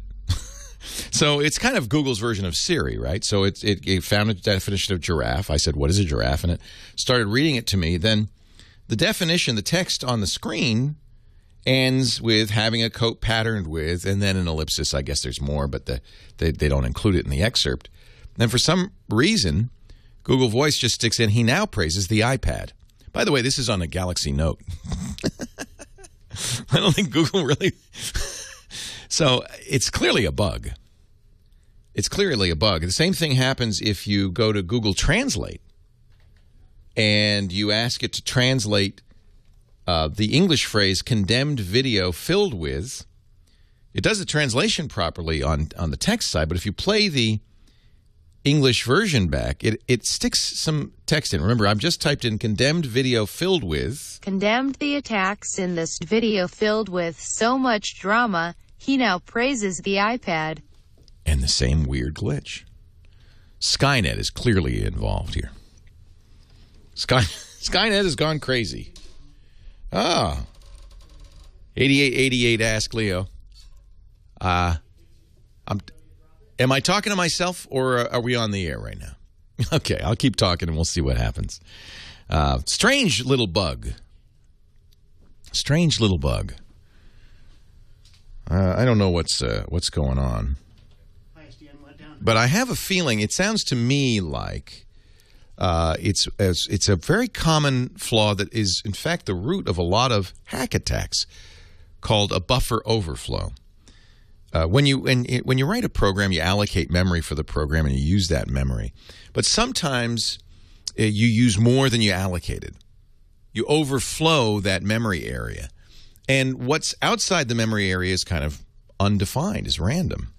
So it's kind of Google's version of Siri, right? So it found a definition of giraffe. I said, what is a giraffe? And it started reading it to me. Then the definition, the text on the screen ends with having a coat patterned with, and then an ellipsis. I guess there's more, but they don't include it in the excerpt. Then for some reason, Google Voice just sticks in, he now praises the iPad. By the way, this is on a Galaxy Note. I don't think Google really... So it's clearly a bug. It's clearly a bug. The same thing happens if you go to Google Translate and you ask it to translate the English phrase condemned video filled with. It does the translation properly on the text side, but if you play the English version back, it sticks some text in. Remember, I've just typed in condemned video filled with.
Condemned the attacks in this video filled with so much drama. He now praises the iPad.
And the same weird glitch. Skynet is clearly involved here. Skynet has gone crazy. 8888 ask Leo. Am I talking to myself, or are we on the air right now? Okay, I'll keep talking and we'll see what happens. Strange little bug. Strange little bug. I don't know what's going on. But I have a feeling, it sounds to me like it's a very common flaw that is, in fact, the root of a lot of hack attacks, called a buffer overflow. When you write a program, you allocate memory for the program and you use that memory. But sometimes you use more than you allocated. You overflow that memory area. And what's outside the memory area is kind of undefined, is random.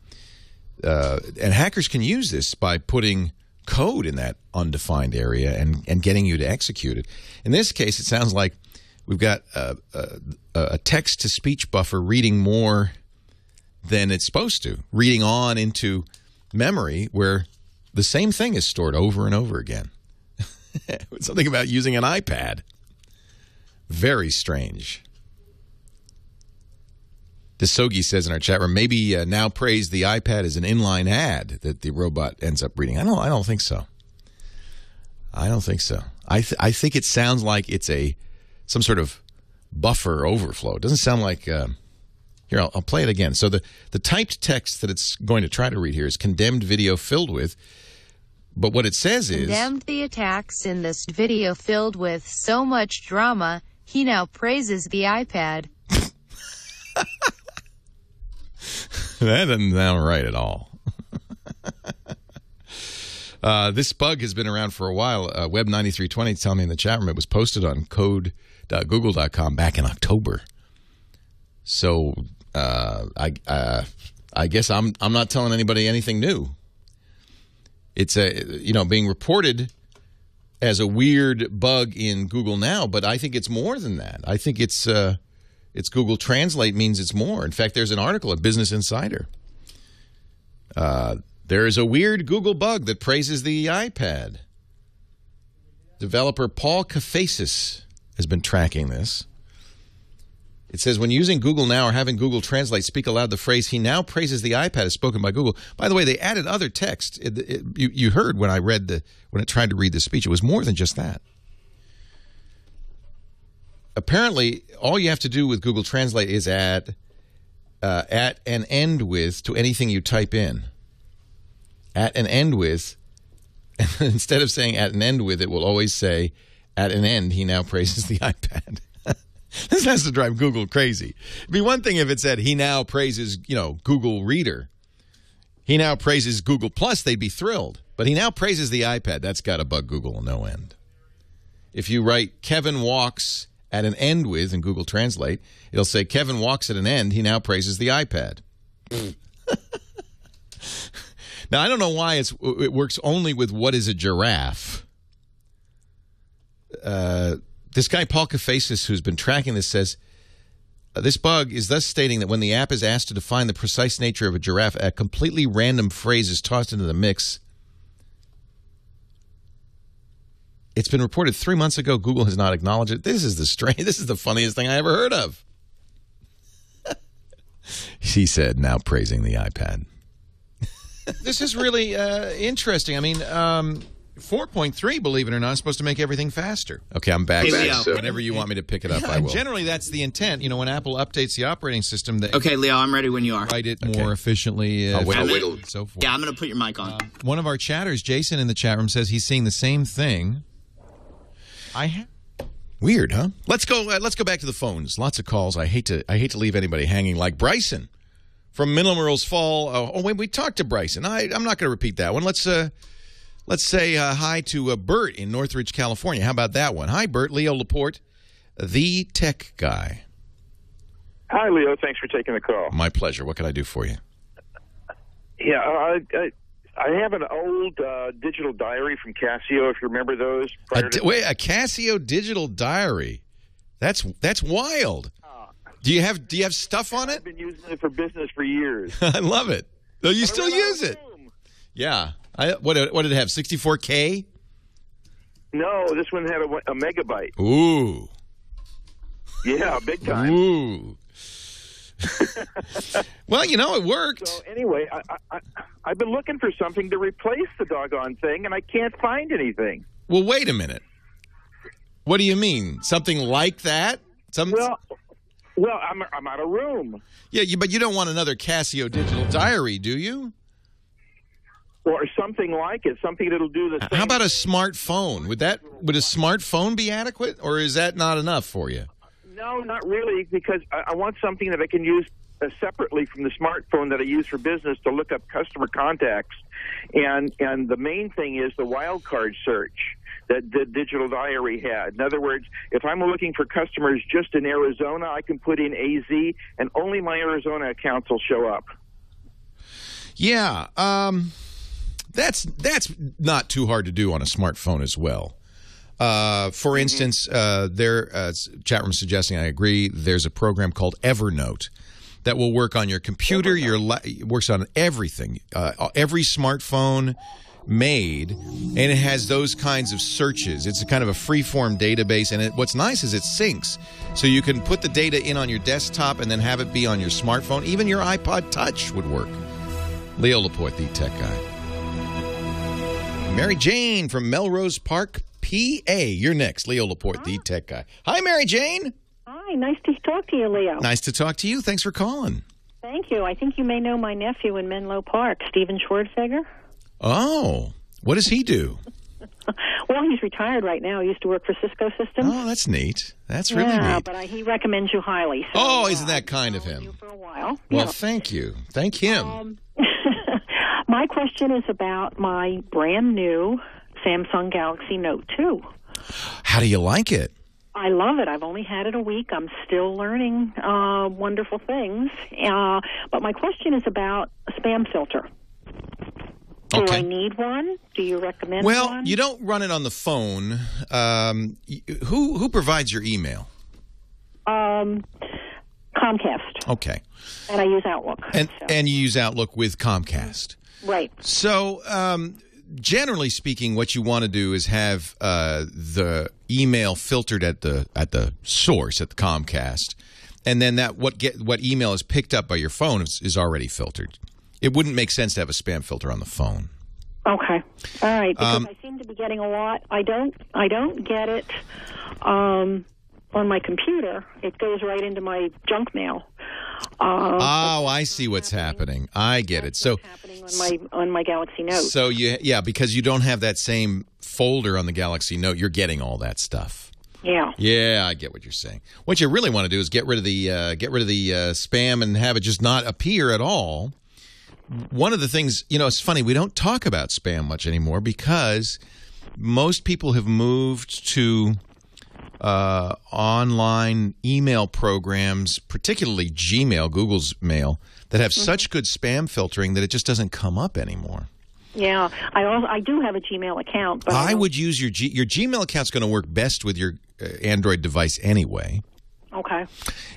And hackers can use this by putting code in that undefined area and getting you to execute it. In this case, it sounds like we've got a text-to-speech buffer reading more than it's supposed to, reading on into memory where the same thing is stored over and over again. Something about using an iPad. Very strange. Desogi says in our chat room, maybe now praise the iPad as an inline ad that the robot ends up reading. I don't think so. I don't think so. I think it sounds like it's some sort of buffer overflow. It doesn't sound like... here, I'll play it again. So the typed text that it's going to try to read here is condemned video filled with... But what it says is...
Condemned the attacks in this video filled with so much drama, he now praises the iPad.
That doesn't sound right at all. This bug has been around for a while. Web9320 is telling me in the chat room it was posted on code.google.com back in October. So I guess I'm not telling anybody anything new. It's being reported as a weird bug in Google Now, but I think it's more than that. I think it's Google Translate means it's more. In fact, there's an article at Business Insider. There is a weird Google bug that praises the iPad. Developer Paul Kafasis has been tracking this. It says, when using Google Now or having Google Translate speak aloud the phrase, he now praises the iPad as spoken by Google. By the way, they added other text. You heard when when it tried to read the speech, it was more than just that. Apparently, all you have to do with Google Translate is add at and end with to anything you type in. At and end with, and instead of saying at and end with, it will always say, at an end, he now praises the iPad. This has to drive Google crazy. It'd be one thing if it said he now praises, Google Reader. He now praises Google Plus, they'd be thrilled. But he now praises the iPad. That's got to bug Google no end. If you write Kevin walks at an end with in Google Translate, it'll say Kevin walks at an end, he now praises the iPad. Now, I don't know why it works only with what is a giraffe. This guy, Paul Kafasis, who's been tracking this, says, this bug is thus stating that when the app is asked to define the precise nature of a giraffe, a completely random phrase is tossed into the mix. It's been reported 3 months ago. Google has not acknowledged it. This is the funniest thing I ever heard of. He said, now praising the iPad. This is really interesting. I mean, 4.3, believe it or not, is supposed to make everything faster. Okay, I'm back. So whenever you want me to pick it up, I will. Generally, that's the intent. When Apple updates the operating system,
okay, Leo, I'm ready when you are.
Write it more efficiently.
I'll wait. So forth. Yeah, I'm going to put your mic on.
One of our chatters, Jason, in the chat room, says he's seeing the same thing. Weird, huh? Let's go back to the phones. Lots of calls. I hate to leave anybody hanging, like Bryson from Miller's Fall. Wait, we talked to Bryson. I'm not going to repeat that one. Let's say hi to Bert in Northridge, California. How about that one? Hi, Bert. Leo Laporte, the tech guy.
Hi, Leo. Thanks for taking the call.
My pleasure. What can I do for you?
Yeah, I have an old digital diary from Casio, if you remember those.
A Casio digital diary. That's wild. Do you have stuff on it?
I've been using it for business for years.
I love it. No, you still use it. Yeah. What did it have? 64K?
No, this one had a megabyte.
Ooh.
Yeah, big time.
Ooh. Well, it worked.
So anyway, I've been looking for something to replace the doggone thing, and I can't find anything.
Well, wait a minute. What do you mean? Something like that?
Well, I'm out of room.
Yeah, but you don't want another Casio digital diary, do you?
Or something like it, something that'll do the same.
How about a smartphone? Would a smartphone be adequate, or is that not enough for you?
No, not really, because I want something that I can use separately from the smartphone that I use for business to look up customer contacts. And the main thing is the wildcard search that the digital diary had. In other words, if I'm looking for customers just in Arizona, I can put in AZ, and only my Arizona accounts will show up.
Yeah, that's not too hard to do on a smartphone as well. For instance, chat room suggesting, I agree, there's a program called Evernote that will work on your computer. It works on everything. Every smartphone made, and it has those kinds of searches. It's a kind of a free-form database, and what's nice is it syncs. So you can put the data in on your desktop and then have it be on your smartphone. Even your iPod Touch would work. Leo Laporte, the tech guy. Mary Jane from Melrose Park, PA. You're next. Leo Laporte, the tech guy. Hi, Mary Jane.
Hi, nice to talk to you, Leo.
Nice to talk to you. Thanks for calling.
Thank you. I think you may know my nephew in Menlo Park, Stephen Schwarzenegger.
Oh, what does he do?
Well, he's retired right now. He used to work for Cisco Systems.
Oh, that's neat. That's really neat.
Yeah, but he recommends you highly. So,
isn't that kind of him?
For a while.
Well, thank you. Thank him.
My question is about my brand new Samsung Galaxy Note 2.
How do you like it?
I love it. I've only had it a week. I'm still learning wonderful things. But my question is about a spam filter. Do I need one? Do you recommend one?
Well, you don't run it on the phone. Who provides your email?
Comcast.
Okay.
And I use Outlook.
And you use Outlook with Comcast.
Right.
So, generally speaking, what you want to do is have the email filtered at the source, at the Comcast, and then what email is picked up by your phone is already filtered. It wouldn't make sense to have a spam filter on the phone.
Okay. All right. Because I seem to be getting a lot. I don't get it on my computer. It goes right into my junk mail.
I see what's happening. I get it. So
on my Galaxy Note.
So because you don't have that same folder on the Galaxy Note, you're getting all that stuff.
Yeah.
Yeah, I get what you're saying. What you really want to do is get rid of the spam and have it just not appear at all. One of the things, it's funny, we don't talk about spam much anymore because most people have moved to online email programs, particularly Gmail, Google's mail, that have such good spam filtering that it just doesn't come up anymore.
Yeah, I do have a Gmail account. But
I would use your Gmail account's going to work best with your Android device anyway.
Okay.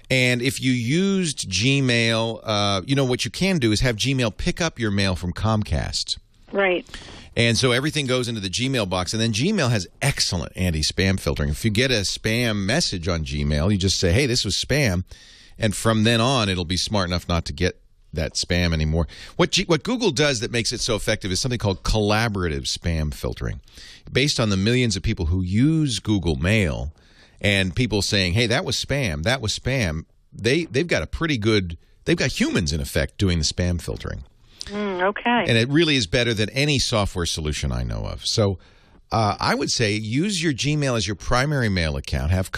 And if you used Gmail, what you can do is have Gmail pick up your mail from Comcast.
Right.
And so everything goes into the Gmail box. And then Gmail has excellent anti-spam filtering. If you get a spam message on Gmail, you just say, hey, this was spam. And from then on, it'll be smart enough not to get that spam anymore. What Google does that makes it so effective is something called collaborative spam filtering. Based on the millions of people who use Google Mail and people saying, hey, that was spam, they've got they've got humans, in effect, doing the spam filtering.
Okay.
And it really is better than any software solution I know of. So I would say use your Gmail as your primary mail account. Have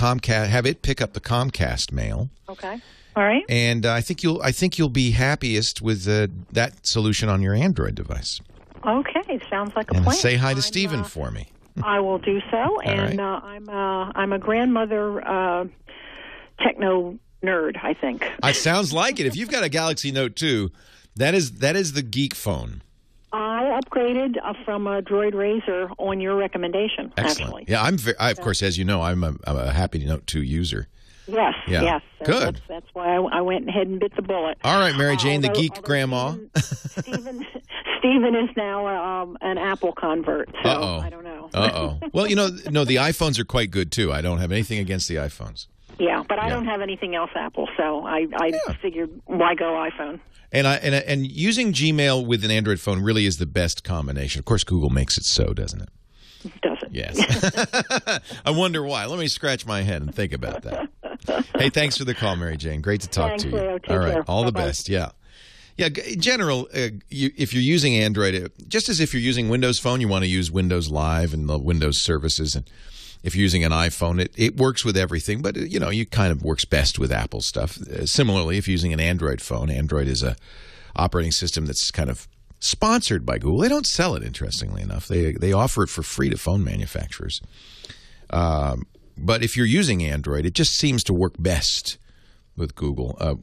it pick up the Comcast mail.
Okay. All right.
And I think you'll be happiest with that solution on your Android device.
Okay, sounds like a
and
plan.
Say hi to Stephen for me.
I will do so. And I'm a grandmother techno nerd, I think.
It sounds like it. If you've got a Galaxy Note 2, that is the geek phone.
I upgraded from a Droid Razr on your recommendation.
Excellent.
Actually.
Yeah, of course, as you know, I'm a happy Note 2 user.
Yes,
yeah.
Yes. So
good.
That's why I went ahead and bit the bullet.
All right, Mary Jane, the geek grandma.
Stephen is now an Apple convert, so I don't know.
Well, the iPhones are quite good, too. I don't have anything against the iPhones.
Yeah, but I don't have anything else Apple, so I figured why go iPhone?
And using Gmail with an Android phone really is the best combination. Of course, Google makes it so, doesn't it?
Does it?
Yes. I wonder why. Let me scratch my head and think about that. Hey, thanks for the call, Mary Jane. Great to talk to you.
Leo. Take
All right.
care.
All the
Bye-bye.
best. Yeah. Yeah, in general, if you're using Android, just as if you're using Windows Phone, you want to use Windows Live and the Windows services. And if you're using an iPhone, it works with everything, but, you kind of works best with Apple stuff. Similarly, if you're using an Android phone, Android is a operating system that's kind of sponsored by Google. They don't sell it, interestingly enough. They offer it for free to phone manufacturers. But if you're using Android, it just seems to work best with Google.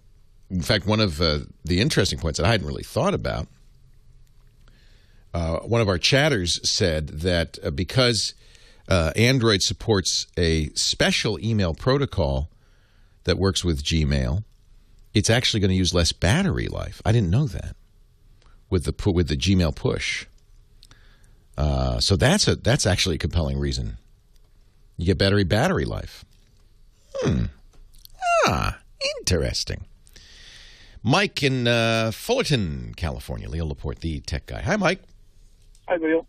In fact, one of the interesting points that I hadn't really thought about, one of our chatters said that because Android supports a special email protocol that works with Gmail, it's actually going to use less battery life. I didn't know that with the Gmail push. So that's actually a compelling reason. You get better battery life. Interesting. Mike in Fullerton, California. Leo Laporte, the tech guy. Hi, Mike.
Hi, Leo.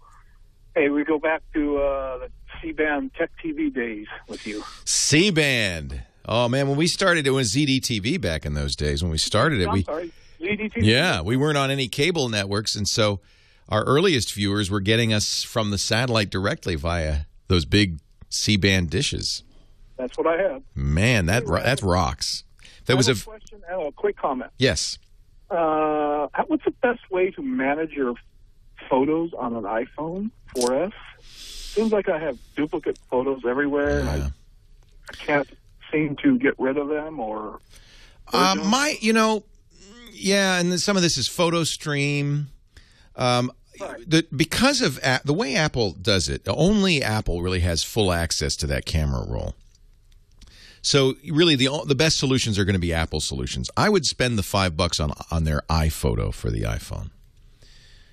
Hey, we go back to the C-band Tech TV days with you.
C-band. Oh, man, when we started, it was ZDTV back in those days. When we started it,
ZDTV?
Yeah, we weren't on any cable networks, and so our earliest viewers were getting us from the satellite directly via those big C-band dishes.
That's what I had.
Man, that rocks. That was a
question and a quick comment.
Yes.
What's the best way to manage your photos on an iPhone 4S? Seems like I have duplicate photos everywhere, and I can't seem to get rid of them. Or
and then some of this is PhotoStream. Because of the way Apple does it, only Apple really has full access to that camera roll. So really, the best solutions are going to be Apple solutions. I would spend the $5 on their iPhoto for the iPhone.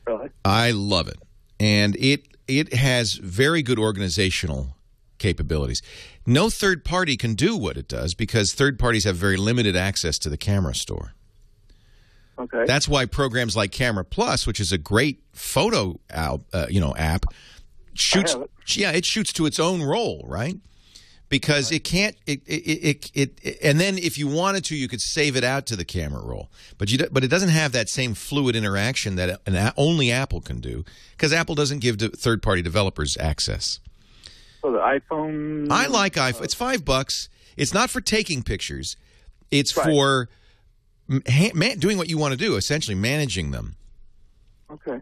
Really?
I love it, and it has very good organizational capabilities. No third party can do what it does because third parties have very limited access to the camera store.
Okay.
That's why programs like Camera Plus, which is a great photo app, shoots. Yeah, it shoots to its own roll, right? Because it can't. And then if you wanted to, you could save it out to the camera roll. But it doesn't have that same fluid interaction that only Apple can do, because Apple doesn't give third-party developers access.
So the iPhone.
I like iPhone. It's $5. It's not for taking pictures. It's for doing what you want to do, essentially managing them.
Okay.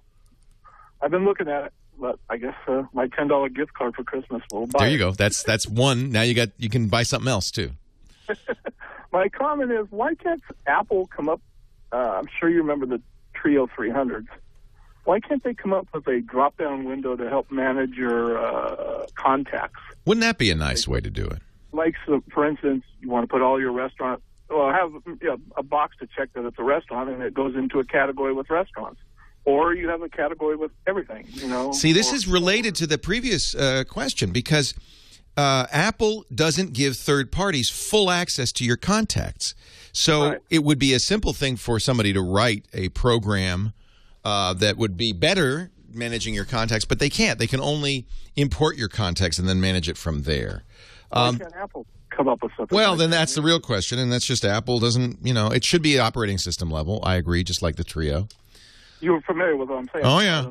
I've been looking at it, but I guess my $10 gift card for Christmas will buy.
There you go. That's one. Now you can buy something else too.
My comment is, why can't Apple come up? I'm sure you remember the Trio 300s. Why can't they come up with a drop-down window to help manage your contacts?
Wouldn't that be a nice way to do it?
Like, so, for instance, you want to put all your restaurant. Well, have a box to check that it's a restaurant, and it goes into a category with restaurants. Or you have a category with everything,
See, this is related to the previous question, because Apple doesn't give third parties full access to your contacts. So it would be a simple thing for somebody to write a program that would be better managing your contacts, but they can't. They can only import your contacts and then manage it from there.
Why can't Apple come up with something?
Well, then that's the real question, and that's just Apple doesn't, it should be operating system level. I agree, just like the Trio.
You were familiar with what I'm saying?
Oh, yeah.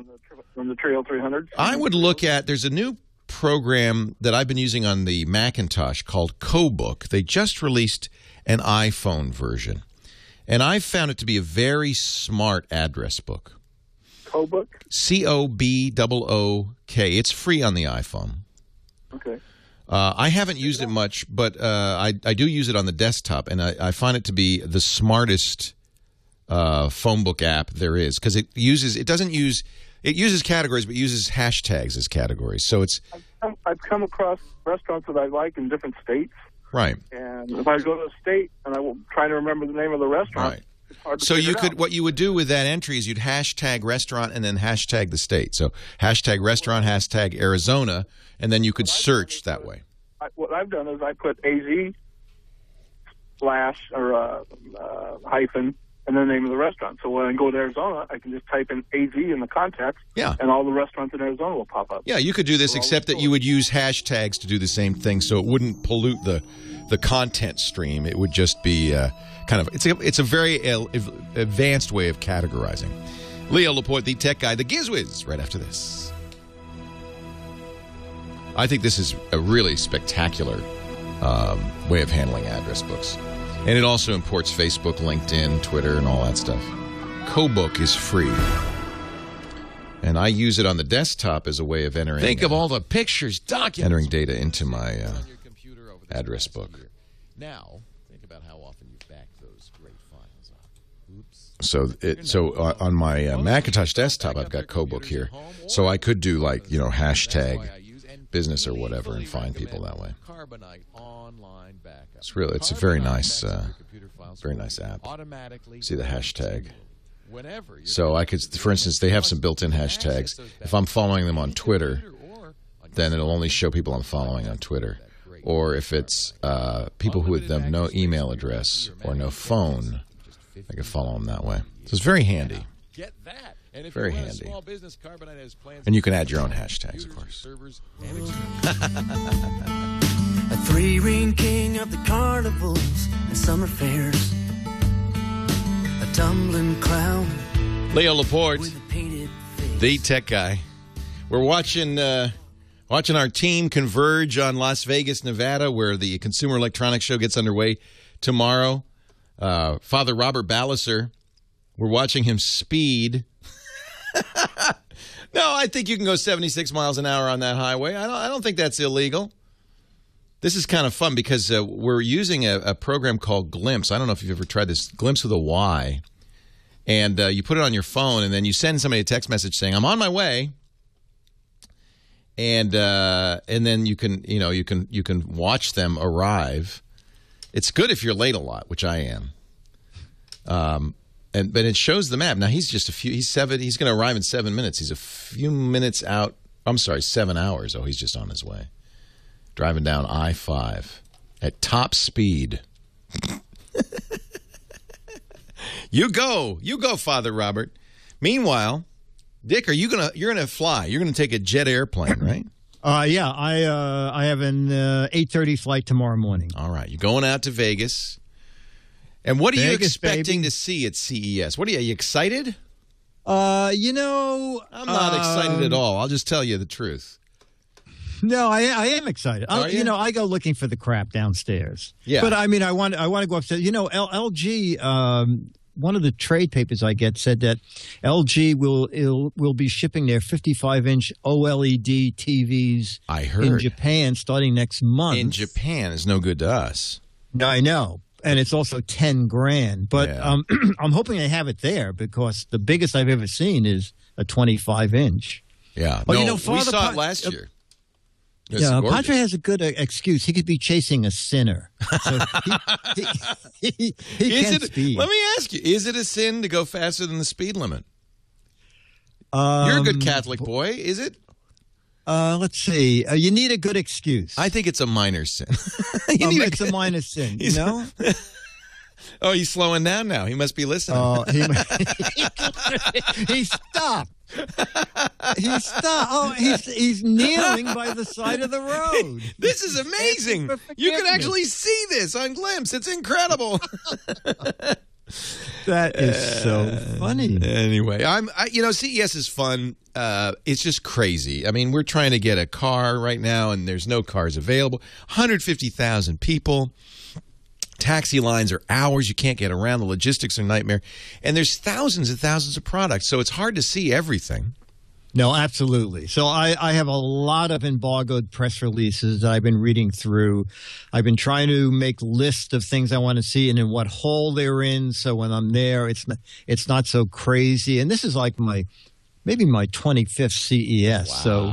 From the Trio 300s?
I would look at, there's a new program that I've been using on the Macintosh called CoBook. They just released an iPhone version, and I found it to be a very smart address book.
CoBook?
CoBook. It's free on the iPhone.
Okay.
I haven't used it much, but I do use it on the desktop, and I find it to be the smartest phone book app there is, because it uses categories, but uses hashtags as categories. So it's.
I've come across restaurants that I like in different states.
Right.
And if I go to a state and I will try to remember the name of the restaurant.
Right. So what you would do with that entry is you'd hashtag restaurant and then hashtag the state. So hashtag restaurant, hashtag Arizona, and then you could search that way.
What I've done is I put AZ / hyphen and then the name of the restaurant. So when I go to Arizona, I can just type in AZ in the contacts, and all the restaurants in Arizona will pop up.
Yeah, you could do this, except that you would use hashtags to do the same thing, so it wouldn't pollute the content stream. It would just be it's a very advanced way of categorizing. Leo Laporte, the tech guy, the Gizwiz, right after this. I think this is a really spectacular way of handling address books. And it also imports Facebook, LinkedIn, Twitter, and all that stuff. CoBook is free. And I use it on the desktop as a way of entering... Think of all the pictures, documents... Entering data into my address book.
Now, think about how often you back those great files up. Oops.
So on my Macintosh desktop, I've got CoBook here. So I could do, hashtag business or whatever and find people that way. It's a very nice app. See the hashtag. So I could, for instance, they have some built-in hashtags. If I'm following them on Twitter, then it'll only show people I'm following on Twitter. Or if it's people who have no email address or no phone, I can follow them that way. So it's very handy. Very handy. And you can add your own hashtags, of course.
A three-ring king of the carnivals and summer fairs. A tumbling clown.
Leo Laporte, the tech guy. We're watching our team converge on Las Vegas, Nevada, where the Consumer Electronics Show gets underway tomorrow. Father Robert Balliser, we're watching him speed. No, I think you can go 76 miles an hour on that highway. I don't think that's illegal. This is kind of fun because we're using a program called Glimpse. I don't know if you've ever tried this. Glimpse with a Y. And you put it on your phone, and then you send somebody a text message saying, "I'm on my way." And then you can watch them arrive. It's good if you're late a lot, which I am. But it shows the map. Now he's going to arrive in 7 minutes. He's a few minutes out. I'm sorry, 7 hours. Oh, he's just on his way. Driving down I-5 at top speed. You go, Father Robert. Meanwhile, Dick, you're gonna fly? You're gonna take a jet airplane, right?
Yeah, I have an 8:30 flight tomorrow morning.
All right, you're going out to Vegas. And what are you expecting to see at CES? Are you excited?
I'm
not excited at all. I'll just tell you the truth.
No, I am excited. I go looking for the crap downstairs.
Yeah,
but I mean, I want to go upstairs. LG. One of the trade papers I get said that LG will be shipping their 55-inch OLED TVs in Japan starting next month.
In Japan is no good to us.
I know. And it's also $10,000. But I'm hoping they have it there because the biggest I've ever seen is a 25-inch.
Yeah.
Oh,
we saw it last year.
Yeah, Padre has a good excuse. He could be chasing a sinner. So he can't speed.
Let me ask you, is it a sin to go faster than the speed limit? You're a good Catholic boy, is it?
Let's see. You need a good excuse.
I think it's a minor sin.
It's a minor sin, you know?
Oh, he's slowing down now. He must be listening.
He stopped. He stopped. Oh, he's kneeling by the side of the road.
This is amazing. You can actually see this on Glimpse. It's incredible.
That is so funny.
Anyway, CES is fun. It's just crazy. I mean, we're trying to get a car right now, and there's no cars available. 150,000 people. Taxi lines are hours. You can't get around. The logistics are a nightmare. And there's thousands and thousands of products, so it's hard to see everything.
No, absolutely. So I have a lot of embargoed press releases that I've been reading through. I've been trying to make lists of things I want to see and in what hole they're in, so when I'm there, it's not so crazy. And this is like maybe my 25th CES.
Wow.
So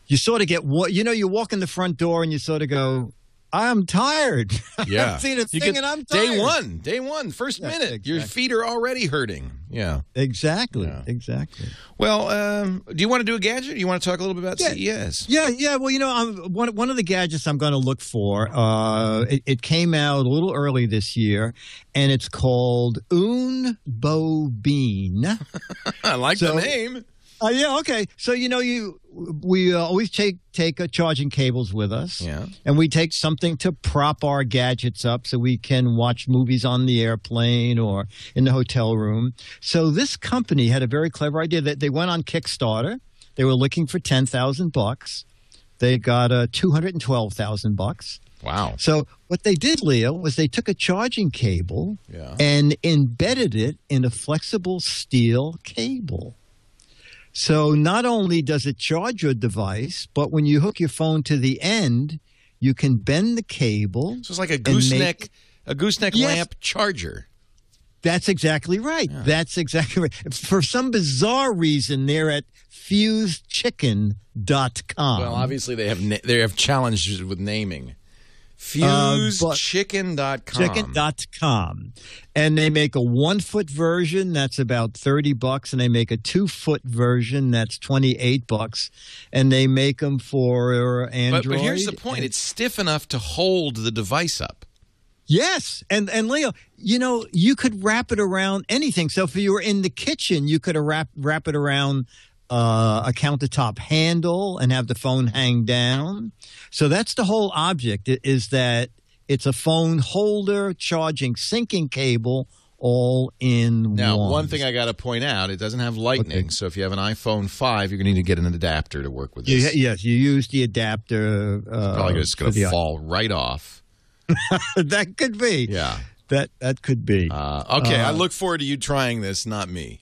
you sort of get you walk in the front door and you sort of go, I'm tired.
Yeah.
I've seen a thing and I'm tired.
Day one, first minute. Exactly. Your feet are already hurting. Yeah.
Exactly.
Yeah.
Exactly.
Well, do you want to do a gadget? Do you want to talk a little bit about CES?
Yeah. Well, one of the gadgets I'm going to look for, it came out a little early this year, and it's called Bean.
I like the name.
Yeah, okay. So, we always take charging cables with us.
Yeah.
And we take something to prop our gadgets up so we can watch movies on the airplane or in the hotel room. So this company had a very clever idea. That they went on Kickstarter. They were looking for $10,000. They got $212,000.
Wow.
So what they did, Leo, was they took a charging cable and embedded it in a flexible steel cable. So not only does it charge your device, but when you hook your phone to the end, you can bend the cable.
So it's like a gooseneck lamp charger.
That's exactly right. Yeah. That's exactly right. For some bizarre reason, they're at fusedchicken.com.
Well, obviously they have challenges with naming. FuseChicken.com.
Chicken.com. And they make a 1-foot version that's about $30, and they make a 2-foot version that's $28, and they make them for Android.
But here's the point: it's stiff enough to hold the device up.
Yes, and Leo, you could wrap it around anything. So if you were in the kitchen, you could wrap it around a countertop handle and have the phone hang down. So that's the whole object, is that it's a phone holder, charging, syncing cable, all in
now,
one.
One thing I got to point out, it doesn't have lightning. Okay. So if you have an iPhone 5, you're going to need to get an adapter to work with this.
Yes, you use the adapter.
It's probably just going to fall right off.
That could be.
Yeah.
That could be.
Okay, I look forward to you trying this, not me.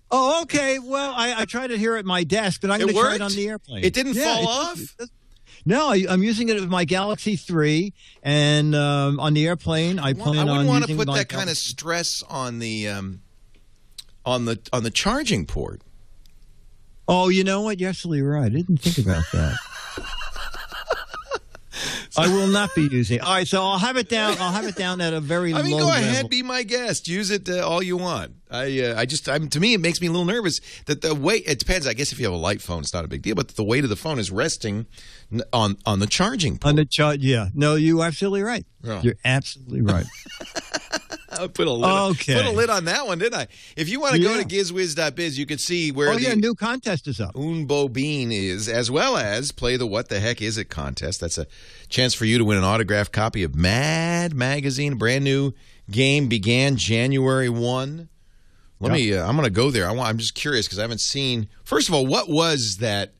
Oh, okay. Well, I tried it here at my desk, but I'm going to try it on the airplane.
It didn't fall off?
No, I'm using it with my Galaxy 3, and on the airplane, I plan on using.
I wouldn't want to put that kind of stress on the charging port.
Oh, you know what? You're absolutely right. I didn't think about that. I will not be using it. All right, so I'll have it down. I'll have it down at a very low level.
Go ahead, be my guest. Use it all you want. To me, it makes me a little nervous that the weight. It depends. I guess if you have a light phone, it's not a big deal. But the weight of the phone is resting on the charging port.
On the charge, yeah. No, you're absolutely right. Oh. You're absolutely right.
I put a lid on that one, didn't I? If you want to go to gizwiz.biz, you can see where
the new contest is up.
Unbo Bean is, as well as play the What the Heck Is It contest. That's a chance for you to win an autographed copy of Mad Magazine. A brand new game began January 1. I'm going to go there. I'm just curious because I haven't seen. First of all, what was that?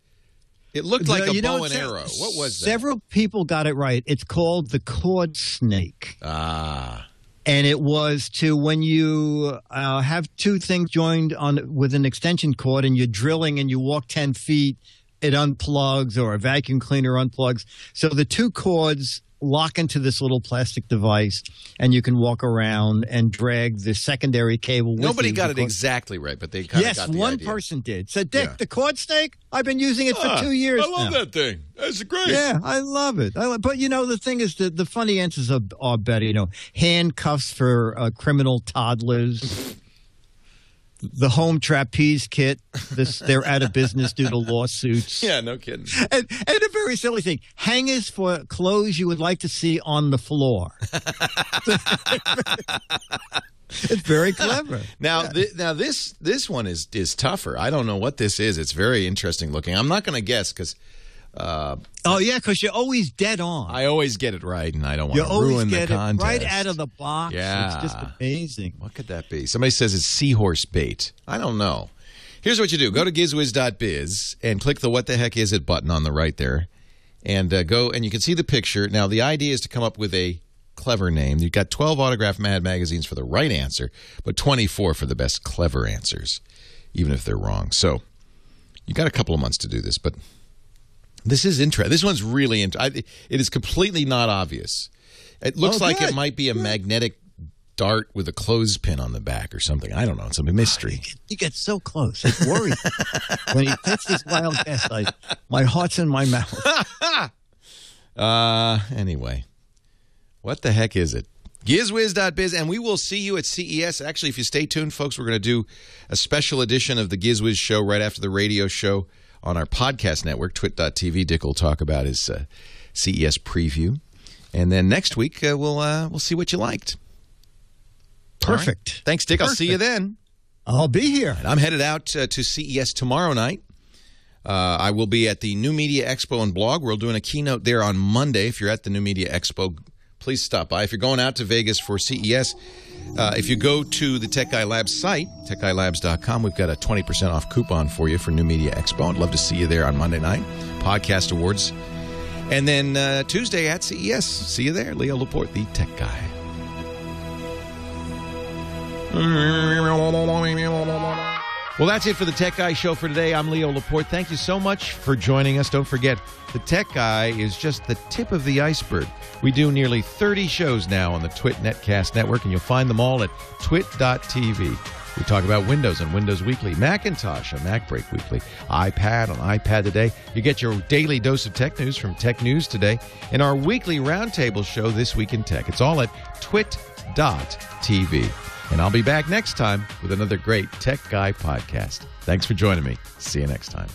It looked like a bow and arrow. What was that?
Several people got it right. It's called the cord snake.
Ah.
And it was to when you have two things joined with an extension cord and you're drilling and you walk 10 feet, it unplugs, or a vacuum cleaner unplugs. So the two cords lock into this little plastic device, and you can walk around and drag the secondary cable with you.
Nobody got it exactly right, but they kind of got the idea.
Yes, one person did. So, Dick, the cord snake, I've been using it for 2 years now.
I love that thing. That's great.
Yeah, I love it. But, the thing is, the funny answers are better. Handcuffs for criminal toddlers. The home trapeze kit, they're out of business due to lawsuits.
Yeah, no kidding.
And a very silly thing, hangers for clothes you would like to see on the floor. It's very clever.
Now, this one is tougher. I don't know what this is. It's very interesting looking. I'm not going to guess because...
because you're always dead on.
I always get it right, and I don't want to ruin the contest. You always
get it right out of the box.
Yeah.
It's just amazing.
What could that be? Somebody says it's seahorse bait. I don't know. Here's what you do. Go to gizwiz.biz and click the What the Heck Is It button on the right there, and go, and you can see the picture. Now, the idea is to come up with a clever name. You've got 12 autographed Mad magazines for the right answer, but 24 for the best clever answers, even if they're wrong. So you got a couple of months to do this, but... This is interesting. This one's really interesting. It is completely not obvious. It looks like it might be a magnetic dart with a clothespin on the back or something. I don't know. It's a mystery.
He gets so close. It worries me. When he takes these wild guess, my heart's in my mouth.
Anyway, what the heck is it? Gizwiz.biz, and we will see you at CES. Actually, if you stay tuned, folks, we're going to do a special edition of the Gizwiz show right after the radio show on our podcast network, TWiT.tv. Dick will talk about his CES preview. And then next week, we'll see what you liked.
Perfect.
Right. Thanks, Dick. Perfect. I'll see you then.
I'll be here.
And I'm headed out to CES tomorrow night. I will be at the New Media Expo and Blog. We're doing a keynote there on Monday. If you're at the New Media Expo, please stop by. If you're going out to Vegas for CES, if you go to the Tech Guy Labs site, techguylabs.com, we've got a 20% off coupon for you for New Media Expo. I'd love to see you there on Monday night. Podcast Awards. And then Tuesday at CES. See you there. Leo Laporte, the Tech Guy. Well, that's it for the Tech Guy Show for today. I'm Leo Laporte. Thank you so much for joining us. Don't forget, the Tech Guy is just the tip of the iceberg. We do nearly 30 shows now on the TWiT Netcast Network, and you'll find them all at twit.tv. We talk about Windows on Windows Weekly, Macintosh on MacBreak Weekly, iPad on iPad Today. You get your daily dose of tech news from Tech News Today, and our weekly roundtable show, This Week in Tech. It's all at twit.tv. And I'll be back next time with another great Tech Guy podcast. Thanks for joining me. See you next time.